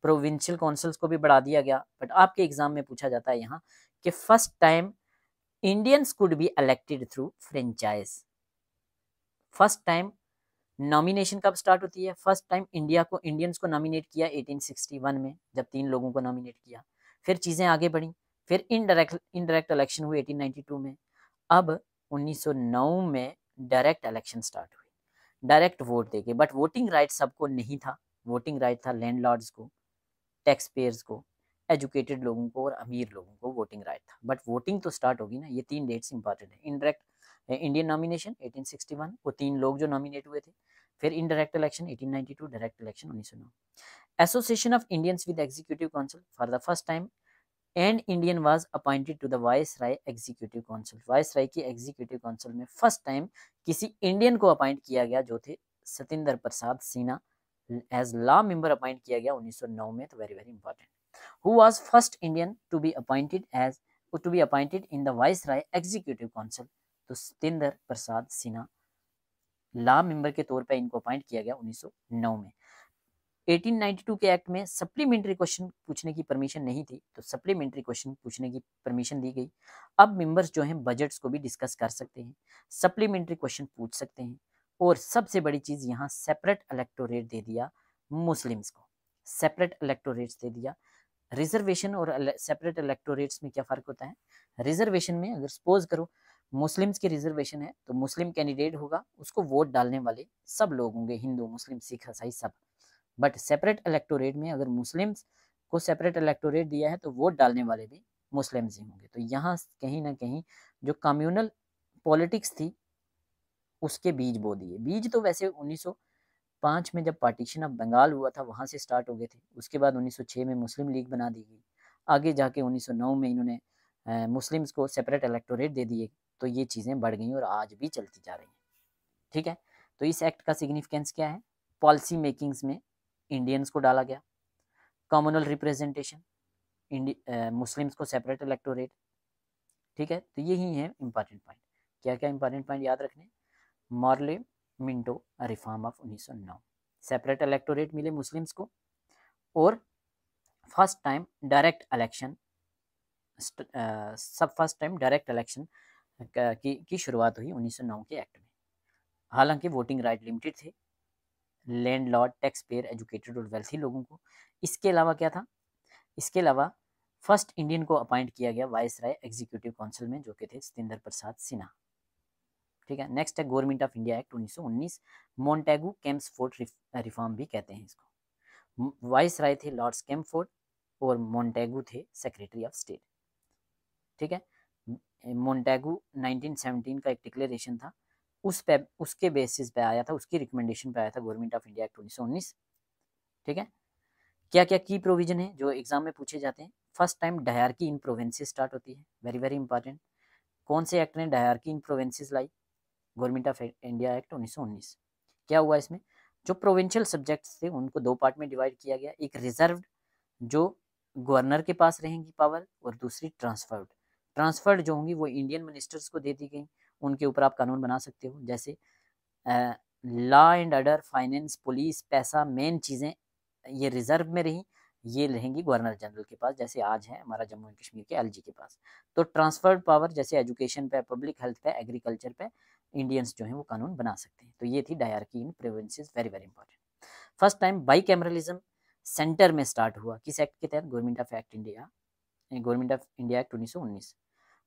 प्रोविंशियल काउंसिल्स को भी बढ़ा दिया गया। बट आपके एग्जाम में पूछा जाता है यहाँ कि first time Indians could be elected through franchise. First time nomination कब स्टार्ट होती है? फर्स्ट टाइम इंडियंस को नॉमिनेट किया 1861 में, जब 3 लोगों को नॉमिनेट किया। फिर चीजें आगे बढ़ी, फिर इनडायरेक्ट इलेक्शन हुए 1892 में। अब 1909 में डायरेक्ट इलेक्शन स्टार्ट हुई, डायरेक्ट वोट देके। बट वोटिंग राइट सबको नहीं था, वोटिंग राइट था लैंडलॉर्ड्स को, टैक्स पेयर्स को, एजुकेटेड लोगों को और अमीर लोगों को वोटिंग राइट था। बट वोटिंग तो स्टार्ट होगी ना, ये 3 डेट्स इंपॉर्टेंट है। इनडायरेक्ट इंडियन नॉमिनेशन 1861, वो 3 लोग जो नॉमिनेट हुए थे। फिर indirect election 1892, direct election 1909। Association of Indians with executive council for the first time and Indian was appointed to the viceroy executive council. Viceroy की एग्जीक्यूटिव काउंसिल में फर्स्ट टाइम किसी इंडियन को अपॉइंट किया गया, जो थे Satyendra Prasad Sinha, as law member appoint किया गया 1909 में। तो very very important. Who was first Indian to be appointed in the viceroy executive council? तो सतिंदर प्रसाद सिन्हा, लॉ मेंबर के तौर पर इनको अपॉइंट किया गया 1909 में। 1892 के एक्ट में सप्लीमेंट्री क्वेश्चन पूछने की परमिशन नहीं थी, तो सप्लीमेंट्री क्वेश्चन पूछने की परमिशन दी गई। अब मेंबर्स जो हैं बजट्स को भी डिस्कस कर सकते हैं, सप्लीमेंट्री क्वेश्चन पूछ सकते हैं। और सबसे बड़ी चीज यहाँ सेपरेट इलेक्टोरेट दे दिया मुस्लिम्स को, सेपरेट इलेक्टोरेट्स दे दिया। रिजर्वेशन और सेपरेट इलेक्टोरेट्स में क्या फर्क होता है? रिजर्वेशन में अगर सपोज करो मुस्लिम्स की रिजर्वेशन है, तो मुस्लिम कैंडिडेट होगा, उसको वोट डालने वाले सब लोग होंगे, हिंदू मुस्लिम सिख ईसाई सब। बट सेपरेट इलेक्टोरेट में अगर मुस्लिम्स को सेपरेट इलेक्टोरेट दिया है, तो वोट डालने वाले भी मुस्लिम्स ही होंगे। तो यहाँ कहीं ना कहीं जो कम्युनल पॉलिटिक्स थी उसके बीज बो दिए। बीज तो वैसे 1905 में जब पार्टीशन ऑफ बंगाल हुआ था वहां से स्टार्ट हो गए थे। उसके बाद 1906 में मुस्लिम लीग बना दी गई, आगे जाके 1909 में इन्होंने मुस्लिम्स को सेपरेट इलेक्टोरेट दे दिए। तो ये चीज़ें बढ़ गई और आज भी चलती जा रही हैं। ठीक है, तो इस एक्ट का सिग्निफिकेंस क्या है? पॉलिसी मेकिंग्स में इंडियंस को डाला गया, कम्युनल रिप्रेजेंटेशन, मुस्लिम्स को सेपरेट इलेक्टोरेट। ठीक है, तो यही है इंपॉर्टेंट पॉइंट। क्या क्या इंपॉर्टेंट पॉइंट याद रखने? Morley Minto reform of 1909, separate electorate मिले मुस्लिम्स को, और first time direct election, first time direct election की शुरुआत हुई 1909 के एक्ट में। हालांकि वोटिंग राइट लिमिटेड थे लैंडलॉर्ड, टैक्स पेयर, एजुकेटेड और वेल्थी लोगों को। इसके अलावा क्या था? इसके अलावा फर्स्ट इंडियन को अपॉइंट किया गया वाइसराय एग्जीक्यूटिव काउंसिल में, जो कि थे सतिंदर प्रसाद सिन्हा। ठीक है, नेक्स्ट है Government of India Act 1919, Montagu Chelmsford reform भी कहते हैं इसको। वाइसराय थे लॉर्ड्स कैम्पफोर्ड और मोन्टेगू थे सेक्रेटरी ऑफ स्टेट। ठीक है, मोन्टेगू 1917 का एक डिक्लेरेशन था, उसके बेसिस पे आया था, उसकी रिकमेंडेशन पे आया था गवर्नमेंट ऑफ इंडिया एक्ट 1919। ठीक है, क्या क्या की प्रोविजन है जो एग्जाम में पूछे जाते हैं? फर्स्ट टाइम डायरकी इन प्रोविंसेस स्टार्ट होती है, वेरी वेरी इंपॉर्टेंट। कौन से एक्ट ने dyarchy in provinces lie? Government of India Act 1919। क्या हुआ इसमें? जो प्रोविंशियल सब्जेक्ट्स थे उनको 2 पार्ट में डिवाइड किया गया, एक रिजर्व्ड जो गवर्नर के पास रहेंगी पावर, और दूसरी ट्रांसफर्ड। ट्रांसफर्ड जो होंगी वो इंडियन मिनिस्टर्स को दे दी गई, उनके ऊपर आप कानून बना सकते हो। जैसे law and order, finance, police, पैसा, मेन चीज़ें ये रिजर्व में रही, ये रहेंगी गवर्नर जनरल के पास, जैसे आज है हमारा जम्मू एंड कश्मीर के LG के पास। तो ट्रांसफर्ड पावर जैसे एजुकेशन पे, पब्लिक हेल्थ पे, एग्रीकल्चर पे इंडियंस जो है वो कानून बना सकते हैं। तो ये थी dyarchy in provinces, very very important. First time by cameralism centre में स्टार्ट हुआ, किस एक्ट के तहत? Government of India Act 1919।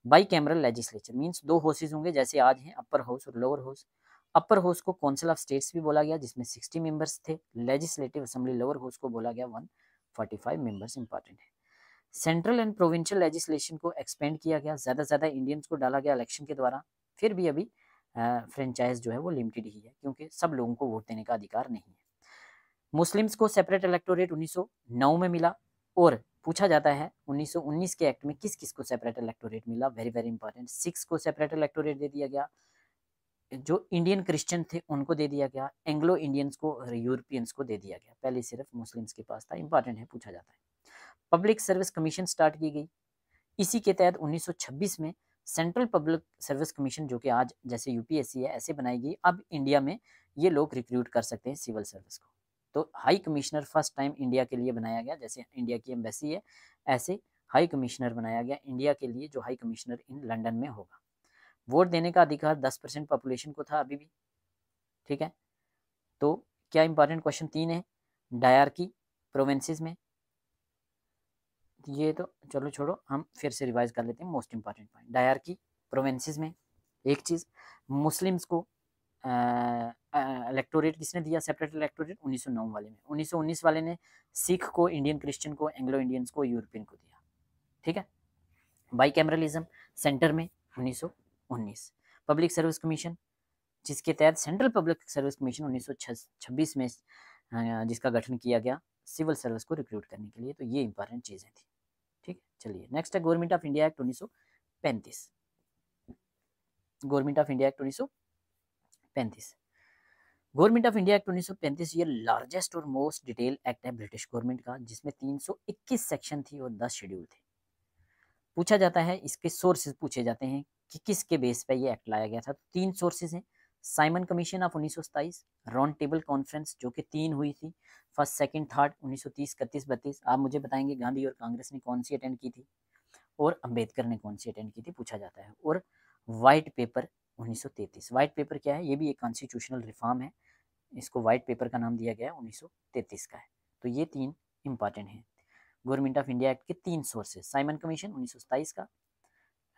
By cameral legislature means 2 houses होंगे जैसे आज हैं अपर हाउस और लोअर हाउस। अपर हाउस को काउंसिल ऑफ स्टेट्स भी बोला गया जिसमें 60 मेंबर्स थे। लेजिस्लेटिव असेंबली लोअर हाउस को बोला गया 145 मेंबर्स। इंपॉर्टेंट है। सेंट्रल एंड प्रोविंशियल लेजिस्लेशन को एक्सपेंड किया गया, ज़्यादा से ज़्यादा इंडियंस को डाला गया इलेक्शन के द्वारा। फिर भी अभी फ्रेंचाइज जो है वो लिमिटेड ही है क्योंकि सब लोगों को वोट देने का अधिकार नहीं है। मुस्लिम्स को सेपरेट इलेक्टोरेट 1909 में मिला और पूछा जाता है 1919 के एक्ट में किस किस को सेपरेट इलेक्टोरेट मिला। Very very important. सिक्स को सेपरेट इलेक्टोरेट दे दिया गया, जो इंडियन क्रिश्चियन थे उनको दे दिया गया, एंग्लो इंडियंस को और यूरोपियंस को दे दिया गया। पहले सिर्फ मुस्लिम्स के पास था। इंपॉर्टेंट है, पूछा जाता है। पब्लिक सर्विस कमीशन स्टार्ट की गई। इसी के तहत 1926 में सेंट्रल पब्लिक सर्विस कमीशन, जो कि आज जैसे यूपीएससी है ऐसे बनाई गई। अब इंडिया में ये लोग रिक्रूट कर सकते हैं सिविल सर्विस को। तो high commissioner first time India के लिए बनाया गया, जैसे इंडिया की एम्बेसी है ऐसे हाई कमिश्नर बनाया गया इंडिया के लिए, जो हाई कमिश्नर इन लंदन में होगा। वोट देने का अधिकार 10% पॉपुलेशन को था अभी भी। ठीक है, तो क्या इंपॉर्टेंट क्वेश्चन 3 है। डायरकी प्रोविंसेस में, ये तो चलो छोड़ो, हम फिर से रिवाइज कर लेते हैं most important point. Dyarchy provinces में एक चीज़, मुस्लिम्स को इलेक्टोरेट किसने दिया, सेपरेट इलेक्टोरेट 1909 वाले में। 1919 वाले ने सिख को, इंडियन क्रिश्चियन को, एंग्लो इंडियंस को, यूरोपियन को दिया। ठीक है। बाई कैमरलिज्म सेंटर में 1919। पब्लिक सर्विस कमीशन, जिसके तहत सेंट्रल पब्लिक सर्विस कमीशन 1926 में जिसका गठन किया गया सिविल सर्विस को रिक्रूट करने के लिए। तो ये इंपॉर्टेंट चीज़ें थी। ठीक, चलिए नेक्स्ट है Government of India act 1935। Government of India act 1935। Government of India act 1935 ये लार्जेस्ट और मोस्ट डिटेल एक्ट है ब्रिटिश गवर्नमेंट का, जिसमें 321 सेक्शन थी और 10 शेड्यूल थे। पूछा जाता है, इसके सोर्सेज पूछे जाते हैं कि किसके बेस पे ये एक्ट लाया गया था। तो 3 सोर्सेज हैं। Simon commission of 1927, round table conference जो कि 3 हुई थी, फर्स्ट सेकंड थर्ड 1930, 31, 32। आप मुझे बताएंगे गांधी और कांग्रेस ने कौन सी अटेंड की थी और अंबेडकर ने कौन सी अटेंड की थी, पूछा जाता है। और वाइट पेपर 1933। वाइट पेपर क्या है, ये भी एक कॉन्स्टिट्यूशनल रिफॉर्म है, इसको वाइट पेपर का नाम दिया गया 1933 का है। तो ये 3 इंपॉर्टेंट हैं गवर्नमेंट ऑफ इंडिया एक्ट के 3 सोर्सेज। साइमन कमीशन 1927 का,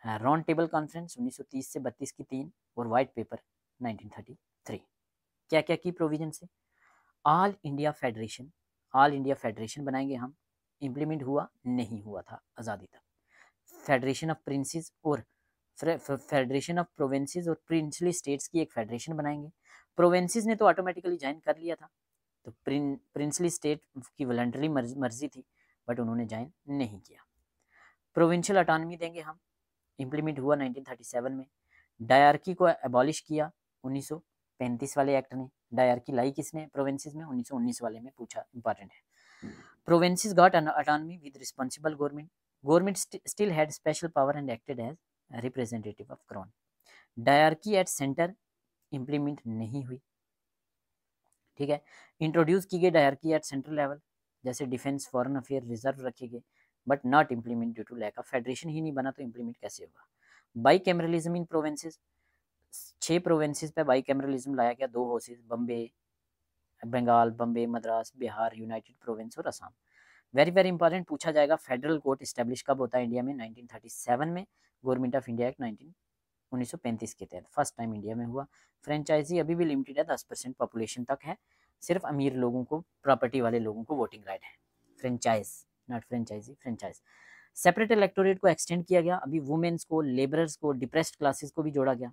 राउंड टेबल कॉन्फ्रेंस 1930 से 32 की 3, और वाइट पेपर 1933। क्या क्या की प्रोविजन से, all India federation, all India federation बनाएंगे हम, इम्प्लीमेंट हुआ नहीं हुआ था आज़ादी तक। फेडरेशन ऑफ प्रिंसेस और फेडरेशन ऑफ प्रोविंसेस और प्रिंसली स्टेट्स की एक फेडरेशन बनाएंगे। प्रोविंसेस ने तो ऑटोमेटिकली ज्वाइन कर लिया था, तो प्रिंसली स्टेट की वॉलंटरी मर्जी थी, बट उन्होंने ज्वाइन नहीं किया। प्रोविंशियल ऑटोनॉमी देंगे हम, इम्प्लीमेंट हुआ 1937 में। डायरकी को एबॉलिश किया 1935 वाले एक्ट ने। डायरकी लाई किसने प्रोविंसेस में, 1919 वाले में, पूछा, इंपॉर्टेंट है। Provinces got an autonomy with responsible government. Government still had special power and acted as representative of crown. Dyarchy at centre implement नहीं हुई। ठीक है, इंट्रोड्यूस की गई डायरकी एट सेंट्रल लेवल, जैसे डिफेंस, फॉरेन अफेयर, रिजर्व रखे गए, but not implement due to lack of federation ही नहीं बना, तो इम्प्लीमेंट कैसे होगा। Bicameralism in provinces, 6 provinces पे बाई कैमरलिज्म लाया गया, 2 houses, Bombay, Bengal, Bombay, Madras, Bihar, United Province और असम। वेरी वेरी इंपॉर्टेंट, पूछा जाएगा फेडरल कोर्ट इस्टेब्लिश कब होता है इंडिया में, 1937 में। गवर्नमेंट ऑफ इंडिया एक्ट 1935 के तहत फर्स्ट टाइम इंडिया में हुआ। फ्रेंचाइजी अभी भी लिमिटेड है, 10% पॉपुलेशन तक है, सिर्फ अमीर लोगों को, प्रॉपर्टी वाले लोगों को वोटिंग राइट है। Franchise, not franchisee, franchise. Separate electorate को एक्सटेंड किया गया, अभी वुमेन्स को, लेबरर्स को, डिप्रेस्ड क्लासेस को भी जोड़ा गया।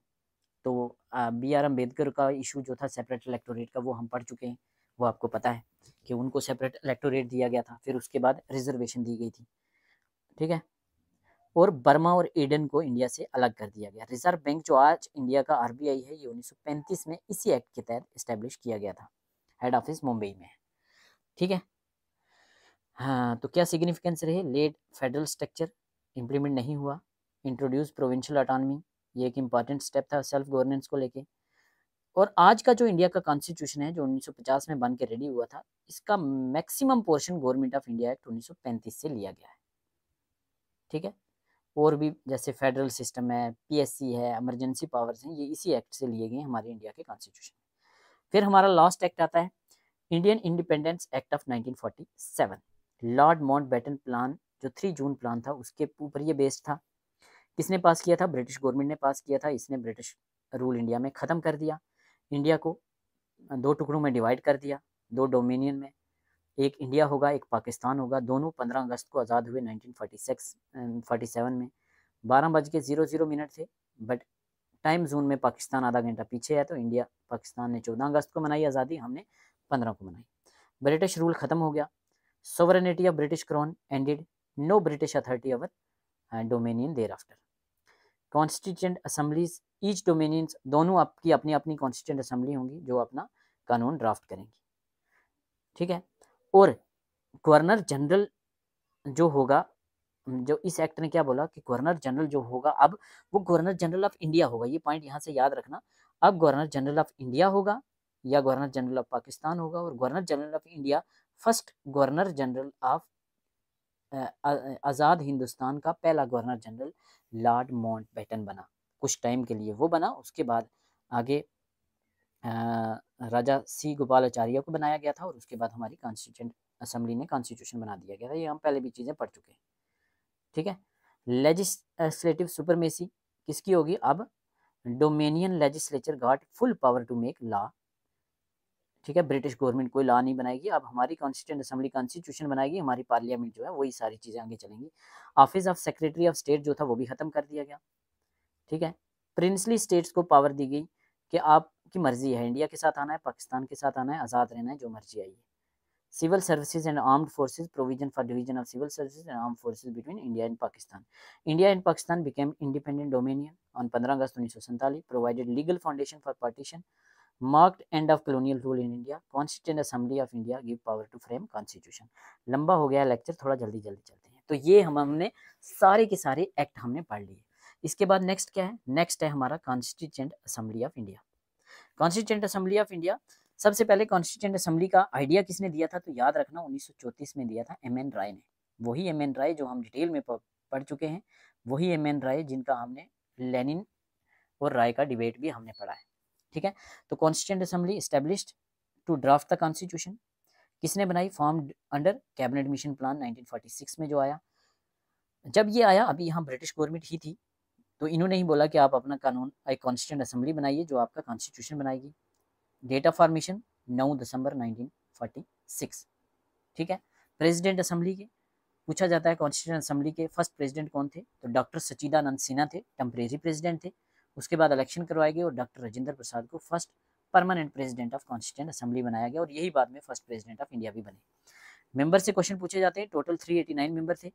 तो BR अम्बेडकर का इशू जो था सेपरेट इलेक्टोरेट का, वो हम पढ़ चुके हैं, वो आपको पता है कि उनको सेपरेट इलेक्टोरेट दिया गया था, फिर उसके बाद रिजर्वेशन दी गई थी। ठीक है, और बर्मा और एडन को इंडिया से अलग कर दिया गया। रिजर्व बैंक जो आज इंडिया का RBI है, ये 1935 में इसी एक्ट के तहत इस्टेब्लिश किया गया था, हेड ऑफिस मुंबई में है। ठीक है, हाँ, तो क्या सिग्निफिकेंस रहे, लेट फेडरल स्ट्रक्चर इम्प्लीमेंट नहीं हुआ, इंट्रोड्यूस प्रोविंशियल ऑटोनॉमी, ये एक इंपॉर्टेंट स्टेप था सेल्फ गवर्नेंस को लेके। और आज का जो इंडिया का कॉन्स्टिट्यूशन है, जो 1950 में बन के रेडी हुआ था, इसका maximum portion government of India act 1935 से लिया गया है। ठीक है, और भी जैसे फेडरल सिस्टम है, PSC है, इमरजेंसी पावर्स हैं, ये इसी एक्ट से लिए गए हमारे इंडिया के कॉन्स्टिट्यूशन। फिर हमारा लास्ट एक्ट आता है Indian independence act of 1947। Lord Mountbatten plan, जो 3 जून प्लान था, उसके ऊपर ये बेस्ड था किसने पास किया था? ब्रिटिश गवर्नमेंट ने पास किया था। इसने ब्रिटिश रूल इंडिया में ख़त्म कर दिया। इंडिया को 2 टुकड़ों में डिवाइड कर दिया, 2 डोमिनियन में, एक इंडिया होगा, एक पाकिस्तान होगा। दोनों 15 अगस्त को आज़ाद हुए 1947 में। 12:00 थे, बट टाइम जोन में पाकिस्तान आधा घंटा पीछे है, तो इंडिया पाकिस्तान ने 14 अगस्त को मनाई आज़ादी, हमने 15 को मनाई। ब्रिटिश रूल ख़त्म हो गया। Sovereignty of British crown ended, no British authority over dominion thereafter. Constituent assemblies each dominions, दोनों आपकी अपनी अपनी कॉन्स्टिट्यूंट असेंबली होंगी जो अपना कानून ड्राफ्ट करेंगी, ठीक है। और गवर्नर जनरल जो होगा, जो इस एक्ट ने क्या बोला कि गवर्नर जनरल जो होगा, अब वो गवर्नर जनरल ऑफ इंडिया होगा। ये पॉइंट यहाँ से याद रखना, अब गवर्नर जनरल ऑफ इंडिया होगा या गवर्नर जनरल ऑफ पाकिस्तान होगा। और governor general of India first governor general of आज़ाद हिंदुस्तान का पहला गवर्नर जनरल लॉर्ड माउंटबेटन बना। कुछ टाइम के लिए वो बना, उसके बाद आगे राजा सी गोपालाचार्य को बनाया गया था, और उसके बाद हमारी कॉन्स्टिट्यूंट असेंबली ने कॉन्स्टिट्यूशन बना दिया गया था। ये हम पहले भी चीज़ें पढ़ चुके हैं, ठीक है। लेजिस्लेटिव सुपरमेसी किसकी होगी? अब dominion legislature got full power to make law, ठीक है। ब्रिटिश गवर्नमेंट कोई लॉ नहीं बनाएगी, अब हमारी कॉन्स्टिट्यूंट असेंबली कॉन्स्टिट्यूशन बनाएगी, हमारी पार्लियामेंट जो है वही सारी चीज़ें आगे चलेंगी। Office of secretary of state जो था वो भी ख़त्म कर दिया गया, ठीक है। प्रिंसली स्टेट्स को पावर दी गई कि आपकी मर्जी है, इंडिया के साथ आना है, पाकिस्तान के साथ आना है, आज़ाद रहना है, जो मर्जी आई है। Civil services and armed forces, provision for division of civil services and armed forces between India and Pakistan. India and Pakistan became independent dominion on 15 August 1947, provided legal foundation for partition, marked end of colonial rule in India, Constituent Assembly of India give power to frame constitution. लंबा हो गया लेक्चर, थोड़ा जल्दी जल्दी चलते हैं। तो ये हमने सारे के सारे एक्ट हमने पढ़ लिए। इसके बाद नेक्स्ट क्या है? नेक्स्ट है हमारा constituent assembly of India. Constituent assembly of India, सबसे पहले कॉन्स्टिट्यूंट असेंबली का आइडिया किसने दिया था? तो याद रखना 1934 में दिया था एम.एन. राय ने। वही एम.एन. राय जो हम डिटेल में पढ़ चुके हैं, वही एम.एन. राय जिनका हमने लेनिन और राय का डिबेट भी हमने पढ़ा है, ठीक है। तो constituent assembly established to draft the constitution किसने बनाई? Formed under cabinet mission plan 1946 में जो आया। जब ये आया, अभी यहाँ ब्रिटिश गवर्नमेंट ही थी, तो इन्होंने ही बोला कि आप अपना कानून, एक कॉन्स्टिट्यूंट असेंबली बनाइए जो आपका कॉन्स्टिट्यूशन बनाएगी। डेट ऑफ फॉर्मेशन 9 दिसंबर 1946, ठीक है। प्रेसिडेंट असेंबली के पूछा जाता है, कॉन्स्टिट्यूंट असेंबली के फर्स्ट प्रेसिडेंट कौन थे? तो डॉक्टर सच्चिदानंद सिन्हा थे, टेम्परेरी प्रेसिडेंट थे। उसके बाद इलेक्शन करवाए गए और डॉक्टर राजेंद्र प्रसाद को first permanent president of constituent assembly बनाया गया, और यही बाद में फर्स्ट प्रेसिडेंट ऑफ इंडिया भी बने। मेंबर से क्वेश्चन पूछे जाते हैं। टोटल 389 मेंबर थे,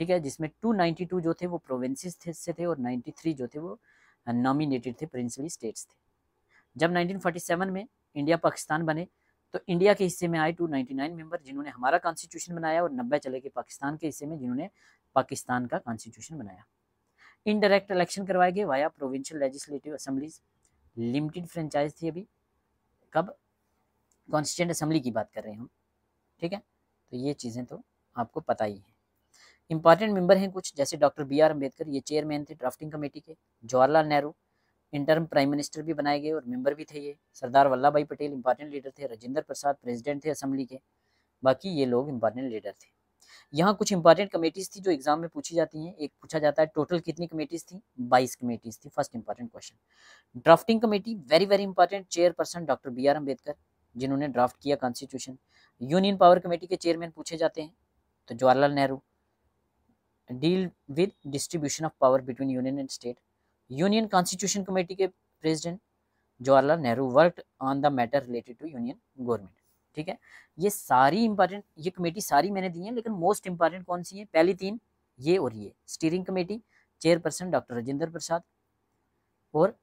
ठीक है, जिसमें 292 जो थे वो प्रोविंसेस से थे, और 93 जो थे वो नॉमिनेटेड थे, प्रिंसली स्टेट्स थे। जब 1947 में इंडिया पाकिस्तान बने, तो इंडिया के हिस्से में आए 299 मेंबर, जिन्होंने हमारा कॉन्स्टिट्यूशन बनाया, और 90 चले गए पाकिस्तान के हिस्से में, जिन्होंने पाकिस्तान का कॉन्स्टिट्यूशन बनाया। इनडायरेक्ट इलेक्शन करवाए गए via provincial legislative assemblies, limited franchise थी अभी। कब? कॉन्स्टिट्यूंट असेंबली की बात कर रहे हैं हम, ठीक है। तो ये चीज़ें तो आपको पता ही है। इंपॉर्टेंट मेंबर हैं कुछ, जैसे डॉक्टर B.R. अम्बेडकर, ये चेयरमैन थे ड्राफ्टिंग कमेटी के। Jawaharlal Nehru interim prime minister भी बनाए गए और मेंबर भी थे ये। सरदार Vallabhbhai Patel important leader थे। राजेंद्र प्रसाद प्रेसिडेंट थे असेंबली के। बाकी ये लोग इंपॉर्टेंट लीडर थे। यहाँ कुछ इंपॉर्टेंट कमेटीज थी जो एग्जाम में पूछी जाती हैं। एक पूछा जाता है टोटल कितनी कमेटीज थी? 22 कमेटीज थी। First important question. Drafting committee very very important, chairperson doctor B.R. Ambedkar, जिन्होंने ड्राफ्ट किया कॉन्स्टिट्यूशन। यूनियन पावर कमेटी के चेयरमैन पूछे जाते हैं, तो Jawaharlal Nehru. Deal with distribution of power between union and state. Union constitution committee के president Jawaharlal Nehru worked on the matter related to union government, ठीक है। ये सारी इंपॉर्टेंट, ये कमेटी सारी मैंने दी है, लेकिन मोस्ट इंपॉर्टेंट कौन सी है? पहली 3 ये और ये। Steering committee chairperson doctor Rajendra Prasad, और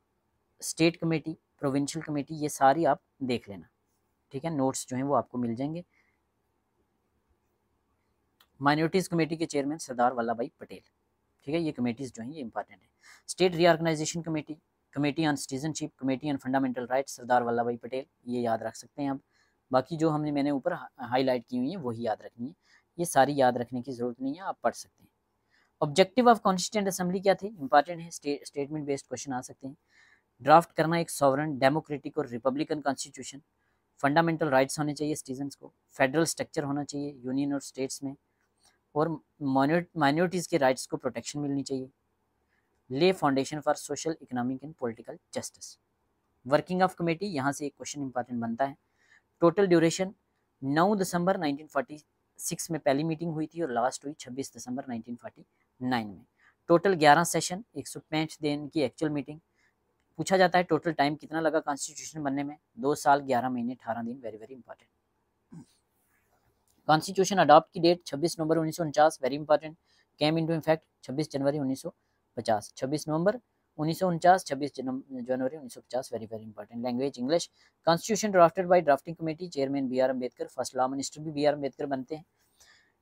स्टेट कमेटी, प्रोविंशियल कमेटी, ये सारी आप देख लेना, ठीक है। नोट्स जो हैं वो आपको मिल जाएंगे। माइनॉरिटीज़ कमेटी के चेयरमैन सरदार वल्लभ भाई पटेल, ठीक है। ये कमेटीज़ जो हैं ये इंपॉर्टेंट है। State reorganisation committee, committee on citizenship, committee on fundamental rights, Sardar Vallabhbhai Patel, ये याद रख सकते हैं आप। बाकी जो मैंने ऊपर हाईलाइट की हुई है वही याद रखनी है, ये सारी याद रखने की ज़रूरत नहीं है, आप पढ़ सकते हैं। ऑब्जेक्टिव ऑफ कॉन्स्टिट्यूंट असेंबली क्या थे? इंपॉर्टेंट है, स्टेटमेंट बेस्ड क्वेश्चन आ सकते हैं। ड्राफ्ट करना एक सॉवरन, डेमोक्रेटिक और रिपब्लिकन कॉन्स्टिट्यूशन। फंडामेंटल राइट्स होने चाहिए सिटीजन्स को। फेडरल स्ट्रक्चर होना चाहिए यूनियन और स्टेट्स में, और माइनॉरिटीज़ के राइट्स को प्रोटेक्शन मिलनी चाहिए। ले foundation for social, economic and political justice. Working of committee, यहाँ से एक क्वेश्चन इंपॉर्टेंट बनता है। टोटल ड्यूरेशन 9 दिसंबर 1946 में पहली मीटिंग हुई थी और लास्ट हुई 26 दिसंबर 1949 में। टोटल 11 सेशन, 165 दिन की एक्चुअल मीटिंग। पूछा जाता है टोटल टाइम कितना लगा कॉन्स्टिट्यूशन बनने में, 2 साल 11 महीने 18 दिन। Very very important. Constitution adopt की date 26 November 1949, very important. Came into effect 26 January 1950, 26 November 1949, 26 January 1950, very very important. Language English. Constitution drafted by drafting committee, chairman B R Ambedkar, first law minister भी बी आर अम्बेडकर बनते हैं।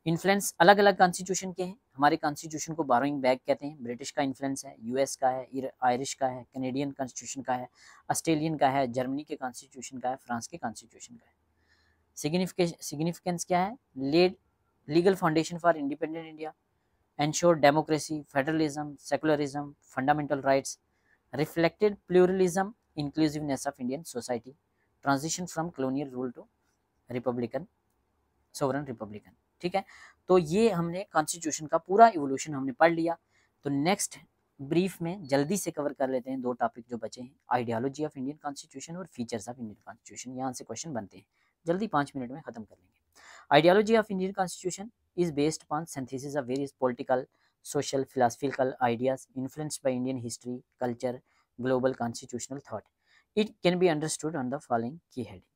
इन्फ्लुएंस अलग अलग कॉन्स्टिट्यूशन के हैं। हमारे कॉन्स्टिट्यूशन को बोरोइंग बैक कहते हैं। ब्रिटिश का इन्फ्लुएंस है, यूएस का है, आयरिश का है, कैनेडियन कॉन्स्टिट्यूशन का है, ऑस्ट्रेलियन का है, जर्मनी के कॉन्स्टिट्यूशन का है, फ्रांस के कॉन्स्टिट्यूशन का है। सिग्निफिकेंस क्या है? Laid legal foundation for independent India, ensure democracy, federalism, secularism, fundamental rights, reflected pluralism, inclusiveness of Indian society, transition from colonial rule to republican, sovereign republican. ठीक है, तो ये हमने कॉन्स्टिट्यूशन का पूरा इवोल्यूशन हमने पढ़ लिया। तो नेक्स्ट ब्रीफ में जल्दी से कवर कर लेते हैं 2 टॉपिक जो बचे हैं, आइडियोलॉजी ऑफ इंडियन कॉन्स्टिट्यूशन और फीचर्स ऑफ इंडियन कॉन्स्टिट्यूशन। यहाँ से क्वेश्चन बनते हैं, जल्दी 5 मिनट में खत्म कर लेंगे। Ideology of Indian constitution is based upon synthesis of various political, social, philosophical ideas influenced by Indian history, culture, global constitutional thought. It can be understood on the following key heading.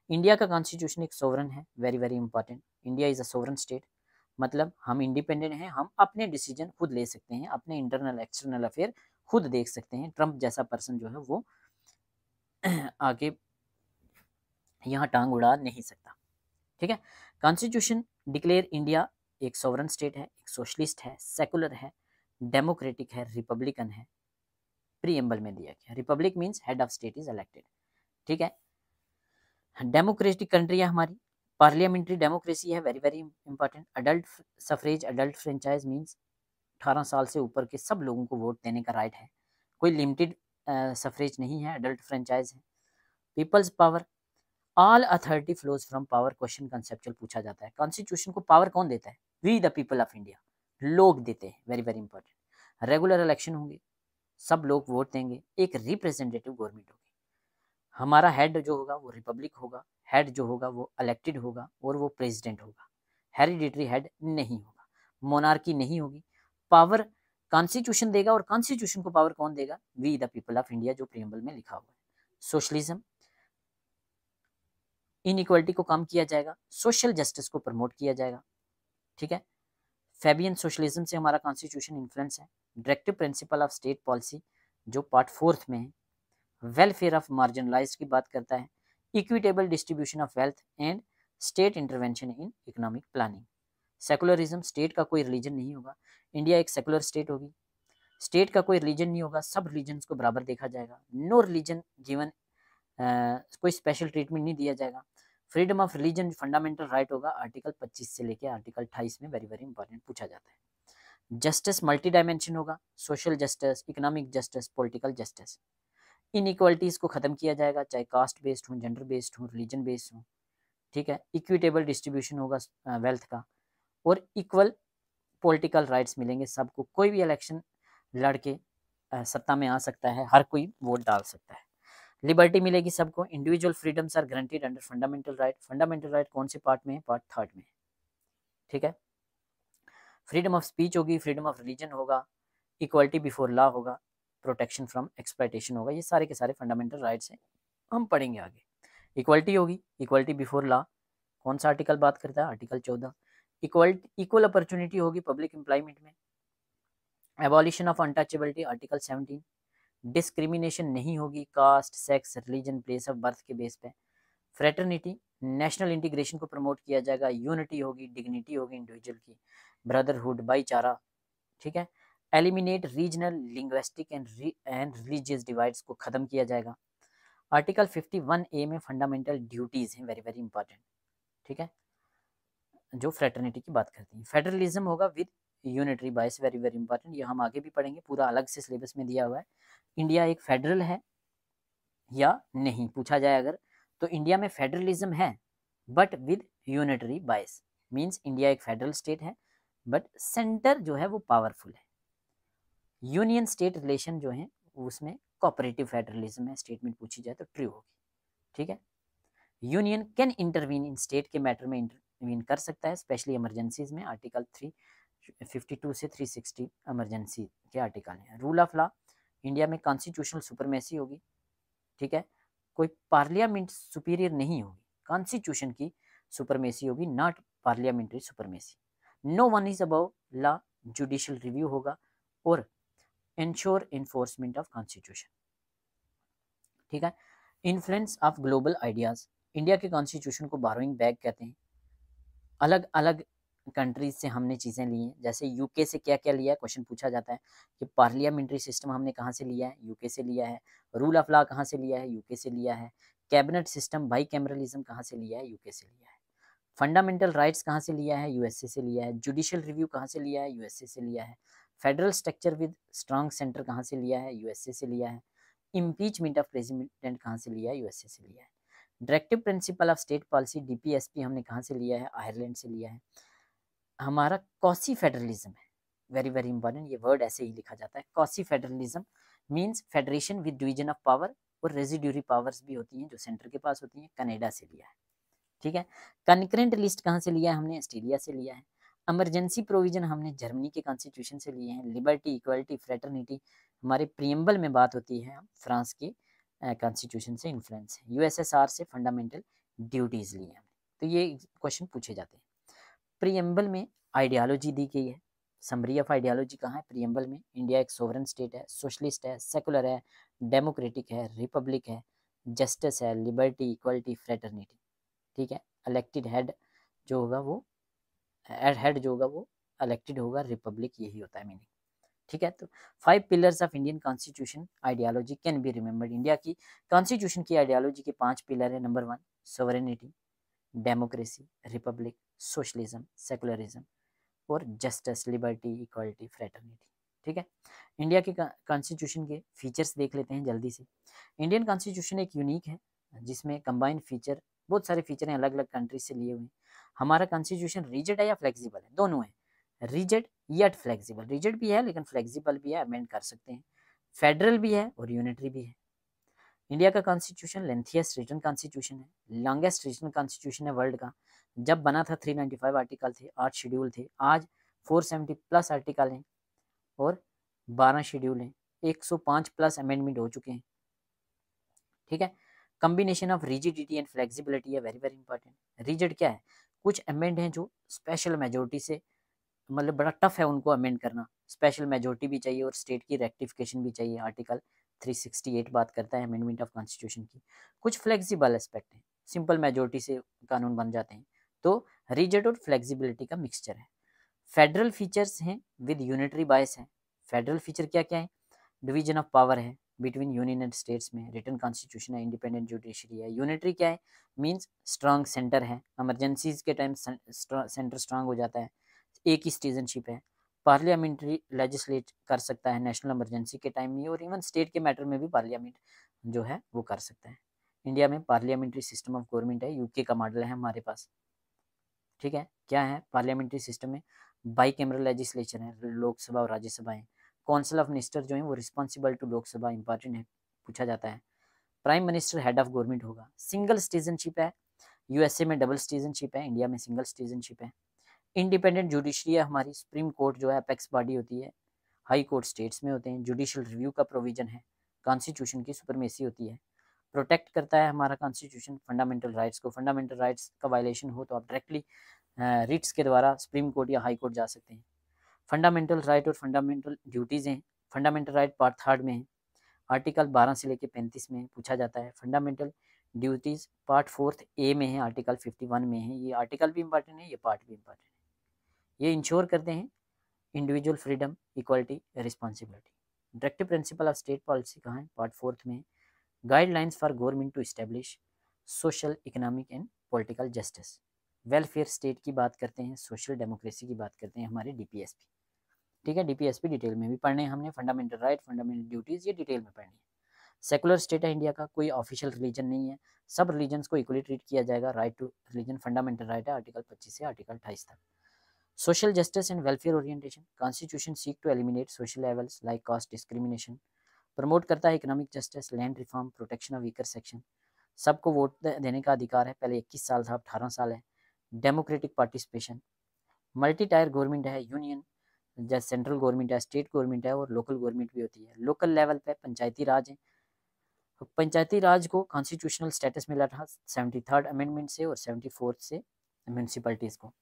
India का कॉन्स्टिट्यूशन एक सोवरन है, very very important. India is a sovereign state, मतलब हम इंडिपेंडेंट हैं, हम अपने डिसीजन खुद ले सकते हैं, अपने इंटरनल एक्सटर्नल अफेयर खुद देख सकते हैं। ट्रंप जैसा पर्सन जो है वो आगे यहाँ टांग उड़ा नहीं सकता। ठीक है, कॉन्स्टिट्यूशन डिक्लेयर इंडिया एक सोवरन स्टेट है, एक सोशलिस्ट है, सेकुलर है, डेमोक्रेटिक है, रिपब्लिकन है। प्रीएम्बल में दिया गया, Republic means head of state is elected. ठीक है, डेमोक्रेटिक कंट्री है हमारी, पार्लियामेंट्री डेमोक्रेसी है, very very important. Adult suffrage, adult franchise means 18 साल से ऊपर के सब लोगों को वोट देने का राइट है, कोई लिमिटेड सफरेज नहीं है, अडल्ट फ्रेंचाइज है। People's power, all authority flows from power, question conceptual पूछा जाता है। कॉन्स्टिट्यूशन को पावर कौन देता है? We the people of India, लोग देते हैं, very very important. Regular election होंगे, सब लोग वोट देंगे, एक रिप्रेजेंटेटिव गवर्नमेंट होगी। हमारा हेड जो होगा वो रिपब्लिक होगा, हेड जो होगा वो इलेक्टेड होगा और वो प्रेसिडेंट होगा, हेरिडिटरी हेड नहीं होगा, मोनार्की नहीं होगी। पावर कॉन्स्टिट्यूशन देगा, और कॉन्स्टिट्यूशन को पावर कौन देगा? We the people of India, जो प्रीएम्बल में लिखा हुआ है। सोशलिज्म, इनइक्वालिटी को कम किया जाएगा, सोशल जस्टिस को प्रमोट किया जाएगा। ठीक है, फैबियन सोशलिज्म से हमारा कॉन्स्टिट्यूशन इन्फ्लुएंस है। Directive principle of state policy जो पार्ट 4 में है, वेलफेयर ऑफ मार्जिनलाइज्ड की बात करता है, equitable distribution of wealth and state intervention in economic planning. Secularism, state का कोई रिलीजन नहीं होगा, इंडिया एक सेकुलर स्टेट होगी, स्टेट का कोई रिलीजन नहीं होगा, सब रिलीजन्स को बराबर देखा जाएगा, नो रिलीजन गिवन, कोई स्पेशल ट्रीटमेंट नहीं दिया जाएगा। Freedom of religion fundamental right होगा, आर्टिकल 25 से लेकर आर्टिकल 28 में वेरी वेरी इंपॉर्टेंट पूछा जाता है। जस्टिस मल्टी डायमेंशन होगा, social justice, economic justice, political justice. Inequalities को ख़त्म किया जाएगा, चाहे कास्ट बेस्ड हो, जेंडर बेस्ड हो, रिलीजन बेस्ड हो। ठीक है, इक्विटेबल डिस्ट्रीब्यूशन होगा वेल्थ का, और इक्वल पॉलिटिकल राइट्स मिलेंगे सबको, कोई भी इलेक्शन लड़के सत्ता में आ सकता है, हर कोई वोट डाल सकता है। लिबर्टी मिलेगी सबको, individual freedoms are guaranteed under fundamental right. Fundamental right कौन से पार्ट में है? पार्ट 3 में। ठीक है, फ्रीडम ऑफ स्पीच होगी, फ्रीडम ऑफ रिलीजन होगा, इक्वालिटी बिफोर लॉ होगा, प्रोटेक्शन फ्रॉम एक्सप्लॉयटेशन होगा। ये सारे के सारे फंडामेंटल राइट्स हैं, हम पढ़ेंगे आगे। इक्वालिटी होगी, इक्वालिटी बिफोर लॉ, कौन सा आर्टिकल बात करता है? आर्टिकल 14। इक्वल अपॉर्चुनिटी होगी पब्लिक एम्प्लॉयमेंट में। Abolition of untouchability, article 17। Discrimination नहीं होगी caste, sex, religion, place of birth के बेस पे। फ्रेटर्निटी, नेशनल इंटीग्रेशन को प्रमोट किया जाएगा। यूनिटी होगी, डिग्निटी होगी इंडिविजुअल की, ब्रदरहुड, भाईचारा। ठीक है, eliminate regional, linguistic and religious divides को खत्म किया जाएगा। आर्टिकल 51A में फंडामेंटल ड्यूटीज हैं, वेरी वेरी इंपॉर्टेंट। ठीक है, जो फ्रेटर्निटी की बात करती है। फेडरलिज्म होगा विद यूनिटरी बाइस, वेरी वेरी इंपॉर्टेंट, ये हम आगे भी पढ़ेंगे, पूरा अलग से सिलेबस में दिया हुआ है। इंडिया एक फेडरल है या नहीं पूछा जाए अगर, तो इंडिया में फेडरलिज्म है बट विद यूनिटरी बाइस, मींस इंडिया एक फेडरल स्टेट है बट सेंटर जो है वो पावरफुल है। यूनियन स्टेट रिलेशन जो है उसमें कोऑपरेटिव फेडरलिज्म है, स्टेटमेंट पूछी जाए तो ट्रू होगी, ठीक है। Union can intervene in state के मैटर में इंटरवीन कर सकता है, स्पेशली इमरजेंसीज में, आर्टिकल 352 से 360 इमरजेंसी के आर्टिकल हैं। रूल ऑफ लॉ, इंडिया में कॉन्स्टिट्यूशनल सुपरमेसी होगी, ठीक है, कोई पार्लियामेंट सुपीरियर नहीं होगी, कॉन्स्टिट्यूशन की सुपरमेसी होगी, not parliamentary supremacy. No one is above law, judicial review होगा, और इंश्योर इन्फोर्समेंट ऑफ कॉन्स्टिट्यूशन, ठीक है। Influence of global ideas, India के कॉन्स्टिट्यूशन को बारोइंग बैग कहते हैं, अलग अलग कंट्रीज से हमने चीज़ें ली हैं, जैसे यूके से क्या क्या लिया है, क्वेश्चन पूछा जाता है कि पार्लियामेंट्री सिस्टम हमने कहाँ से लिया है, यूके से लिया है। रूल ऑफ लॉ कहाँ से लिया है, यूके से लिया है। कैबिनेट सिस्टम बाई कैमरलिज्म कहाँ से लिया है, यूके से लिया है। फंडामेंटल राइट्स कहाँ से लिया है, यूएसए से लिया है। जुडिशियल रिव्यू कहाँ से लिया है, यूएसए से लिया है। Federal structure with strong centre कहाँ से लिया है, यूएसए से लिया है। इम्पीचमेंट ऑफ प्रेसिडेंट कहाँ से लिया है, यूएसए से लिया है। Directive principle of state policy DPSP हमने कहाँ से लिया है, आयरलैंड से लिया है। हमारा कॉसी फेडरलिज्म है, वेरी वेरी इंपॉर्टेंट, ये वर्ड ऐसे ही लिखा जाता है, quasi federalism means federation with division of power, और रेजिड्यूरी पावर्स भी होती हैं जो सेंटर के पास होती हैं, कनाडा से लिया है, ठीक है। कनकरेंट लिस्ट कहाँ से लिया है, हमने ऑस्ट्रेलिया से लिया है। इमरजेंसी प्रोविजन हमने जर्मनी के कॉन्स्टिट्यूशन से लिए हैं। लिबर्टी, इक्वलिटी, फ्रेटर्निटी हमारे प्रियम्बल में बात होती है, फ्रांस के कॉन्स्टिट्यूशन से इन्फ्लुएंस है। यूएसएसआर से फंडामेंटल ड्यूटीज लिए हैं, तो ये क्वेश्चन पूछे जाते हैं। प्रियम्बल में आइडियालॉजी दी गई है, समरी ऑफ आइडियालॉजी कहाँ है, प्रियम्बल में। इंडिया एक सोवरेन स्टेट है, सोशलिस्ट है, सेकुलर है, डेमोक्रेटिक है, रिपब्लिक है, जस्टिस है, लिबर्टी, इक्वलिटी, फ्रेटर्निटी, ठीक है। इलेक्टेड हेड जो होगा वो हेड जो होगा वो इलेक्टेड होगा, रिपब्लिक यही होता है मीनिंग, ठीक है। तो 5 pillars of Indian constitution ideology can be remembered, India की कॉन्स्टिट्यूशन की आइडियोलॉजी के 5 पिलर है। Number 1 sovereignty, democracy, Republic, socialism, secularism, और जस्टिस, लिबर्टी, इक्वालिटी, फ्रेटर्निटी, ठीक है। इंडिया के कॉन्स्टिट्यूशन के फीचर्स देख लेते हैं जल्दी से। इंडियन कॉन्स्टिट्यूशन एक यूनिक है जिसमें कंबाइंड फीचर, बहुत सारे फीचर हैं अलग अलग कंट्रीज से लिए हुए हैं। हमारा कॉन्स्टिट्यूशन रिजिड है या फ्लेक्सिबल है, दोनों है, रिजिड या फ्लेक्सिबल, रिजिड भी है लेकिन फ्लेक्सिबल भी है, अमेंड कर सकते हैं। फेडरल भी है और यूनिटरी भी है। इंडिया का कॉन्स्टिट्यूशन लेंथिएस्ट रिटन कॉन्स्टिट्यूशन है, लॉन्गेस्ट रिटन कॉन्स्टिट्यूशन है वर्ल्ड का। जब बना था 395 आर्टिकल थे, 8 शेड्यूल थे, आज 470 प्लस आर्टिकल हैं और 12 शेड्यूल हैं, 105 प्लस अमेंडमेंट हो चुके हैं, ठीक है। Combination of rigidity and flexibility है, वेरी वेरी इंपॉर्टेंट। रिजिड क्या है, कुछ अमेंड हैं जो स्पेशल मेजोरिटी से, मतलब बड़ा टफ है उनको अमेंड करना, स्पेशल मेजोरिटी भी चाहिए और स्टेट की रेक्टिफिकेशन भी चाहिए, आर्टिकल 368 बात करता है अमेंडमेंट ऑफ कॉन्स्टिट्यूशन की। कुछ फ्लेक्सिबल एस्पेक्ट हैं, सिंपल मेजोरिटी से कानून बन जाते हैं, तो रिजिड और फ्लेक्सिबिलिटी का मिक्सचर है। फेडरल फीचर्स हैं विद यूनिटरी बायस है। फेडरल फीचर क्या क्या है, डिवीजन ऑफ पावर है बिटवीन यूनियन एंड स्टेट्स में, रिटन कॉन्स्टिट्यूशन है, इंडिपेंडेंट जुडिशरी है। यूनिटरी क्या है, मींस स्ट्रांग सेंटर है, इमरजेंसीज के टाइम सेंटर स्ट्रांग हो जाता है, एक ही सिटीजनशिप है। पार्लियामेंट्री लेजिस्लेट कर सकता है नेशनल इमरजेंसी के टाइम में, और इवन स्टेट के मैटर में भी पार्लियामेंट जो है वो कर सकता है। इंडिया में पार्लियामेंट्री सिस्टम ऑफ गवर्नमेंट है, यूके का मॉडल है हमारे पास, ठीक है। क्या है पार्लियामेंट्री सिस्टम में, बाई कैमरल लेजिस्लेचर है, लोकसभा और राज्यसभा है। काउंसिल ऑफ मिनिस्टर जो है वो रिस्पॉन्सिबल टू लोकसभा, इंपॉर्टेंट है, पूछा जाता है। Prime minister head of government होगा। सिंगल सिटीजनशिप है, यूएसए में डबल सिटीजनशिप है, इंडिया में सिंगल सिटीजनशिप है। इंडिपेंडेंट जुडिशरी है हमारी, सुप्रीम कोर्ट जो है अपेक्स बॉडी होती है, हाई कोर्ट स्टेट्स में होते हैं। जुडिशियल रिव्यू का प्रोविजन है, कॉन्स्टिट्यूशन की सुपरमेसी होती है। प्रोटेक्ट करता है हमारा कॉन्स्टिट्यूशन फंडामेंटल राइट्स को, फंडामेंटल राइट्स का वायलेशन हो तो आप डायरेक्टली रिट्स के द्वारा सुप्रीम कोर्ट या हाई कोर्ट जा सकते हैं। फंडामेंटल राइट और फंडामेंटल ड्यूटीज़ हैं। फंडामेंटल राइट पार्ट 3 में है, आर्टिकल 12 से लेकर 35 में पूछा जाता है। फंडामेंटल ड्यूटीज़ पार्ट 4 ए में है, आर्टिकल 51 में है। ये आर्टिकल भी इंपॉर्टेंट है, ये पार्ट भी इंपॉर्टेंट है। ये इंश्योर करते हैं individual freedom, equality, responsibility. Directive principle of state policy कहाँ है, पार्ट 4 में। Guidelines for government to establish social, economic and political justice. Welfare state की बात करते हैं, सोशल डेमोक्रेसी की बात करते हैं हमारे डीपीएसपी, ठीक है। डीपीएसपी डिटेल में भी पढ़ने हैं हमने, फंडामेंटल राइट, फंडामेंटल ड्यूटीज़, ये डिटेल में पढ़नी है। सेकुलर स्टेट है इंडिया का, कोई ऑफिशियल रिलीजन नहीं है, सब रिलीजन्स को इक्वली ट्रीट किया जाएगा। Right to religion fundamental right है, आर्टिकल 25 से आर्टिकल 28 तक। Social justice and welfare orientation, constitution seek to eliminate social levels like caste discrimination. Promote करता है economic justice, land reform, protection of weaker section. सबको वोट देने का अधिकार है, पहले 21 साल था, अब 18 साल है। Democratic participation. Multi tier government है, यूनियन जैसे सेंट्रल गवर्नमेंट है, स्टेट गवर्नमेंट है और लोकल गवर्नमेंट भी होती है। लोकल लेवल पे पंचायती राज है। पंचायती राज को कॉन्स्टिट्यूशनल स्टेटस मिला था 73rd अमेंडमेंट से और 74th से म्यूनसिपैलिटीज़ को।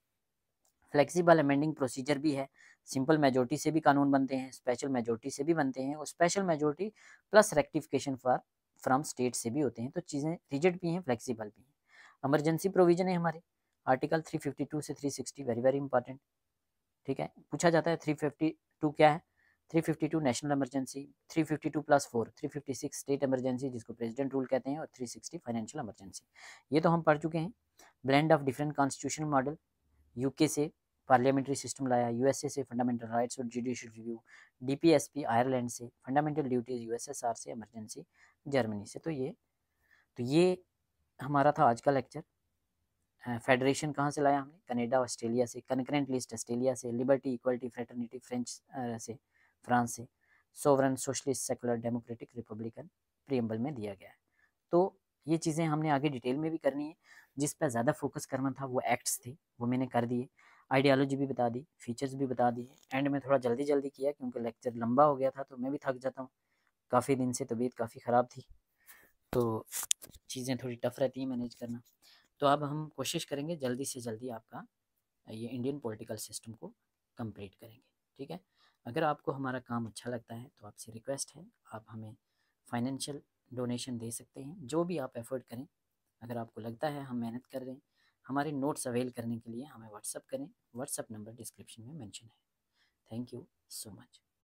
फ्लेक्सिबल अमेंडिंग प्रोसीजर भी है, सिंपल मेजोरिटी से भी कानून बनते हैं, स्पेशल मेजोरिटी से भी बनते हैं और special majority plus rectification for from state से भी होते हैं। तो चीज़ें रिजिड भी हैं, फ्लेक्सिबल भी हैं। इमरजेंसी प्रोविजन है हमारे आर्टिकल 352 से 360, वेरी वेरी इंपॉर्टेंट। ठीक है, पूछा जाता है 352 क्या है। 352 नेशनल इमरजेंसी, 352+4 356 स्टेट इमरजेंसी जिसको प्रेसिडेंट रूल कहते हैं और 360 फाइनेंशियल इमरजेंसी। ये तो हम पढ़ चुके हैं। Blend of different constitutional model, UK से पार्लियामेंट्री सिस्टम लाया, यूएसए से फंडामेंटल राइट्स और जुडिशियल रिव्यू, डीपीएसपी आयरलैंड से, फंडामेंटल ड्यूटीज यूएसएसआर से, इमरजेंसी जर्मनी से। तो ये हमारा था आज का लेक्चर। फेडरेशन कहाँ से लाया हमने, कनाडा ऑस्ट्रेलिया से, कनकरेंट लिस्ट ऑस्ट्रेलिया से, लिबर्टी इक्वलिटी फ्रेटर्निटी फ्रेंच से, फ्रांस से, sovereign socialist secular democratic Republican preamble में दिया गया है। तो ये चीज़ें हमने आगे डिटेल में भी करनी है। जिस पर ज़्यादा फोकस करना था वो एक्ट्स थे, वो मैंने कर दिए। आइडियालॉजी भी बता दी, फीचर्स भी बता दिए। एंड में थोड़ा जल्दी जल्दी किया क्योंकि लेक्चर लंबा हो गया था, तो मैं भी थक जाता हूँ। काफ़ी दिन से तबीयत काफ़ी ख़राब थी, तो चीज़ें थोड़ी टफ रहती हैं मैनेज करना। तो अब हम कोशिश करेंगे जल्दी से जल्दी आपका ये इंडियन पॉलिटिकल सिस्टम को कंप्लीट करेंगे। ठीक है, अगर आपको हमारा काम अच्छा लगता है तो आपसे रिक्वेस्ट है, आप हमें फाइनेंशियल डोनेशन दे सकते हैं, जो भी आप एफर्ट करें। अगर आपको लगता है हम मेहनत कर रहे हैं, हमारे नोट्स अवेल करने के लिए हमें व्हाट्सअप करें। व्हाट्सअप नंबर डिस्क्रिप्शन में मेंशन है। Thank you so much.